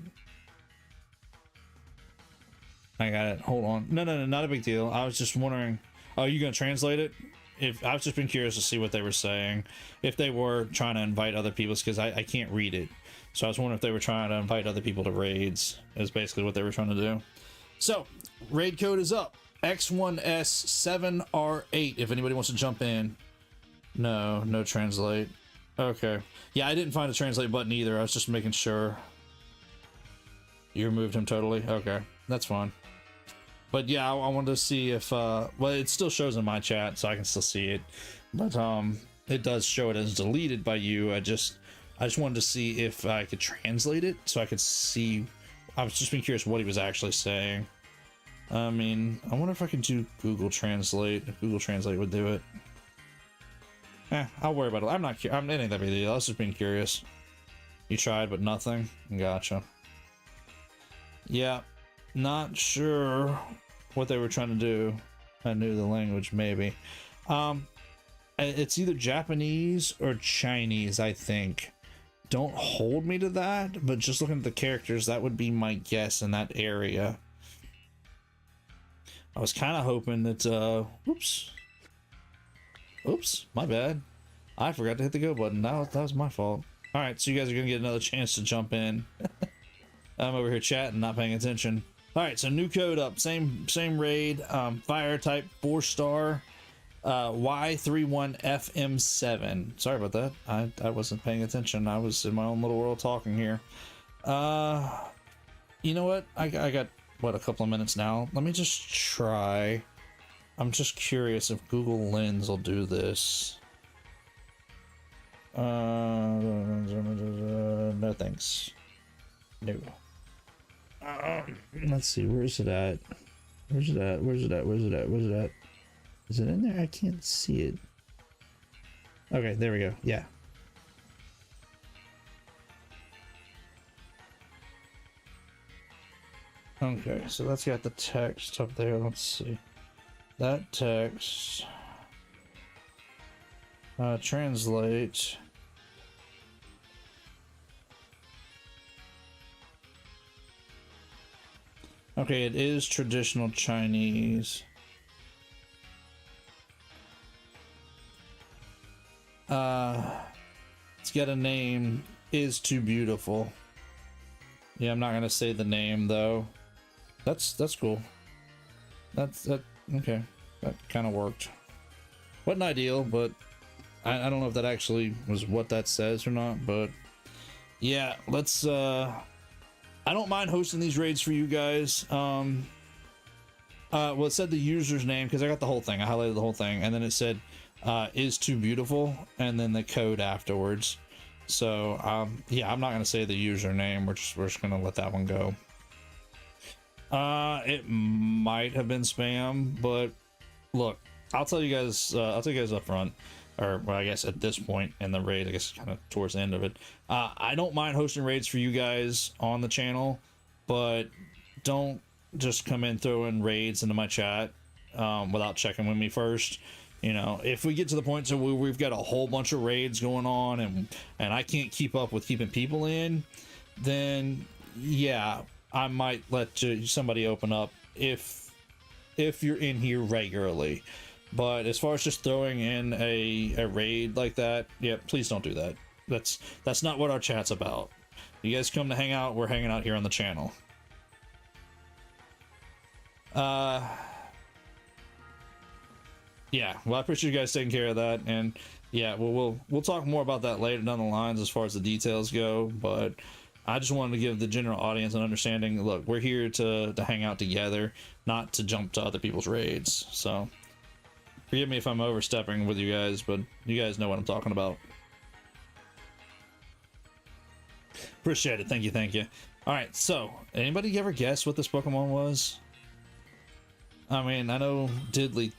I got it. Hold on. No, not a big deal. I was just wondering. Oh, you gonna translate it? If I've just been curious to see what they were saying, if they were trying to invite other people, because I can't read it. So I was wondering if they were trying to invite other people to raids, is basically what they were trying to do. So raid code is up. X1S7R8 if anybody wants to jump in. No translate. Okay, yeah, I didn't find a translate button either. I was just making sure. You removed him totally? Okay, that's fine. But yeah, I wanted to see if well, it still shows in my chat, so I can still see it, but it does show it as deleted by you. I just wanted to see if I could translate it so I could see. I was just being curious what he was actually saying. I mean, I wonder if I could do Google Translate, if Google Translate would do it. I'll worry about it. I'm not. It ain't that big a deal. I was just being curious. You tried, but nothing. Gotcha. Yeah, not sure what they were trying to do. I knew the language, maybe. It's either Japanese or Chinese, I think. don't hold me to that, but just looking at the characters, that would be my guess in that area. I was kind of hoping that, oops, my bad. I forgot to hit the go button. That was my fault. All right, so you guys are gonna get another chance to jump in. I'm over here chatting, not paying attention. All right, so new code up, same raid, fire type, 4-star, Y31FM7. Sorry about that. I wasn't paying attention. I was in my own little world talking here. You know what? I got what, a couple of minutes now. Let me just try. I'm just curious if Google Lens will do this. No thanks. No. Let's see, where's it at? Where's it at? Where's it at? Where's it at? Where's it at? Is it in there? I can't see it. Okay, there we go. Yeah. Okay, so that's got the text up there. Let's see. That text. Translate. Okay, it is traditional Chinese. It's got a name, is too beautiful. Yeah, I'm not gonna say the name though. That's cool. That okay. That kind of worked. Wasn't ideal, but I don't know if that actually was what that says or not, but yeah, let's I don't mind hosting these raids for you guys. Well, it said the user's name because I got the whole thing. I highlighted the whole thing, and then it said is too beautiful, and then the code afterwards. So yeah, I'm not gonna say the username. We're just gonna let that one go. It might have been spam, but look, I'll tell you guys up front, or well, I guess at this point in the raid, I guess kind of towards the end of it, I don't mind hosting raids for you guys on the channel, but don't just come in throwing raids into my chat without checking with me first. You know, if we get to the point so we've got a whole bunch of raids going on and I can't keep up with keeping people in, then yeah, I might let somebody open up if you're in here regularly. But as far as just throwing in a raid like that, yeah, please don't do that. That's not what our chat's about. You guys come to hang out, we're hanging out here on the channel. Yeah, well, I appreciate you guys taking care of that, and yeah, we'll talk more about that later down the lines as far as the details go, but I just wanted to give the general audience an understanding. Look, we're here to hang out together, not to jump to other people's raids. So forgive me if I'm overstepping with you guys, but you guys know what I'm talking about. Appreciate it. Thank you. All right, so anybody ever guess what this Pokemon was? I mean, I know Diddley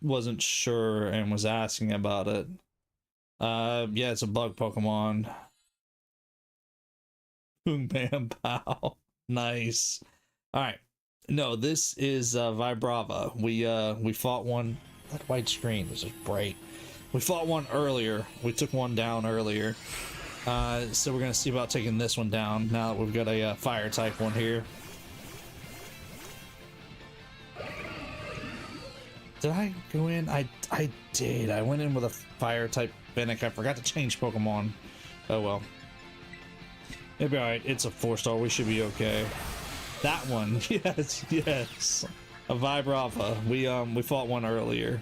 wasn't sure and was asking about it. Yeah, it's a bug Pokemon. Boom bam pow. Nice. All right, no, this is Vibrava. We fought one. That white screen is just bright. We fought one earlier. We took one down earlier, so we're gonna see about taking this one down now that we've got a fire type one here. Did I go in? I did. I went in with a fire type Fennec. I forgot to change Pokemon. Oh well. It'll be alright. It's a 4-star. We should be okay. That one. Yes. A Vibrava. We fought one earlier.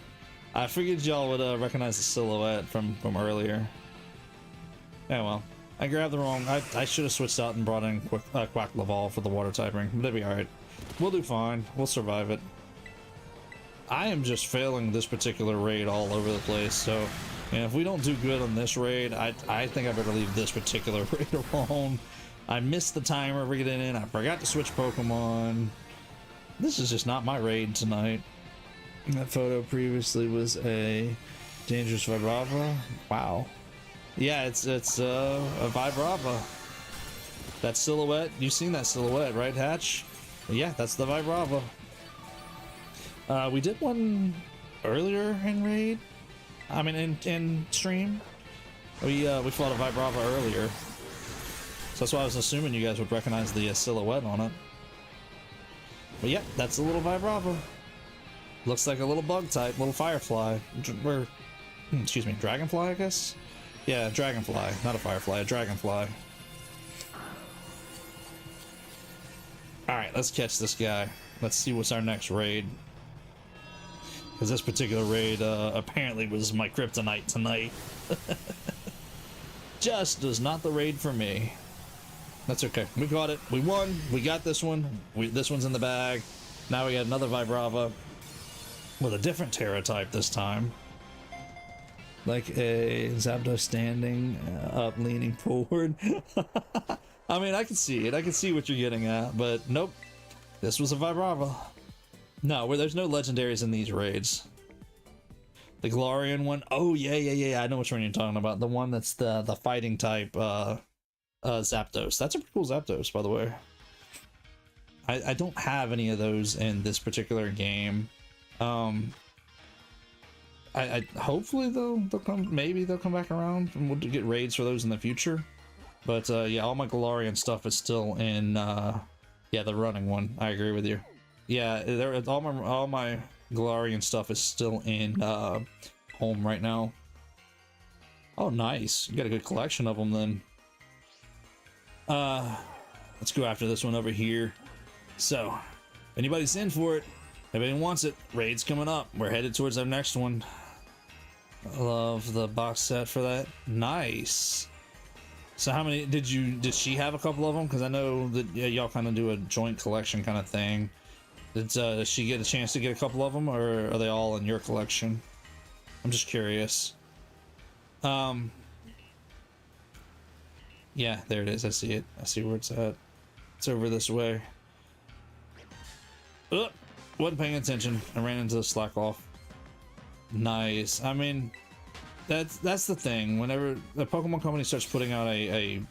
I figured y'all would recognize the silhouette from earlier. Yeah, well. I grabbed the wrong... I should have switched out and brought in Quack Laval for the water typing. But it'll be alright. We'll do fine. We'll survive it. I am just failing this particular raid all over the place, so if we don't do good on this raid, I think I better leave this particular raid alone. I missed the timer for getting in. I forgot to switch Pokemon. This is just not my raid tonight. That photo previously was a dangerous Vibrava. Wow. Yeah, it's a Vibrava. That silhouette, you've seen that silhouette, right, Hatch? Yeah, that's the Vibrava. We did one earlier in raid. I mean, in stream. We fought a Vibrava earlier. So that's why I was assuming you guys would recognize the silhouette on it. But yeah, that's a little Vibrava. Looks like a little bug type, little firefly. Or, excuse me, dragonfly, I guess? Yeah, dragonfly. Not a firefly, a dragonfly. Alright, let's catch this guy. Let's see what's our next raid. Because this particular raid apparently was my kryptonite tonight. Just is not the raid for me. That's okay. We got it. We won. We got this one. This one's in the bag. Now we got another Vibrava with a different Terra type this time. Like a Zapdos standing up, leaning forward. I mean, I can see it. I can see what you're getting at, but nope. This was a Vibrava. No, there's no legendaries in these raids. The Galarian one. Oh, yeah. I know which one you're talking about. The one that's the fighting type Zapdos. That's a pretty cool Zapdos, by the way. I don't have any of those in this particular game. I hopefully they'll come. Maybe they'll come back around and we'll get raids for those in the future. But yeah, all my Galarian stuff is still in. Yeah, the running one. I agree with you. Yeah, all my Galarian stuff is still in home right now. Oh, nice. You got a good collection of them then. Let's go after this one over here. So, if anybody's in for it, if anyone wants it, raid's coming up. We're headed towards our next one. I love the box set for that. Nice. So how many did she have a couple of them? Because I know that y'all kind of do a joint collection kind of thing. Does she get a chance to get a couple of them, or are they all in your collection? I'm just curious. Yeah, there it is. I see it. I see where it's at. It's over this way. Oh, wasn't paying attention. I ran into the slack off. Nice. I mean, that's the thing. Whenever the Pokemon company starts putting out a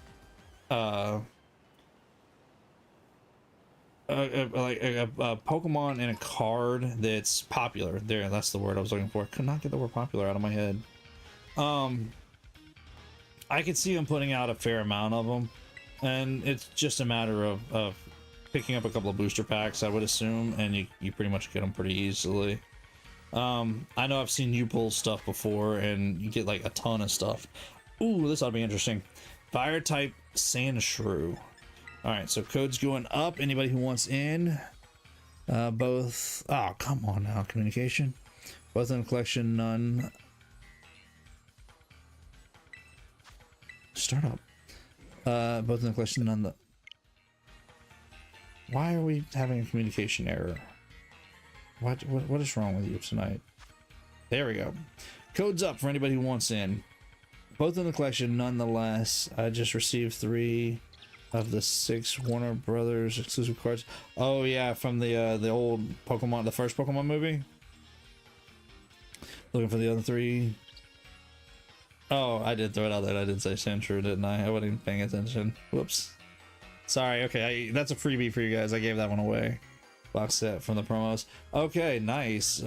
Pokemon in a card that's popular. There, that's the word I was looking for. Could not get the word popular out of my head. I could see them putting out a fair amount of them, and it's just a matter of picking up a couple of booster packs, I would assume, and you pretty much get them pretty easily. I know I've seen you pull stuff before, and you get like a ton of stuff. Ooh, this ought to be interesting. Fire type Sandshrew. All right, so code's going up. Anybody who wants in, both. Oh, come on now, communication. Both in the collection, none. Start up. Both in the collection, none. Why are we having a communication error? What is wrong with you tonight? There we go. Code's up for anybody who wants in. Both in the collection, nonetheless. I just received 3 of the 6 Warner Brothers exclusive cards. Oh yeah, from the old Pokemon, the first Pokemon movie. Looking for the other 3. Oh, I did throw it out there. I did say Sandshrew, didn't I? I wasn't even paying attention. Whoops. Sorry. Okay, that's a freebie for you guys. I gave that one away. Box set from the promos. Okay, nice.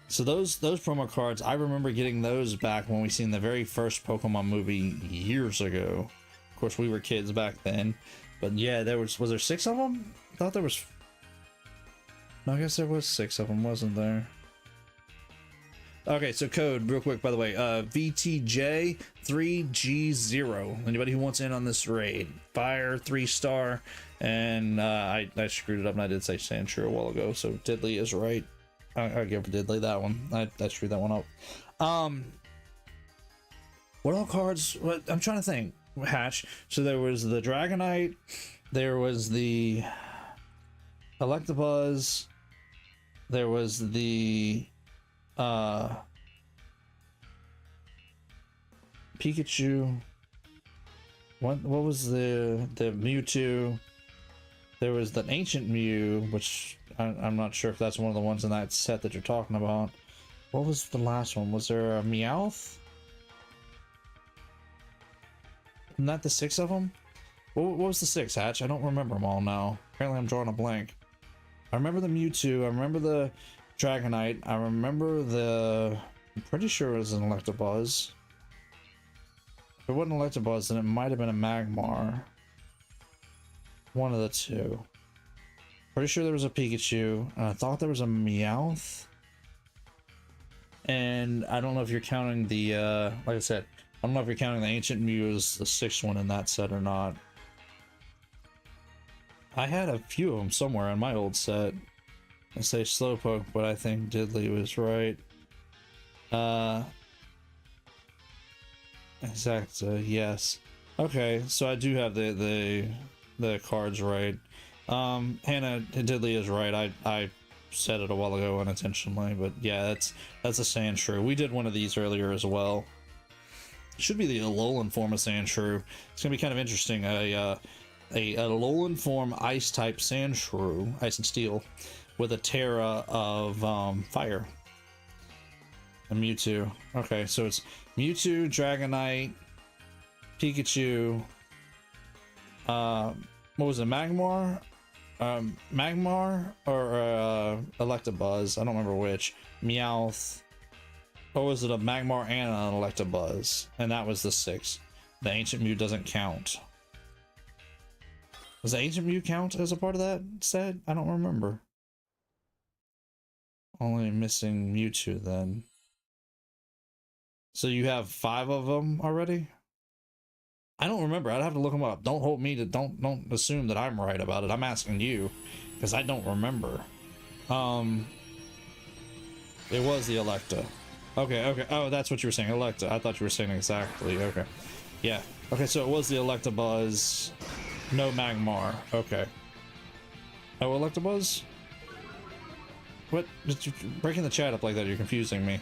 So those promo cards, I remember getting those back when we seen the very first Pokemon movie years ago. Of course, we were kids back then. But yeah, was there 6 of them? I thought there was. No, I guess there was 6 of them, wasn't there? Okay, so code real quick, by the way, VTJ3G0. Anybody who wants in on this raid, fire 3-star, and I screwed it up and I did say Sandshrew a while ago, so Diddley is right. I'll give Diddley that one. I screwed that one up. What all cards? What I'm trying to think. Hatch. So there was the Dragonite, there was the Electabuzz, there was the Pikachu. What was the Mewtwo? There was the ancient Mew, which I'm not sure if that's one of the ones in that set that you're talking about. What was the last one? Was there a Meowth? Not the 6 of them? What was the 6, Hatch? I don't remember them all now. Apparently I'm drawing a blank. I remember the Mewtwo. I remember the Dragonite. I remember I'm pretty sure it was an Electabuzz. If it wasn't Electabuzz, then it might have been a Magmar. One of the two. Pretty sure there was a Pikachu, and I thought there was a Meowth. And I don't know if you're counting the, like I said, I don't know if you're counting the Ancient Mew as the 6th one in that set or not. I had a few of them somewhere in my old set. I say Slowpoke, but I think Diddley was right. Exactly, yes. Okay, so I do have the cards right. Hannah Diddley is right. I said it a while ago unintentionally, but yeah, that's a Sandshrew. We did one of these earlier as well. Should be the Alolan form of Sandshrew. It's gonna be kind of interesting. A Alolan form Ice type Sandshrew, Ice and Steel, with a Terra of Fire. A Mewtwo. Okay, so it's Mewtwo, Dragonite, Pikachu. What was it? Magmar? Magmar or Electabuzz? I don't remember which. Meowth. Or was it a Magmar and an Electabuzz? And that was the 6th. The Ancient Mew doesn't count. Does the Ancient Mew count as a part of that set? I don't remember. Only missing Mewtwo then. So you have 5 of them already? I don't remember. I'd have to look them up. Don't hold me to don't assume that I'm right about it. I'm asking you because I don't remember. It was the Electa. Okay. Oh, that's what you were saying, Electa. I thought you were saying exactly. Okay. Yeah. Okay, so it was the Electabuzz. No Magmar. Okay. Oh, Electabuzz? What? Just breaking the chat up like that, you're confusing me.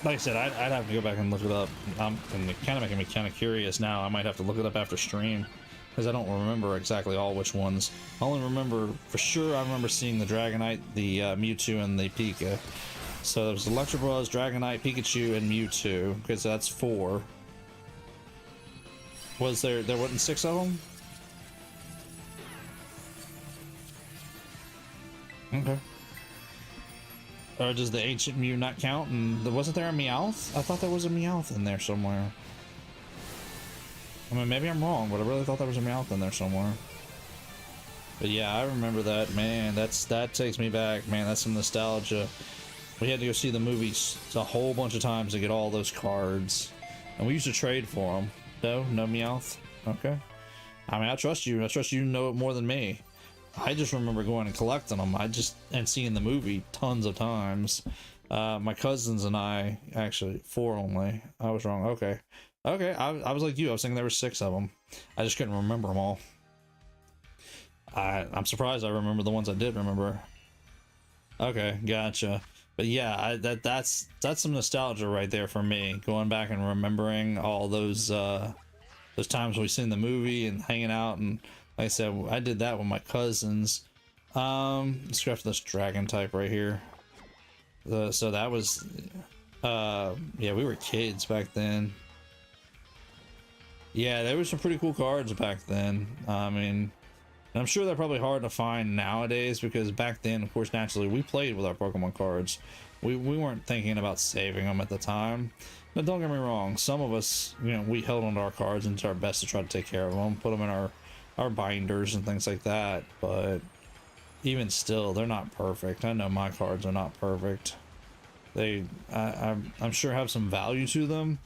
Like I said, I'd have to go back and look it up. And it kind of making me kind of curious now. I might have to look it up after stream because I don't remember exactly all which ones. I only remember for sure. I remember seeing the Dragonite, the Mewtwo, and the Pika. So there was Electabuzz, Dragonite, Pikachu, and Mewtwo because that's 4. Was there wasn't 6 of them? Okay. Or does the Ancient Mew not count? And wasn't there a Meowth? I thought there was a Meowth in there somewhere. I mean, maybe I'm wrong, but I really thought there was a Meowth in there somewhere. But yeah, I remember that, man. That takes me back, man. That's some nostalgia. We had to go see the movies a whole bunch of times to get all those cards, and we used to trade for them. No Meowth. Okay. I mean, I trust you. I trust you know it more than me. I just remember going and collecting them. And seeing the movie tons of times. My cousins and I, actually 4 only. I was wrong. Okay. I was like you. I was thinking there were 6 of them. I just couldn't remember them all. I'm surprised I remember the ones I did remember. Okay, gotcha. But yeah, that's some nostalgia right there for me. Going back and remembering all those times we seen the movie and hanging out, and like I said, I did that with my cousins. Let's go after this dragon type right here. So that was yeah, we were kids back then. Yeah, there were some pretty cool cards back then. I mean, I'm sure they're probably hard to find nowadays because back then, of course, naturally, we played with our Pokemon cards. We weren't thinking about saving them at the time. Now, don't get me wrong. Some of us, you know, we held onto our cards and did our best to try to take care of them, put them in our binders and things like that. But even still, they're not perfect. I know my cards are not perfect. I'm sure have some value to them,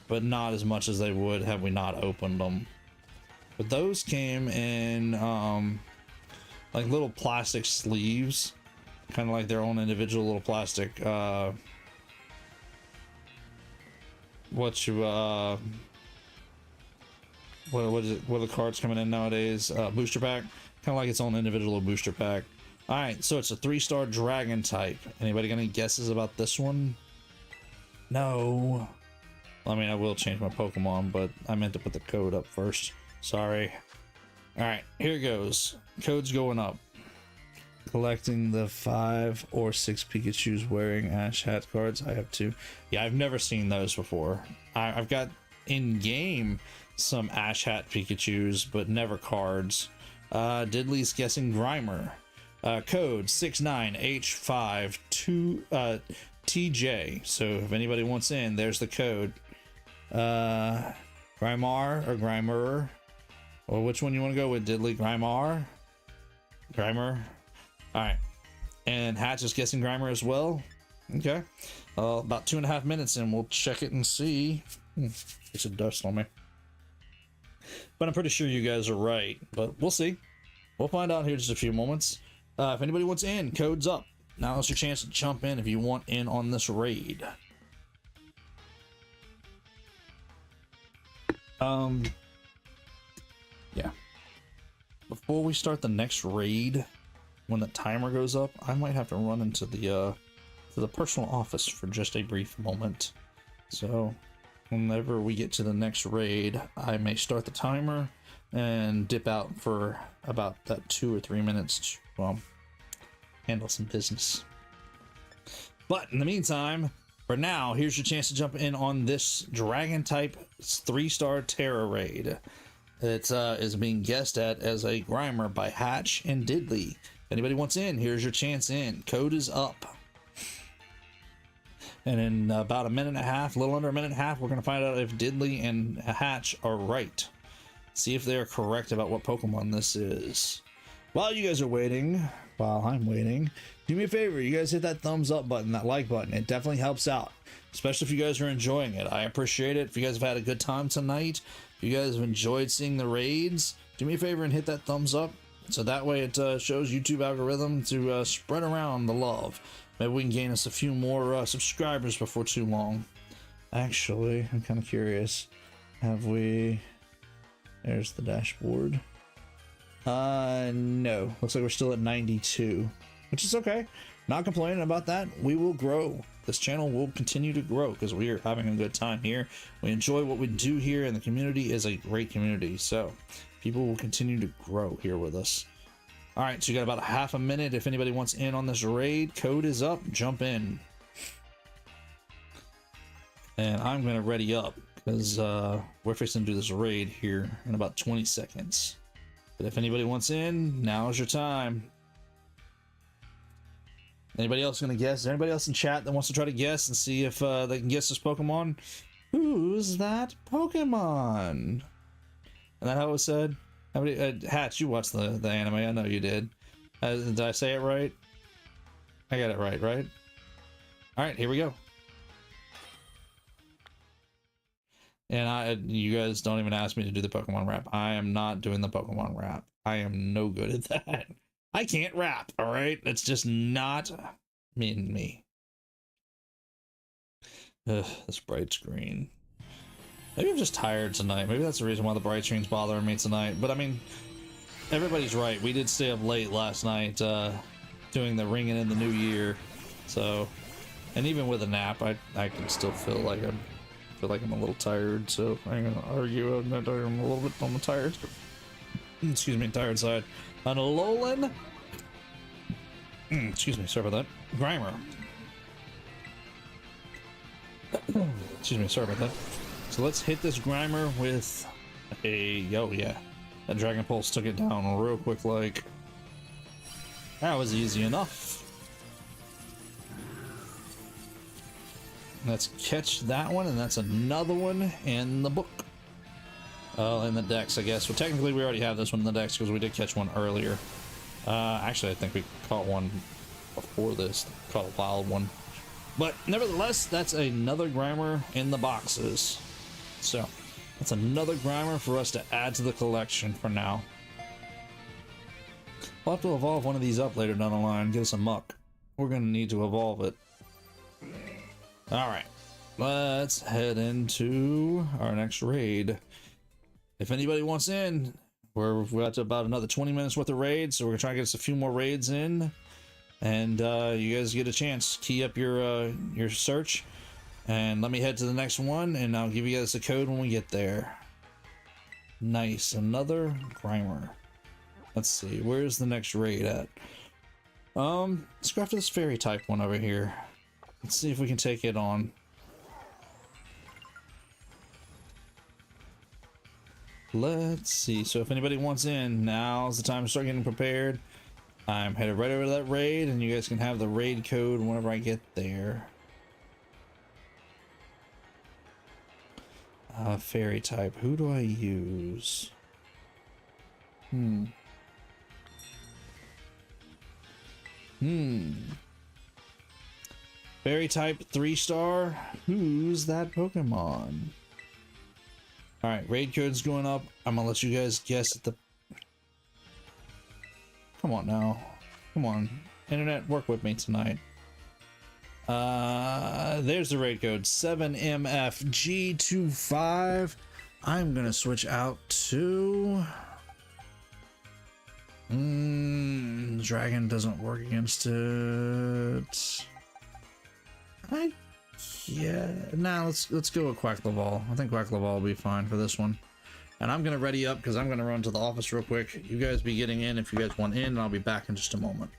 but not as much as they would had we not opened them. But those came in like little plastic sleeves, kind of like their own individual little plastic what is it, what are the cards coming in nowadays? Booster pack, kind of like its own individual booster pack. All right, so it's a 3-star dragon type. Anybody got any guesses about this one? No. I mean, I will change my Pokemon, but I meant to put the code up first. Sorry. All right, here goes. Code's going up. Collecting the 5 or 6 Pikachus wearing Ash Hat cards. I have 2. Yeah, I've never seen those before. I've got in-game some Ash Hat Pikachus, but never cards. Diddley's guessing Grimer. Code 69H52 TJ. So if anybody wants in, there's the code. Grimar or Grimer, or which one you want to go with? Diddly, Grimer. All right, and Hatch is guessing Grimer as well. Okay, about 2.5 minutes and we'll check it and see. It's a dust on me, but I'm pretty sure you guys are right, but we'll see. We'll find out here in just a few moments. If anybody wants in, code's up. Now's your chance to jump in if you want in on this raid. Yeah. Before we start the next raid, when the timer goes up, I might have to run into the personal office for just a brief moment. So whenever we get to the next raid, I may start the timer and dip out for about that 2 or 3 minutes to handle some business. But in the meantime, for now, here's your chance to jump in on this dragon type 3-star Terra raid. It is being guessed at as a Grimer by Hatch and Diddly. If anybody wants in, here's your chance in. Code is up. And in about a minute and a half, a little under a minute and a half, we're going to find out if Diddly and Hatch are right. See if they're correct about what Pokemon this is. While you guys are waiting, while I'm waiting, do me a favor, you guys hit that thumbs up button, that like button. It definitely helps out, especially if you guys are enjoying it. I appreciate it. If you guys have had a good time tonight, if you guys have enjoyed seeing the raids, do me a favor and hit that thumbs up, so that way it shows YouTube algorithm to spread around the love. Maybe we can gain us a few more subscribers before too long. Actually, I'm kind of curious. Have we... There's the dashboard. No. Looks like we're still at 92, which is okay. Not complaining about that. We will grow. This channel will continue to grow because we are having a good time here. We enjoy what we do here, and the community is a great community. So people will continue to grow here with us. All right, so you got about a half a minute. If anybody wants in on this raid, code is up. Jump in. And I'm going to ready up because we're fixing to do this raid here in about 20 seconds. But if anybody wants in, now's your time. Anybody else gonna guess? Is there anybody else in chat that wants to try to guess and see if they can guess this Pokemon? Who's that Pokemon? And that how it was said? How many, Hatch, you watched the anime. I know you did. Did I say it right? I got it right, right? All right, here we go. And you guys don't even ask me to do the Pokemon rap. I am not doing the Pokemon rap. I am no good at that. I can't rap, all right? That's just not me. Ugh, this bright screen. Maybe I'm just tired tonight. Maybe that's the reason why the bright screen's bothering me tonight. But I mean, everybody's right. We did stay up late last night doing the ringing in the new year. So, and even with a nap, I can still feel like I'm a little tired. So I'm gonna argue. I'm a little bit on the tired. Excuse me, tired side. On Alolan. Excuse me, sorry about that. Grimer. Excuse me, sorry about that. So let's hit this Grimer with a... Oh yeah, that Dragon Pulse took it down real quick like. That was easy enough. Let's catch that one, and that's another one in the book. Oh, in the Dex, I guess. Well, technically we already have this one in the Dex because we did catch one earlier. Actually, I think we caught one before this. Caught a wild one. But nevertheless, that's another Grimer in the boxes. So, that's another Grimer for us to add to the collection for now. We'll have to evolve one of these up later down the line. Get us a muck. We're going to need to evolve it. Alright. Let's head into our next raid. If anybody wants in, we've got about another 20 minutes worth of raids, so we're gonna try to get us a few more raids in, and you guys get a chance. Key up your search, and let me head to the next one, and I'll give you guys the code when we get there. Nice, another Grimer. Let's see, where's the next raid at? Let's go after this fairy type one over here. Let's see if we can take it on. Let's see. So if anybody wants in, now's the time to start getting prepared. I'm headed right over to that raid, and you guys can have the raid code whenever I get there. Fairy type. Who do I use? Fairy type 3-star. Who's that Pokemon? Alright, raid code's going up. I'm gonna let you guys guess at the... Come on now. Come on. Internet, work with me tonight. There's the raid code. 7MFG25. I'm gonna switch out to... Dragon doesn't work against it. Let's go with Quackleval. I think Quackleval will be fine for this one. And I'm gonna ready up because I'm gonna run to the office real quick. You guys be getting in if you guys want in, and I'll be back in just a moment.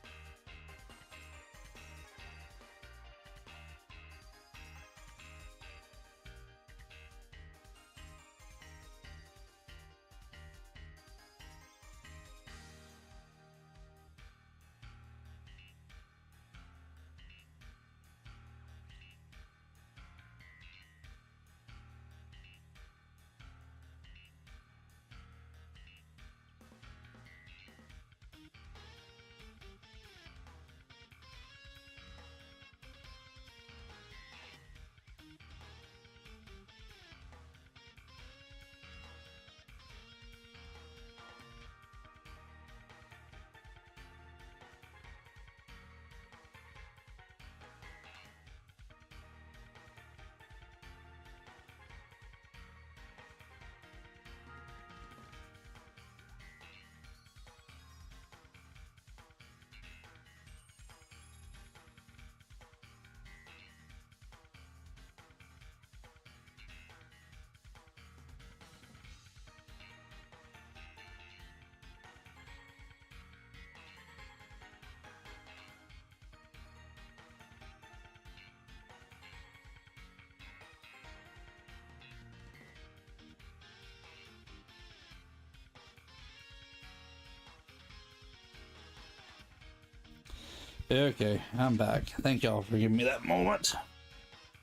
Okay, I'm back. Thank y'all for giving me that moment.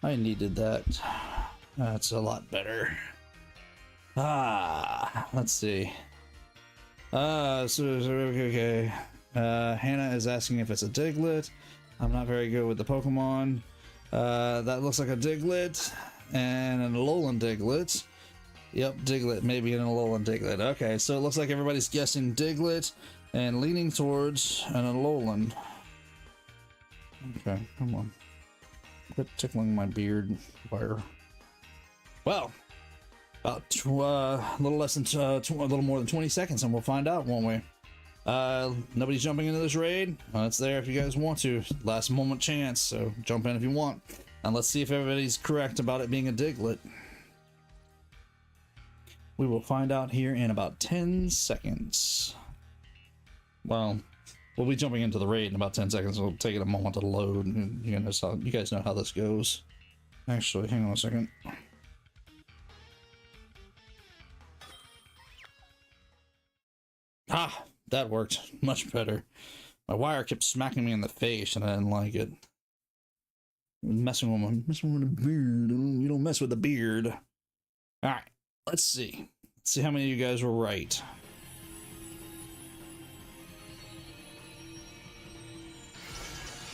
I needed that. That's a lot better. Let's see. Okay. Hannah is asking if it's a Diglett. I'm not very good with the Pokemon. That looks like a Diglett and an Alolan Diglett. Yep, Diglett, maybe an Alolan Diglett. Okay, so it looks like everybody's guessing Diglett and leaning towards an Alolan. Okay, come on. Quit tickling my beard, fire. Well, about a little less than a little more than 20 seconds, and we'll find out, won't we? Nobody's jumping into this raid. It's there if you guys want to. Last moment chance, so jump in if you want. And let's see if everybody's correct about it being a Diglett. We will find out here in about 10 seconds. Well, we'll be jumping into the raid in about 10 seconds. It'll take it a moment to load. You guys know how this goes. Actually, hang on a second. Ah, that worked much better. My wire kept smacking me in the face, and I didn't like it. Messing with the beard. You don't mess with the beard. All right, let's see. Let's see how many of you guys were right.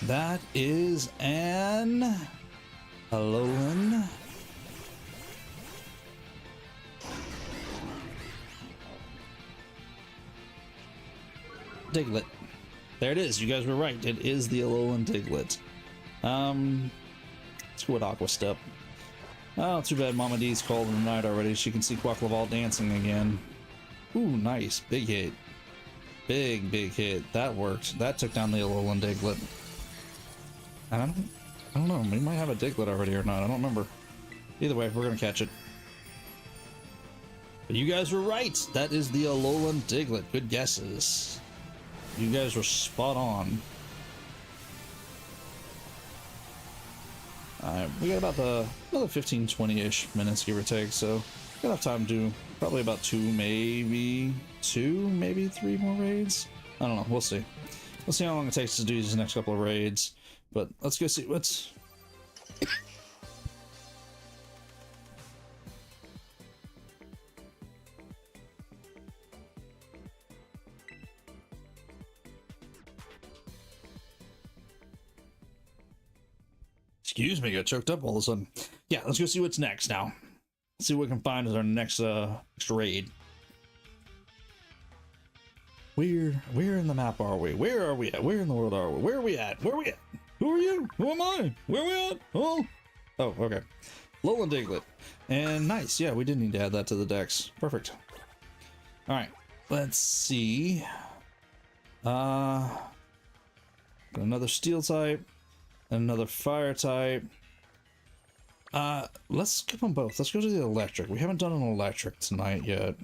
That is an Alolan Diglett. There it is. You guys were right. It is the Alolan Diglett. Let's go with Aqua Step. Oh, too bad Mama D's called in the night already. She can see Quackleval dancing again. Ooh, nice. Big hit. Big hit. That worked. That took down the Alolan Diglett. And I don't know. We might have a Diglett already or not. I don't remember. Either way, we're gonna catch it. But you guys were right. That is the Alolan Diglett. Good guesses. You guys were spot on. Alright, we got about another 15-20-ish minutes, give or take, so got enough time to do probably about two, maybe 3 more raids. I don't know. We'll see. We'll see how long it takes to do these next couple of raids. But let's go see what's... Excuse me, got choked up all of a sudden. Yeah, let's go see what's next now. Let's see what we can find as our next raid. Where in the map are we? Where are we at? Where in the world are we? Where are we at? Where are we at? Who are you? Who am I? Where are we at? Oh, okay. Lola Diglett. And nice, yeah, we did need to add that to the decks. Perfect. All right, let's see. Got another steel type, and another fire type. Let's skip them both. Let's go to the electric. We haven't done an electric tonight yet.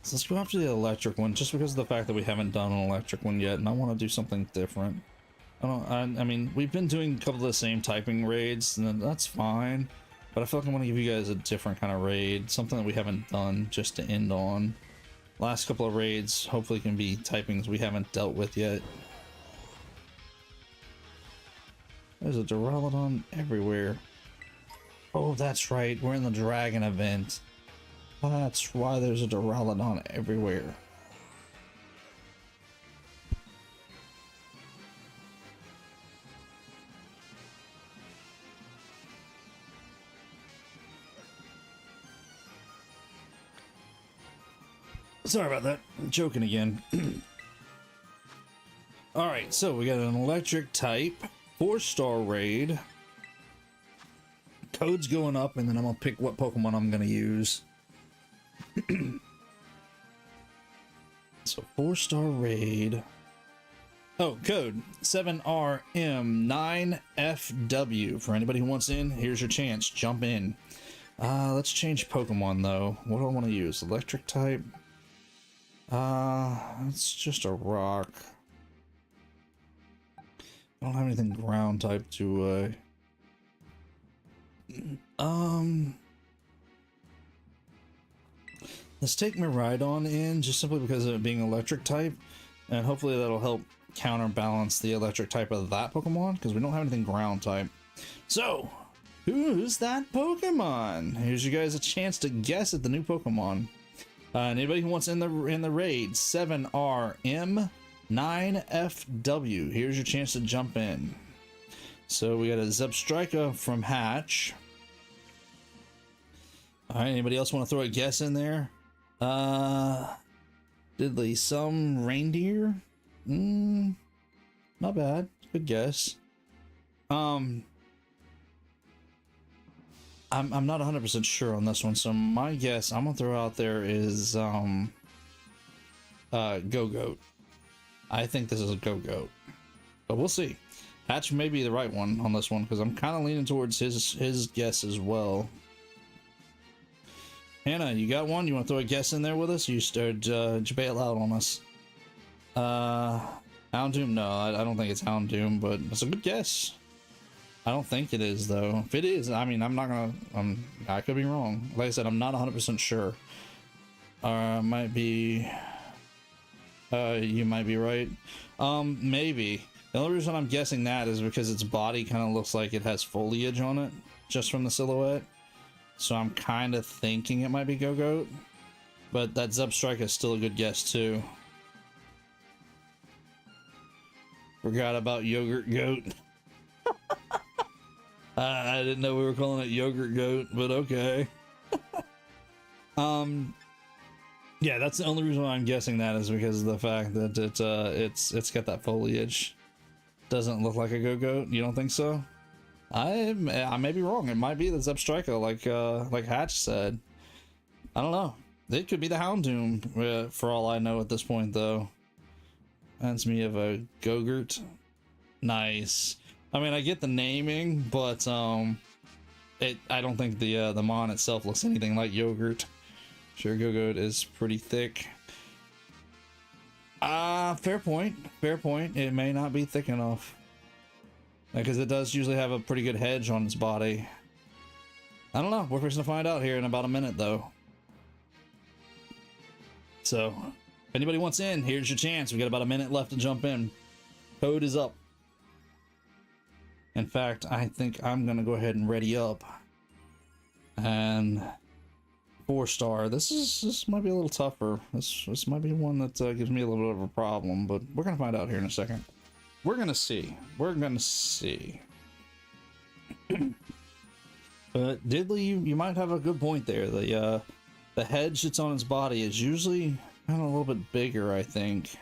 So let's go after the electric one, just because of the fact that we haven't done an electric one yet, and I want to do something different. I mean, we've been doing a couple of the same typing raids, and that's fine. But I feel like I want to give you guys a different kind of raid, something that we haven't done, just to end on. Last couple of raids hopefully can be typings we haven't dealt with yet. There's a Duraludon everywhere. Oh, that's right. We're in the dragon event. That's why there's a Duraludon everywhere. Sorry about that. I'm joking again. Alright, so we got an electric type, 4-star raid. Code's going up, and then I'm gonna pick what Pokemon I'm gonna use. So 4-star raid. Oh, code 7RM9FW. For anybody who wants in, here's your chance. Jump in. Let's change Pokemon though. What do I want to use? Electric type. It's just a rock. I don't have anything ground type to let's take Miraidon in, just simply because of it being electric type, and hopefully that'll help counterbalance the electric type of that Pokemon, because we don't have anything ground type. So, who's that Pokemon? Here's you guys a chance to guess at the new Pokemon. Anybody who wants in the raid, 7RM9FW. Here's your chance to jump in. So we got a Zebstrika from Hatch. All right, anybody else want to throw a guess in there? Diddly, some reindeer? Not bad. Good guess. I'm not 100% sure on this one, so my guess I'm gonna throw out there is Go-Goat. I think this is a Go-Goat, but we'll see. Hatch may be the right one on this one, because I'm kind of leaning towards his guess as well. Hannah, you got one? You want to throw a guess in there with us? You started bail out on us. Houndoom? No, I don't think it's Houndoom, but it's a good guess. I don't think it is, though. If it is, I mean, I'm not gonna... I could be wrong. Like I said, I'm not 100% sure. Might be... you might be right. Maybe. The only reason I'm guessing that is because its body kind of looks like it has foliage on it, just from the silhouette. So I'm kind of thinking it might be Go-Goat. But that Zebstrika is still a good guess, too. Forgot about Yogurt Goat. I didn't know we were calling it Yogurt Goat, but okay. Yeah, that's the only reason why I'm guessing that is because of the fact that it's got that foliage. Doesn't look like a Go-Goat. You don't think so? I may be wrong. It might be the Zebstrika, like Hatch said. I don't know. It could be the Houndoom, for all I know at this point, though. Reminds me of a Go-Gurt. Nice. I mean, I get the naming, but I don't think the mon itself looks anything like yogurt. Sure, Go-Goat is pretty thick. Fair point. Fair point. It may not be thick enough, because it does usually have a pretty good hedge on its body. I don't know. We're fixing to find out here in about a minute, though. So, if anybody wants in, here's your chance. We got about a minute left to jump in. Code is up. In fact, I think I'm gonna go ahead and ready up. And 4-star. This might be a little tougher. This might be one that gives me a little bit of a problem, but we're gonna find out here in a second. we're gonna see. We're gonna see. But Diddley, you might have a good point there. The hedge that's on its body is usually kind of a little bit bigger, I think.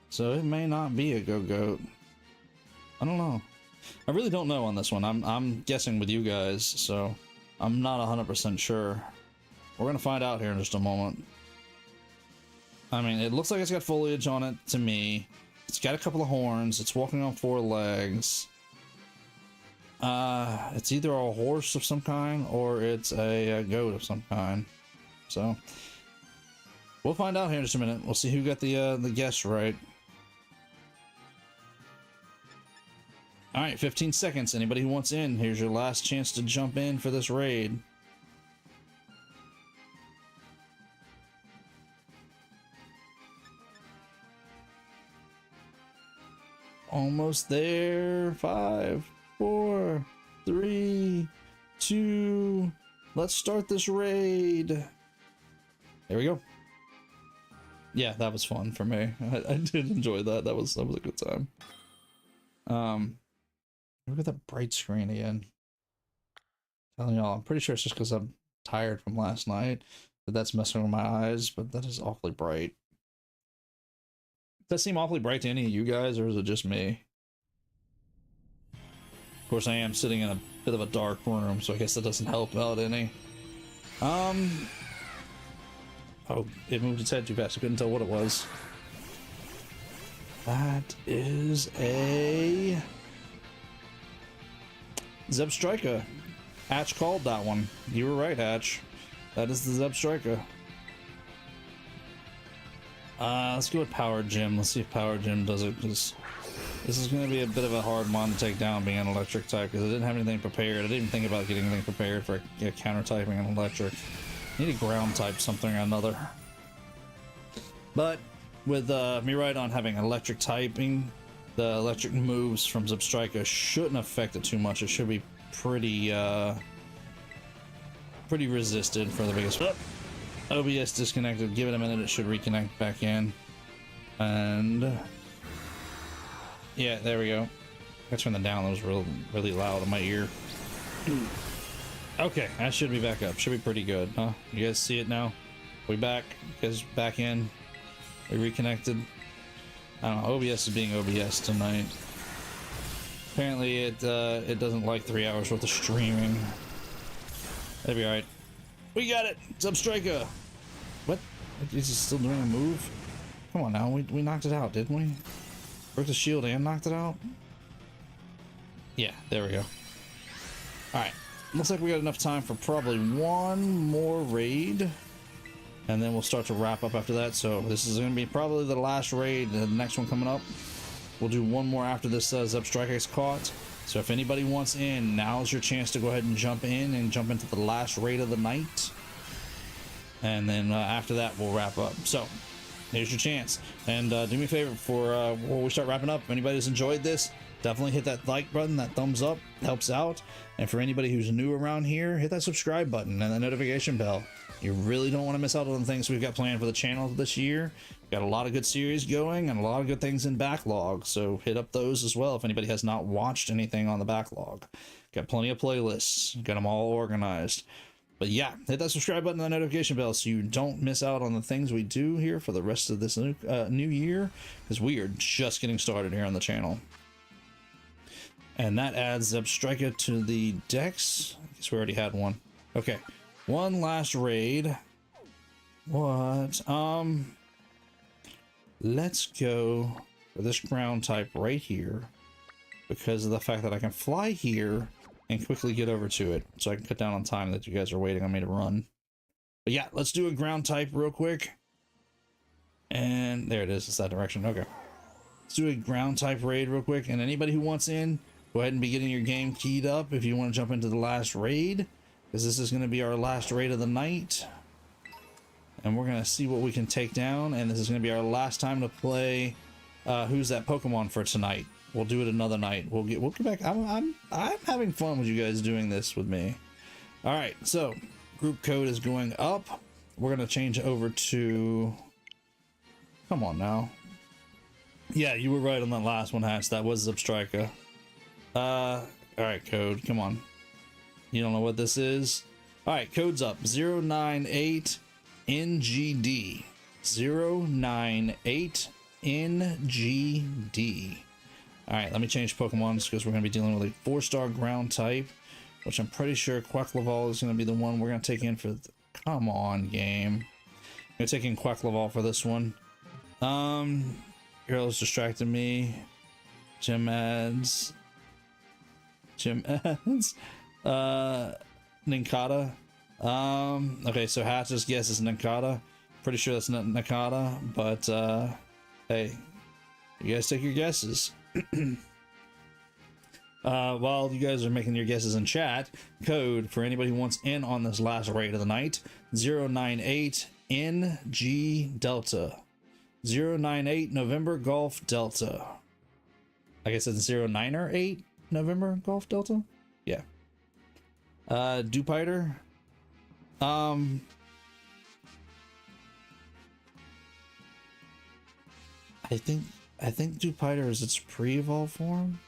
So it may not be a go-goat. I don't know. I really don't know on this one. I'm guessing with you guys, so I'm not 100% sure. We're gonna find out here in just a moment. I mean, it looks like it's got foliage on it to me. It's got a couple of horns. It's walking on 4 legs. It's either a horse of some kind or it's a goat of some kind. So we'll find out here in just a minute. We'll see who got the guess right. All right, 15 seconds. Anybody who wants in, here's your last chance to jump in for this raid. Almost there. 5, 4, 3, 2. Let's start this raid. There we go. Yeah, that was fun for me. I did enjoy that. That was a good time. Look at that bright screen again. Telling y'all, I'm pretty sure it's just because I'm tired from last night that's messing with my eyes, but that is awfully bright. Does that seem awfully bright to any of you guys, or is it just me? Of course, I am sitting in a bit of a dark room, so I guess that doesn't help out any. Oh, it moved its head too fast. I couldn't tell what it was. That is a Zebstrika. Hatch called that one. You were right, Hatch. That is the Zebstrika. Let's go with Power Gym. Let's see if Power Gym does it, because this is going to be a bit of a hard one to take down being an electric type, because I didn't have anything prepared. I didn't even think about getting anything prepared for counter typing an electric. I need a ground type something or another. But with me right on having electric typing, the electric moves from Zebstrika shouldn't affect it too much. It should be pretty resisted for the biggest. OBS disconnected. Give it a minute. It should reconnect back in. And yeah, there we go. I turned that down. That was really loud in my ear. Okay, that should be back up. Should be pretty good, huh? You guys see it now? We back? You guys back in? We reconnected? I don't know. OBS is being OBS tonight. Apparently it doesn't like 3 hours worth of streaming. That'd be alright. We got it! Zebstrika! What? Is he still doing a move? Come on now, we knocked it out, didn't we? Broke the shield and knocked it out? Yeah, there we go. Alright. Looks like we got enough time for probably one more raid. And then we'll start to wrap up after that. So this is going to be probably the last raid. The next one coming up. We'll do one more after this Zebstrika is caught. So if anybody wants in, now's your chance to go ahead and jump in and jump into the last raid of the night. And then after that, we'll wrap up. So here's your chance. And do me a favor before we start wrapping up. If anybody has enjoyed this, definitely hit that like button, that thumbs up, helps out. And for anybody who's new around here, hit that subscribe button and the notification bell. You really don't want to miss out on the things we've got planned for the channel this year. Got a lot of good series going and a lot of good things in backlog, so hit up those as well if anybody has not watched anything on the backlog. Got plenty of playlists, got them all organized. But yeah, hit that subscribe button and the notification bell so you don't miss out on the things we do here for the rest of this new year, because we are just getting started here on the channel. And that adds Zebstrika to the decks. I guess we already had one. Okay, one last raid. What? Let's go for this ground type right here, because of the fact that I can fly here and quickly get over to it, so I can cut down on time that you guys are waiting on me to run. But yeah, let's do a ground type real quick. And there it is. It's that direction. Okay. Let's do a ground type raid real quick. And anybody who wants in, go ahead and be getting your game keyed up if you want to jump into the last raid, because this is going to be our last raid of the night. And we're going to see what we can take down. And this is going to be our last time to play Who's That Pokemon for tonight. We'll do it another night. We'll get back. I'm having fun with you guys doing this with me. All right, so group code is going up. We're going to change over to... Come on now. Yeah, you were right on that last one, Hatch. That was Zipstrika. All right, code. Come on. You don't know what this is? All right, code's up. 098 NGD. 098 NGD. All right, let me change Pokemon because we're going to be dealing with a 4-star ground type, which I'm pretty sure Quackleval is going to be the one we're going to take in for. Come on, game. I'm going to take in Quackleval for this one. Girl's distracted me. Gym ads. Ninkata. Okay, so Hatch's guess is Ninkata. Pretty sure that's not Ninkata, but hey, you guys take your guesses. While you guys are making your guesses in chat, code for anybody who wants in on this last raid of the night: 098 NG Delta. 098 November Golf Delta. I guess it's 098 November Golf Delta. Yeah. Dupiter. I think Dupiter is its pre-evolved form.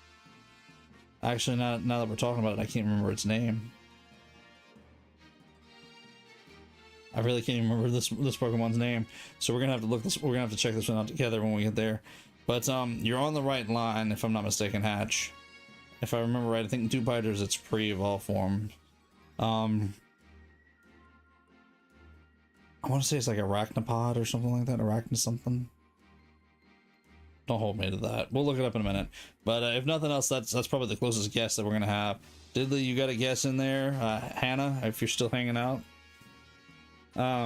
Actually, now that we're talking about it, I can't remember its name. I really can't even remember this Pokemon's name, so we're gonna have to look this. We're gonna have to check this one out together when we get there. But you're on the right line, if I'm not mistaken, Hatch. If I remember right, I think Dupiter is its pre-evolved form. I want to say it's like Arachnopod or something like that. Arachna something. Don't hold me to that. We'll look it up in a minute. But if nothing else, that's probably the closest guess that we're gonna have. Diddley, you got a guess in there? Hannah, if you're still hanging out. I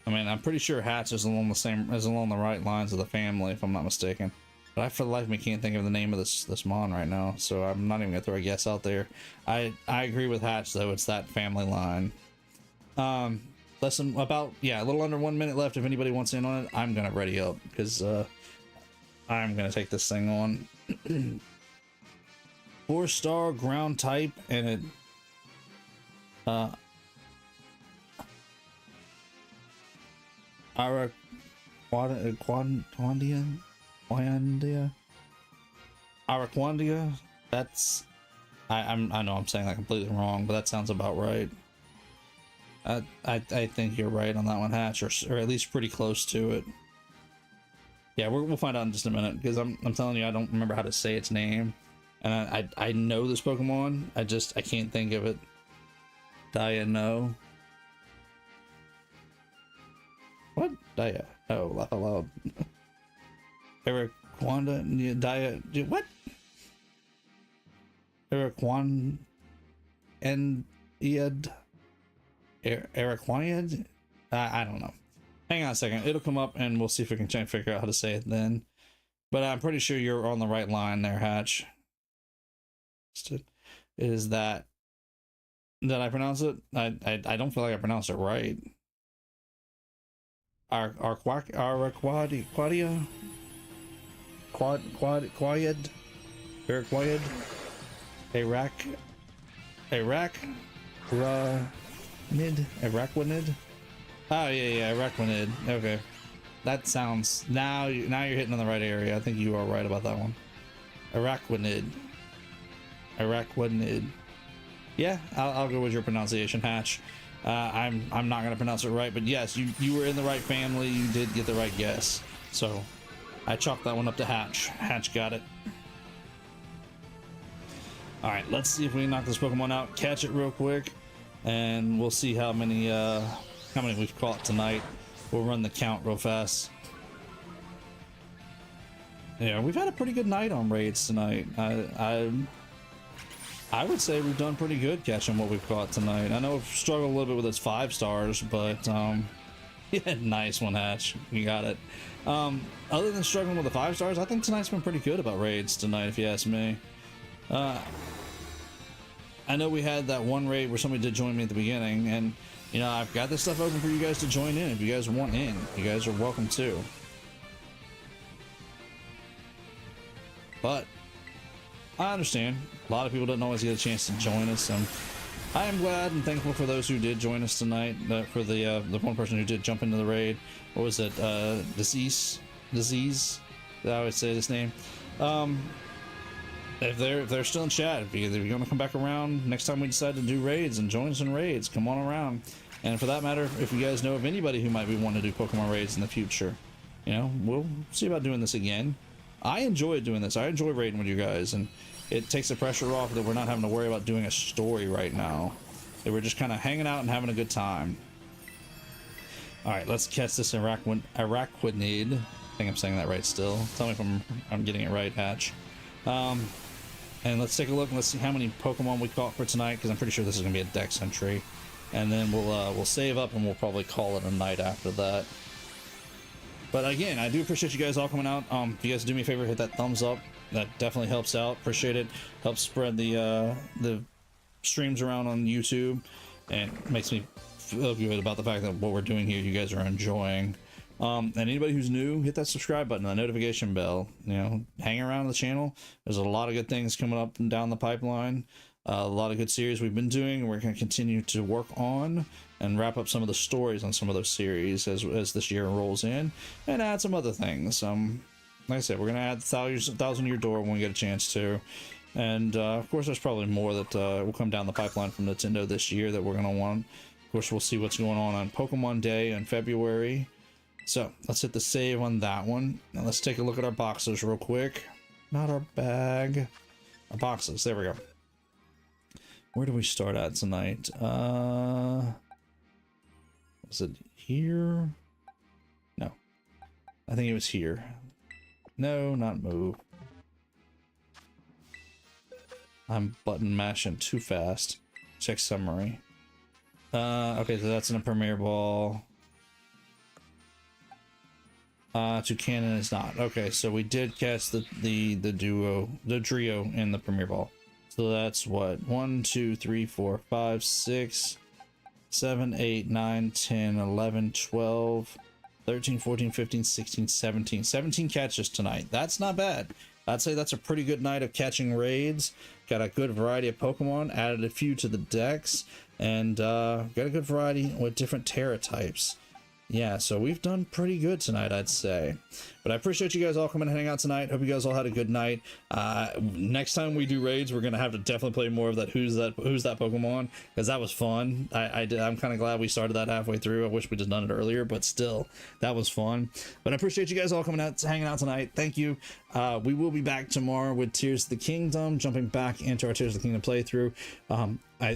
mean, I'm pretty sure Hatch is along the right lines of the family, if I'm not mistaken. But I, for the life of me, can't think of the name of this mon right now, so I'm not even gonna throw a guess out there. I agree with Hatch though; it's that family line. Less than a little under 1 minute left. If anybody wants in on it, I'm gonna ready up because I'm gonna take this thing on. 4-star ground type, and it Araquandia. That's I know I'm saying that completely wrong, but that sounds about right. I think you're right on that one, Hatch, or at least pretty close to it. Yeah, we'll find out in just a minute, because I'm telling you, I don't remember how to say its name, and I know this Pokemon. I can't think of it. No. What? Dia? Oh, laugh out loud. Araquanda? Dia? What? Araquan and Iad? Araquaniad? I don't know. Hang on a second. It'll come up and we'll see if we can try and figure out how to say it then. But I'm pretty sure you're on the right line there, Hatch. Is that... Did I pronounce it? I don't feel like I pronounced it right. Araquadia? Quaid? Araquaid? Araquanid? Oh yeah, Araquanid. Okay. That sounds... Now you're hitting on the right area. I think you are right about that one. Araquanid. Yeah, I'll go with your pronunciation, Hatch. I'm not gonna pronounce it right, but yes, you were in the right family. You did get the right guess. So I chalked that one up to Hatch. Hatch got it. All right, let's see if we can knock this Pokemon out, catch it real quick, and we'll see how many we've caught tonight. We'll run the count real fast. Yeah, we've had a pretty good night on raids tonight. I would say we've done pretty good catching what we've caught tonight. I know we've struggled a little bit with its 5 stars, but yeah, nice one, Hatch. You got it. Other than struggling with the 5 stars, I think tonight's been pretty good about raids tonight, if you ask me. I know we had that one raid where somebody did join me at the beginning, and you know, I've got this stuff open for you guys to join in. If you guys want in, you guys are welcome to. But I understand a lot of people don't always get a chance to join us, and I am glad and thankful for those who did join us tonight. For the one person who did jump into the raid. What was it? Deceased? disease. I always say this name. If they're still in chat, if you're going to come back around next time we decide to do raids and join us in raids, come on around. And for that matter, if you guys know of anybody who might be wanting to do Pokemon raids in the future, you know, we'll see about doing this again. I enjoy doing this. I enjoy raiding with you guys, and it takes the pressure off that we're not having to worry about doing a story right now. That we're just kind of hanging out and having a good time. All right, let's catch this Araquanid. I think I'm saying that right still. Tell me if I'm getting it right, Hatch. And let's take a look and let's see how many Pokemon we caught for tonight, because I'm pretty sure this is gonna be a Dex entry. And then we'll save up and we'll probably call it a night after that. But again, I do appreciate you guys all coming out. If you guys do me a favor, hit that thumbs up. That definitely helps out. Appreciate it. Helps spread the streams around on YouTube, and makes me feel good about the fact that what we're doing here, you guys are enjoying. And anybody who's new, hit that subscribe button, the notification bell. You know, hang around the channel. There's a lot of good things coming up and down the pipeline. A lot of good series we've been doing, and we're going to continue to work on and wrap up some of the stories on some of those series as this year rolls in, and add some other things. Like I said, we're going to add Thousand Year Door when we get a chance to. And of course, there's probably more that will come down the pipeline from Nintendo this year that we're going to want. Of course, we'll see what's going on Pokemon Day in February. So let's hit the save on that one. Now let's take a look at our boxes real quick. Not our bag. Our boxes. There we go. Where do we start at tonight? Was it here? No. I think it was here. No, not move. I'm button mashing too fast. Check summary. Okay, so that's in a Premier Ball. Toucannon is not. Okay, so we did cast the trio in the Premier Ball. So that's what? 1, 2, 3, 4, 5, 6, 7, 8, 9, 10, 11, 12, 13, 14, 15, 16, 17. 17 catches tonight. That's not bad. I'd say that's a pretty good night of catching raids. Got a good variety of Pokemon, added a few to the decks, and got a good variety with different Terra types. Yeah, so we've done pretty good tonight, I'd say. But I appreciate you guys all coming and hanging out tonight. Hope you guys all had a good night. Next time we do raids, we're gonna have to definitely play more of that Who's That Pokemon, because that was fun. I'm kind of glad we started that halfway through. I wish we'd just done it earlier, but still, that was fun. But I appreciate you guys all coming out, hanging out tonight. Thank you. We will be back tomorrow with Tears of the Kingdom, jumping back into our Tears of the Kingdom playthrough.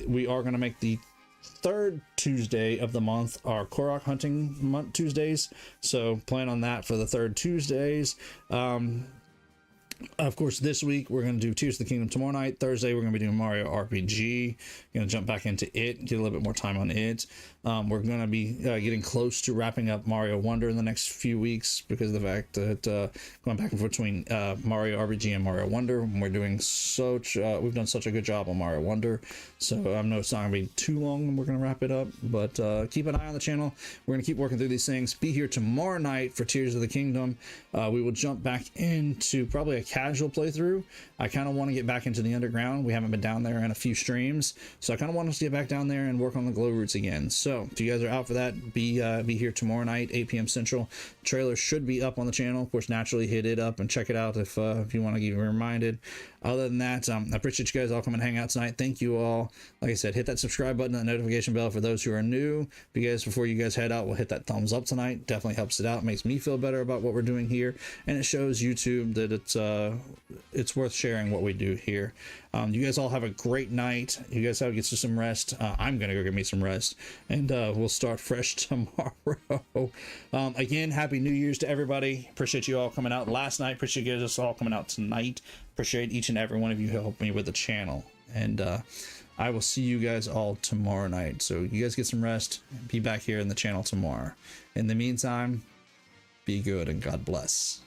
We are gonna make the third Tuesday of the month our Korok hunting month Tuesdays, so plan on that for the third Tuesdays. Of course, this week we're going to do Tears of the Kingdom tomorrow night. Thursday we're going to be doing Mario RPG. Going to jump back into it, get a little bit more time on it. We're going to be getting close to wrapping up Mario Wonder in the next few weeks, because of the fact that going back and forth between Mario RPG and Mario Wonder, we're doing we've done such a good job on Mario Wonder. So I know it's not going to be too long when we're going to wrap it up, but keep an eye on the channel. We're going to keep working through these things. Be here tomorrow night for Tears of the Kingdom. We will jump back into probably a casual playthrough. I kind of want to get back into the underground. We haven't been down there in a few streams, so I kind of want us to get back down there and work on the glow routes again. So if you guys are out for that, be here tomorrow night, 8 p.m. Central. The trailer should be up on the channel. Of course, naturally hit it up and check it out if you want to get reminded. Other than that, I appreciate you guys all coming and hang out tonight. Thank you all. Like I said, hit that subscribe button and notification bell for those who are new. If you guys, before you guys head out, will hit that thumbs up tonight. Definitely helps it out. It makes me feel better about what we're doing here, and it shows YouTube that it's worth sharing what we do here. You guys all have a great night. You guys have to get some rest. I'm gonna go get me some rest, and we'll start fresh tomorrow. Again, happy New Year's to everybody. Appreciate you all coming out last night. Appreciate you guys all coming out tonight. Appreciate each and every one of you who helped me with the channel, and I will see you guys all tomorrow night. So you guys get some rest. Be back here in the channel tomorrow. In the meantime, be good and God bless.